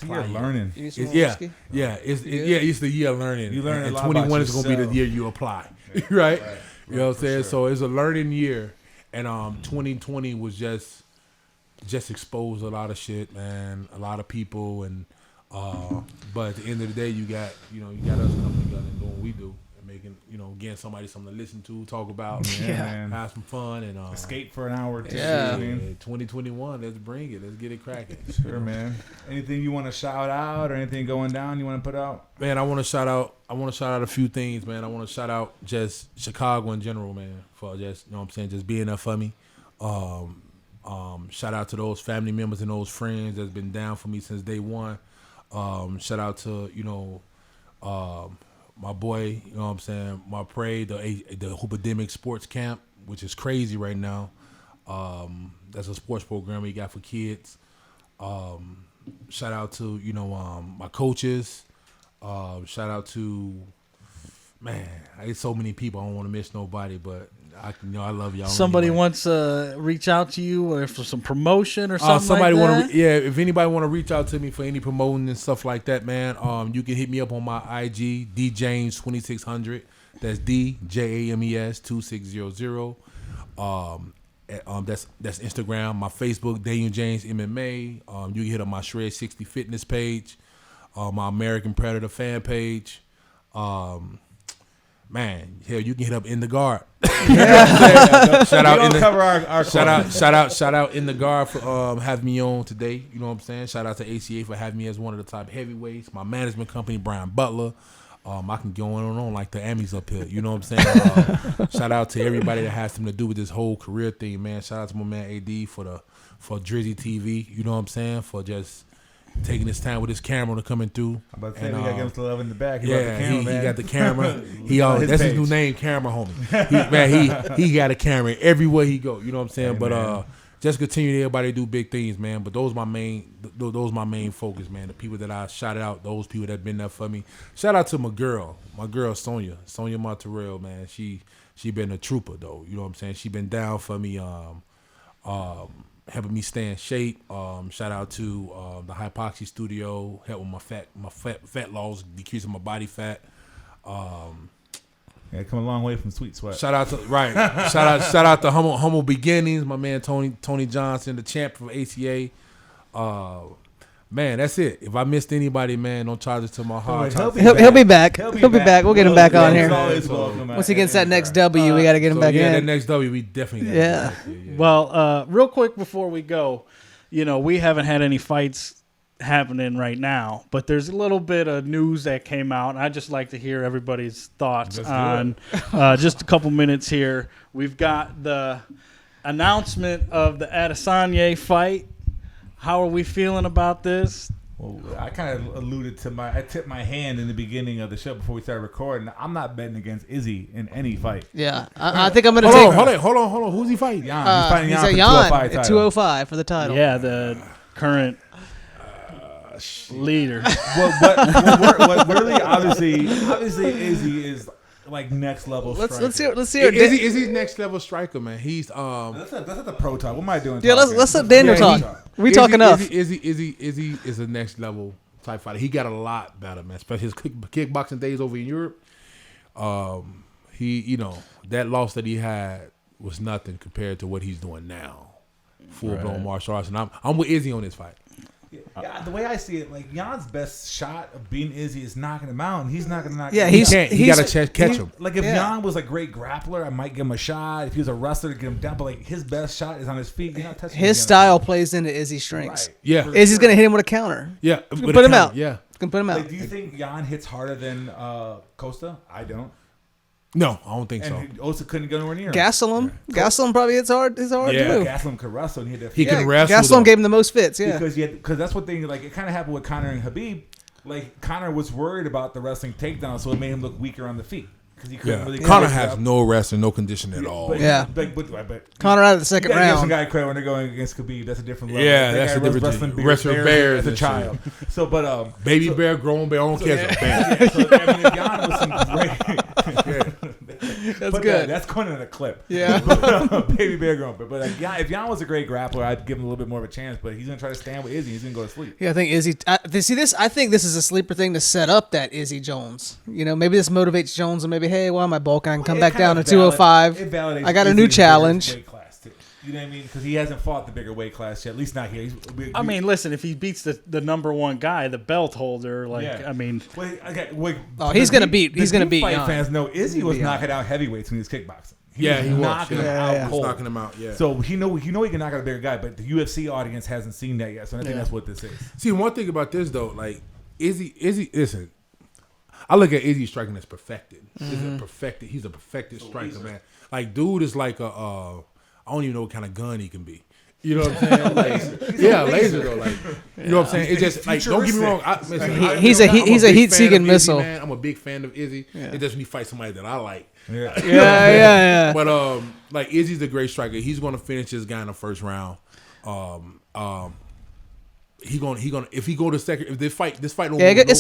year of learning. It's the year of learning. You learn and a lot 21 about is going to be the year you apply. Right? You know what I'm saying? Sure. So it's a learning year, and 2020 was just exposed a lot of shit, man. A lot of people, and but at the end of the day, you got us coming together and doing what we do. Making, getting somebody something to listen to, talk about, have some fun, and escape for an hour or two. Yeah. 2021, let's bring it. Let's get it cracking. Sure, man. Anything you want to shout out or anything going down you want to put out? Man, I want to shout out a few things, man. I want to shout out just Chicago in general, man, for just, you know what I'm saying, just being there for me. Shout out to those family members and those friends that's been down for me since day one. Shout out to, my boy, you know what I'm saying, my prey, the Hoopidemic Sports Camp, which is crazy right now. That's a sports program we got for kids. Shout out to, my coaches. Shout out to, man, it's so many people. I don't want to miss nobody, but I love y'all. Somebody wants to reach out to you or for some promotion or something somebody like that? If anybody want to reach out to me for any promoting and stuff like that, man, you can hit me up on my IG, DJames2600. That's DJAMES 2600. That's Instagram. My Facebook, Daniel James MMA. You can hit up my Shred 60 Fitness page, my American Predator fan page. Man, hell, you can hit up In the Guard. Shout out In the Guard for having me on today. You know what I'm saying? Shout out to ACA for having me as one of the top heavyweights. My management company, Brian Butler. I can go on and on like the Emmys up here. You know what I'm saying? Shout out to everybody that has something to do with this whole career thing, man. Shout out to my man AD for Drizzy TV. You know what I'm saying? For just taking his time with his camera to coming through. I'm about to say, we got to give him some love in the back. He got the camera. That's his new name, camera homie. He got a camera everywhere he go. You know what I'm saying? Hey, but just continue to everybody do big things, man. But those my main focus, man. The people that I shouted out, those people that been there for me. Shout out to my girl Sonia Monterrell, man. She been a trooper though. You know what I'm saying? She been down for me. Helping me stay in shape. Shout out to the Hypoxia Studio, help with my fat loss, decreasing my body fat. Come a long way from Sweet Sweat. Shout out to Humble Beginnings, my man Tony Johnson, the champ from ACA. Man, that's it. If I missed anybody, man, don't charge it to my heart. He'll be back. He'll be back. We'll get him back on here. Once he gets that next W, we got to get him back in. Yeah, that next W, we definitely got to get. Well, real quick before we go, we haven't had any fights happening right now, but there's a little bit of news that came out, and I'd just like to hear everybody's thoughts on just a couple minutes here. We've got the announcement of the Adesanya fight. How are we feeling about this? Well, I kind of alluded to I tipped my hand in the beginning of the show before we started recording. I'm not betting against Izzy in any fight. Yeah, I think I'm going to take... Hold on. Who's he fighting? Jan. He's fighting Jan for Jan at 205 for the title. Yeah, the current leader. What really, obviously Izzy is like next level striker. Let's hear it. Izzy's next level striker, man. He's That's at the pro talk. What am I doing? Yeah, let's let Daniel talk. We talk enough. Izzy is a next level type fighter. He got a lot better, man. Especially his kickboxing days over in Europe. That loss that he had was nothing compared to what he's doing now. Full blown martial arts, and I'm with Izzy on this fight. Yeah, the way I see it, like Jan's best shot of beating Izzy is knocking him out, and he's not going to knock him out. He got to catch him. Like if Jan was a great grappler, I might give him a shot. If he was a wrestler, to get him down. But like his best shot is on his feet. You're not touching his style plays into Izzy's strengths. Right. Yeah, Izzy's going to hit him with a counter. Yeah, put him out. Yeah, can put him out. Like, do you think Jan hits harder than Costa? I don't. No, I don't think so. And Osa couldn't go nowhere near him. Gastelum. Gastelum probably it's hard too. Yeah, Gastelum could wrestle and he had that. He can wrestle. Gastelum gave him the most fits. Yeah, because that's what thing like it kind of happened with Conor and Habib. Like Conor was worried about the wrestling takedown, so it made him look weaker on the feet. He really Conor has no wrestling, no condition at all. But Conor out of the second round. Give some guy credit when they're going against Khabib. That's a different level. Yeah, that's a different thing. Wrestling bears as a child. So, but baby bear, grown bear, I don't care. Yeah, so I mean, if Jan was some great. That's good. That's going in a clip. Yeah, baby bear, grown bear. But if Jan was a great grappler, I'd give him a little bit more of a chance. But he's gonna try to stand with Izzy. He's gonna go to sleep. Yeah, I think Izzy. See this? I think this is a sleeper thing to set up that Izzy Jones. You know, maybe this motivates Jones, and maybe hey, why am I bulking? I can come back down to 205. I got a new challenge. You know what I mean? Because he hasn't fought the bigger weight class yet. At least not here. I mean, listen, if he beats the number one guy, the belt holder, I mean, he's gonna beat. He's gonna beat. Fight fans know Izzy was knocking out heavyweights when he was kickboxing. He was knocking him out. Yeah. So he know he can knock out a bigger guy, but the UFC audience hasn't seen that yet. So I think that's what this is. See, one thing about this though, like Izzy, listen. I look at Izzy striking as perfected. Mm-hmm. He's a perfected striker, man. Like, dude is like I don't even know what kind of gun he can be. You know what I'm saying? Like, laser though. Like, you know what I'm saying? It's just like, don't get me wrong. He's a heat-seeking missile. Man. I'm a big fan of Izzy. Yeah. It's just when he fights somebody that I like. Yeah. But like Izzy's a great striker. He's going to finish this guy in the first round. He gonna if he go to second, if this fight it's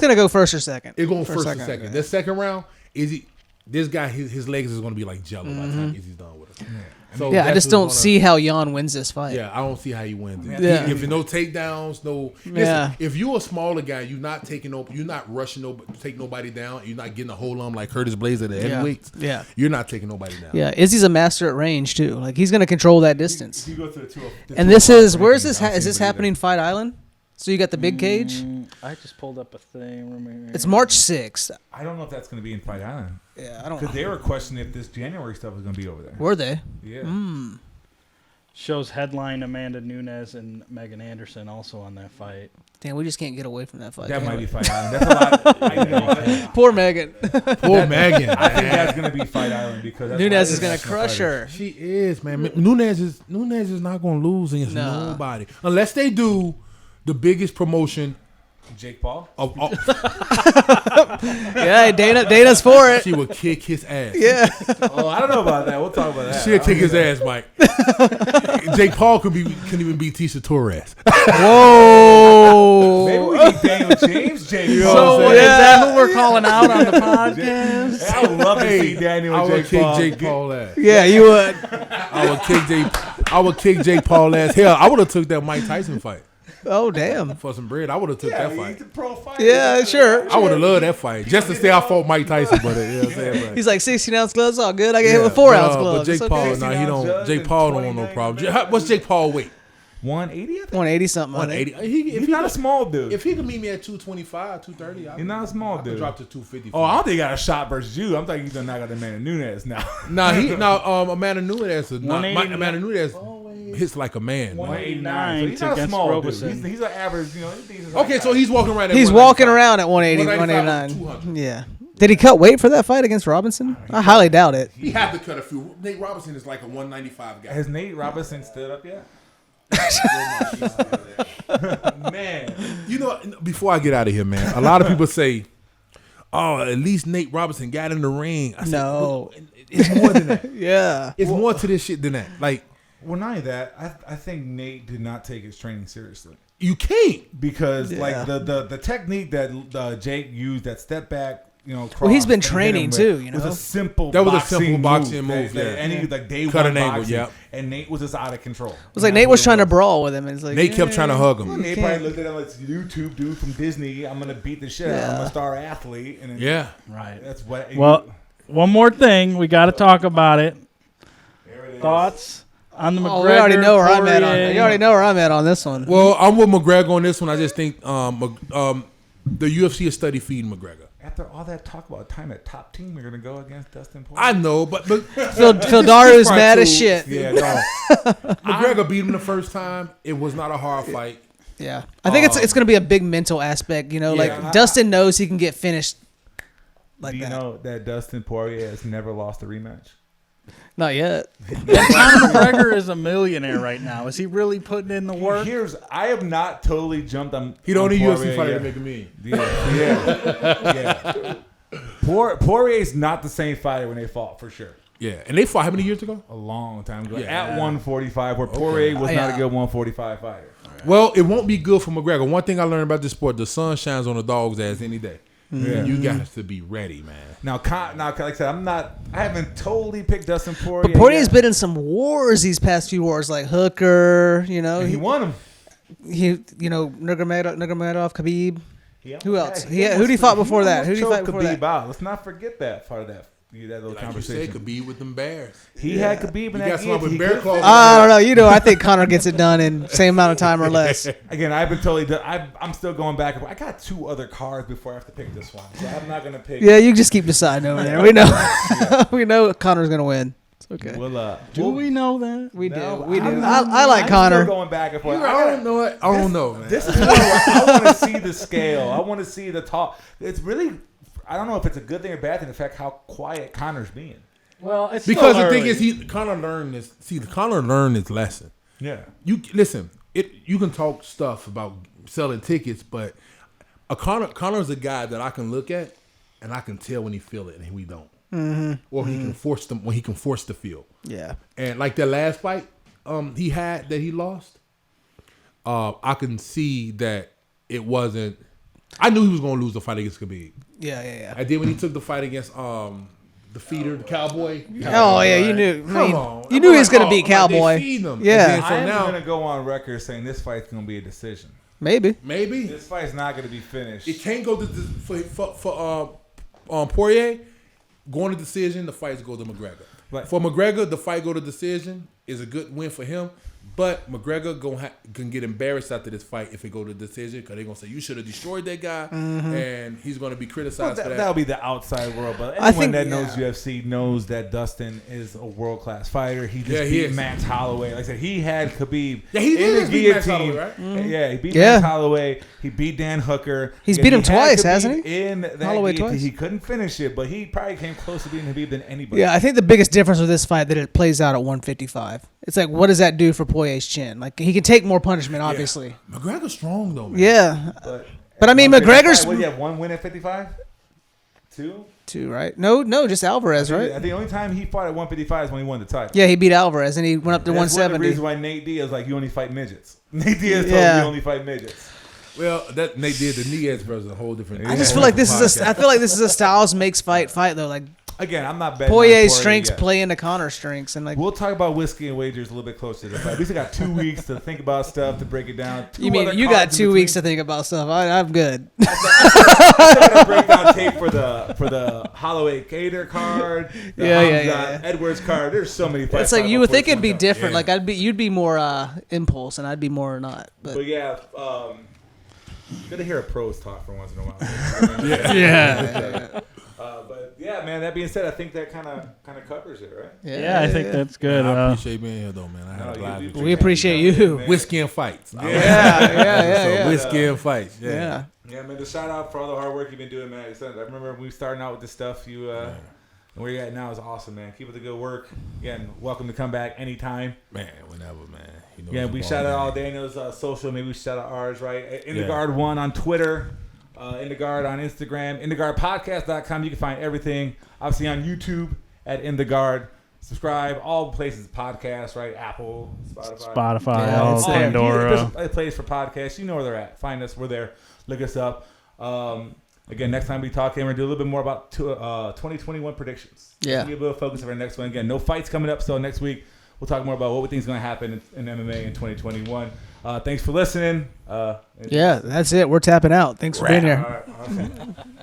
gonna go first or second. It's going first or second. This second round, this guy his legs is gonna be like jello by the time Izzy's done with him. So I just don't see how Jan wins this fight. Yeah, I don't see how he wins it. Yeah. If no takedowns, listen, if you're a smaller guy, you're not rushing take nobody down, you're not getting a hold on like Curtis Blaze at the heavyweights. Yeah. You're not taking nobody down. Yeah, Izzy's a master at range too. Like he's gonna control that distance. You go to the and this is where is this? Is this happening? Fight Island. So you got the big cage? I just pulled up a thing. It's March 6th. I don't know if that's going to be in Fight Island. Yeah, I don't know. Because they were questioning if this January stuff was going to be over there. Were they? Yeah. Shows headline Amanda Nunes and Megan Anderson also on that fight. Damn, we just can't get away from that fight. That might be Fight Island. That's a lot. Poor Megan. Poor Megan. I think that's going to be Fight Island because Nunes is going to crush her. She is, man. Nunes is not going to lose against nobody unless they do the biggest promotion. Jake Paul? Yeah, Dana's for it. She would kick his ass. Yeah. Oh, I don't know about that. We'll talk about that. She'll kick his ass, Mike. Jake Paul can even beat Tisha Torres. Whoa. Maybe we need Daniel James. Jake Paul. So is that who we're calling out on the podcast? I would love to see Daniel and Jake Paul. I would kick Jake Paul ass. Yeah, you would. I would kick Jake Paul ass. Hell, I would have took that Mike Tyson fight. Oh, damn. For some bread, I would have took that fight. He's a pro fighter. Yeah, sure. I would have loved that fight. Just to say I fought Mike Tyson, but you know what I'm saying? He's like 16-ounce gloves, all good. I get hit with 4-ounce gloves. But Jake Paul, he don't. Jake Paul don't want no problem. What's Jake Paul weight? 180. 180 something. 180. He's not a small dude. If he could meet me at 225, 230, he's not a small dude. Drop to 250. Oh, I don't think he got a shot versus you. I'm thinking he's gonna knock out Amanda Nunes now. Amanda Nunes. Amanda Nunes hits like a man. 189. So he's not a small dude. He's an average. Okay, so he's walking around. He's walking around at 180, 189. Yeah. Did he cut weight for that fight against Robinson? I highly doubt it. He had to cut a few. Nate Robinson is like a 195 guy. Has Nate Robinson stood up yet? Man, before I get out of here, man, a lot of people say, "Oh, at least Nate Robinson got in the ring." I said, it's more than that. Yeah, it's more to this shit than that. Like, well, not only that, I think Nate did not take his training seriously. You can't because like the technique that Jake used, that step back. Well, he's been training too. Was a simple. That was a simple boxing move. Any like day cut one an angle. boxing, Yeah. And Nate was just out of control. It was like Nate was trying to brawl with him. It's like Nate kept trying to hug him. Well, Nate probably looked at him like YouTube dude from Disney. I'm gonna beat the shit out. I'm a star athlete. And then, right. That's what. Well, one more thing, we got to talk about it. There it is. Thoughts on the McGregor? We already know where I'm at. You already know where I'm at on this one. Well, I'm with McGregor on this one. I just think the UFC is study feeding McGregor. After all that talk about time at top team, we're gonna go against Dustin Poirier. I know, but Phil Daru's mad as shit. Yeah, no. McGregor beat him the first time. It was not a hard fight. Yeah, I think it's gonna be a big mental aspect. Like Dustin knows he can get finished like Do you that. know that Dustin Poirier has never lost a rematch? Not yet. And Conor McGregor is a millionaire right now. Is he really putting in the work? I have not totally jumped on. He the only Poirier UFC fighter yet. to make a million. Yeah. Poirier's not the same fighter when they fought, for sure. Yeah, and they fought how many years ago? A long time ago. Yeah. At 145, where Poirier was not a good 145 fighter. Well, it won't be good for McGregor. One thing I learned about this sport, the sun shines on the dog's ass any day. Yeah. And you got to be ready, man. Now, like I said, I haven't totally picked Dustin Poirier. But Poirier's yet. been in some wars these past few wars, like Hooker. You know, And he won them. Nurmagomedov, Khabib. Yeah. Who else? Who did he fought before that? Who did he fight before that? Out. Let's not forget that part of that little Like conversation. you said, Khabib with them bears. He had Khabib in You that got someone game. with bear claws. I don't know. I think Conor gets it done in same amount of time or less. Again, I've been totally done. I'm still going back. I got 2 other cards before I have to pick this one, so I'm not gonna pick. Yeah, you just keep deciding over there. We know. We know Conor's gonna win. It's okay. Do we know that? We do. No, We do. I'm I like I'm Conor. Still going back and forth. I don't know it. I don't know, man. This is one where I want to see the scale. I want to see the talk. It's really. I don't know if it's a good thing or bad thing. The fact how quiet Conor's being. Well, it's Because still the thing early. is, Conor learned this. See, Conor learned his lesson. Yeah. You listen. You can talk stuff about selling tickets, but Conor's a guy that I can look at and I can tell when he feel it and we don't, or he can force them when he can force the feel. Yeah. And like that last fight, he had that he lost. I can see that it wasn't. I knew he was going to lose the fight against Khabib. Yeah. And then when he took the fight against the feeder, the Cowboy. Oh yeah, you knew. Come on. You knew he was gonna beat Cowboy. They feed him. Yeah. And then, so I'm now going to go on record saying this fight's going to be a decision. Maybe. maybe This fight's not going to be finished. it can't go to for Poirier. Going to decision, the fights go to McGregor. Right. For McGregor, the fight go to decision is a good win for him. But McGregor can get embarrassed after this fight if it go to decision because they're going to say, you should have destroyed that guy. And he's going to be criticized for that. That'll be the outside world, but I anyone think- that knows UFC knows that Dustin is a world class fighter. He just he beat is. Max Holloway. Like I said, he had Khabib Yeah, he in did the beat Max guillotine. Holloway, right? Yeah, he beat Yeah. Max Holloway. He beat Dan Hooker. He's Yeah, beat him he had twice, Khabib hasn't he? In that Holloway guillotine. twice. He couldn't finish it, but he probably came closer to beating Khabib than anybody. Yeah, I think the biggest difference with this fight that it plays out at 155. It's like, what does that do for Poirier's chin? Like, he can take more punishment, obviously. McGregor's strong, though, man. Yeah. But I mean, 155, McGregor's- What do you have? 1 win at 55? 2? 2, right? No, just Alvarez, I right? think the only time he fought at 155 is when he won the title. Yeah, he beat Alvarez, and he went up to That's one of the 170. reasons why Nate Diaz like you only fight midgets. Nate Diaz told Yeah. me you only fight midgets. Well, that Nate did the Diaz versus a whole different. I just feel like this is a Styles makes fight though. Like Again, I'm not betting. Poirier's on strengths yet. play into Conor's strengths, and like We'll talk about whiskey and wagers a little bit closer to the fight. We still got 2 weeks to think about stuff to break it down. you mean you got 2 weeks to think about stuff. I'm good. I still got to break down tape for the Holloway Cater card. The Yeah. Edwards card. There's so many fights. It's like you would think it'd be different. different. Yeah. Like you'd be more impulse, and I'd be more not. But yeah, good to hear a pros talk for once in a while. Yeah. But yeah, man. That being said, I think that kind of covers it, right? Yeah, I think that's good. I appreciate being here, though, man. I had a No, blast. you with do you. We appreciate you. Man. Whiskey and fights. Yeah. Whiskey and fights. Yeah. Yeah, man. The shout out for all the hard work you've been doing, man. I remember when we were starting out with this stuff. You and where you're at now is awesome, man. Keep up the good work. Again, welcome to come back anytime. Man, whenever, man. You know Yeah, it's we a shout out ball all game. Daniel's social. Maybe we shout out ours, right? InTheGuard1 on Twitter. InTheGuard on Instagram. InTheGuardPodcast.com. You can find everything. Obviously on YouTube at InTheGuard. Subscribe. All places podcasts, right? Apple, Spotify. Yeah, all it's there. Pandora. A place for podcasts. You know where they're at. Find us. We're there. Look us up. Again, next time we talk, we're going to do a little bit more about 2021 predictions. Yeah. Give a little focus of our next one. Again, no fights coming up, so next week we'll talk more about what we think is going to happen in MMA in 2021. Thanks for listening. Yeah, that's it. We're tapping out. Thanks for being here. All right, awesome.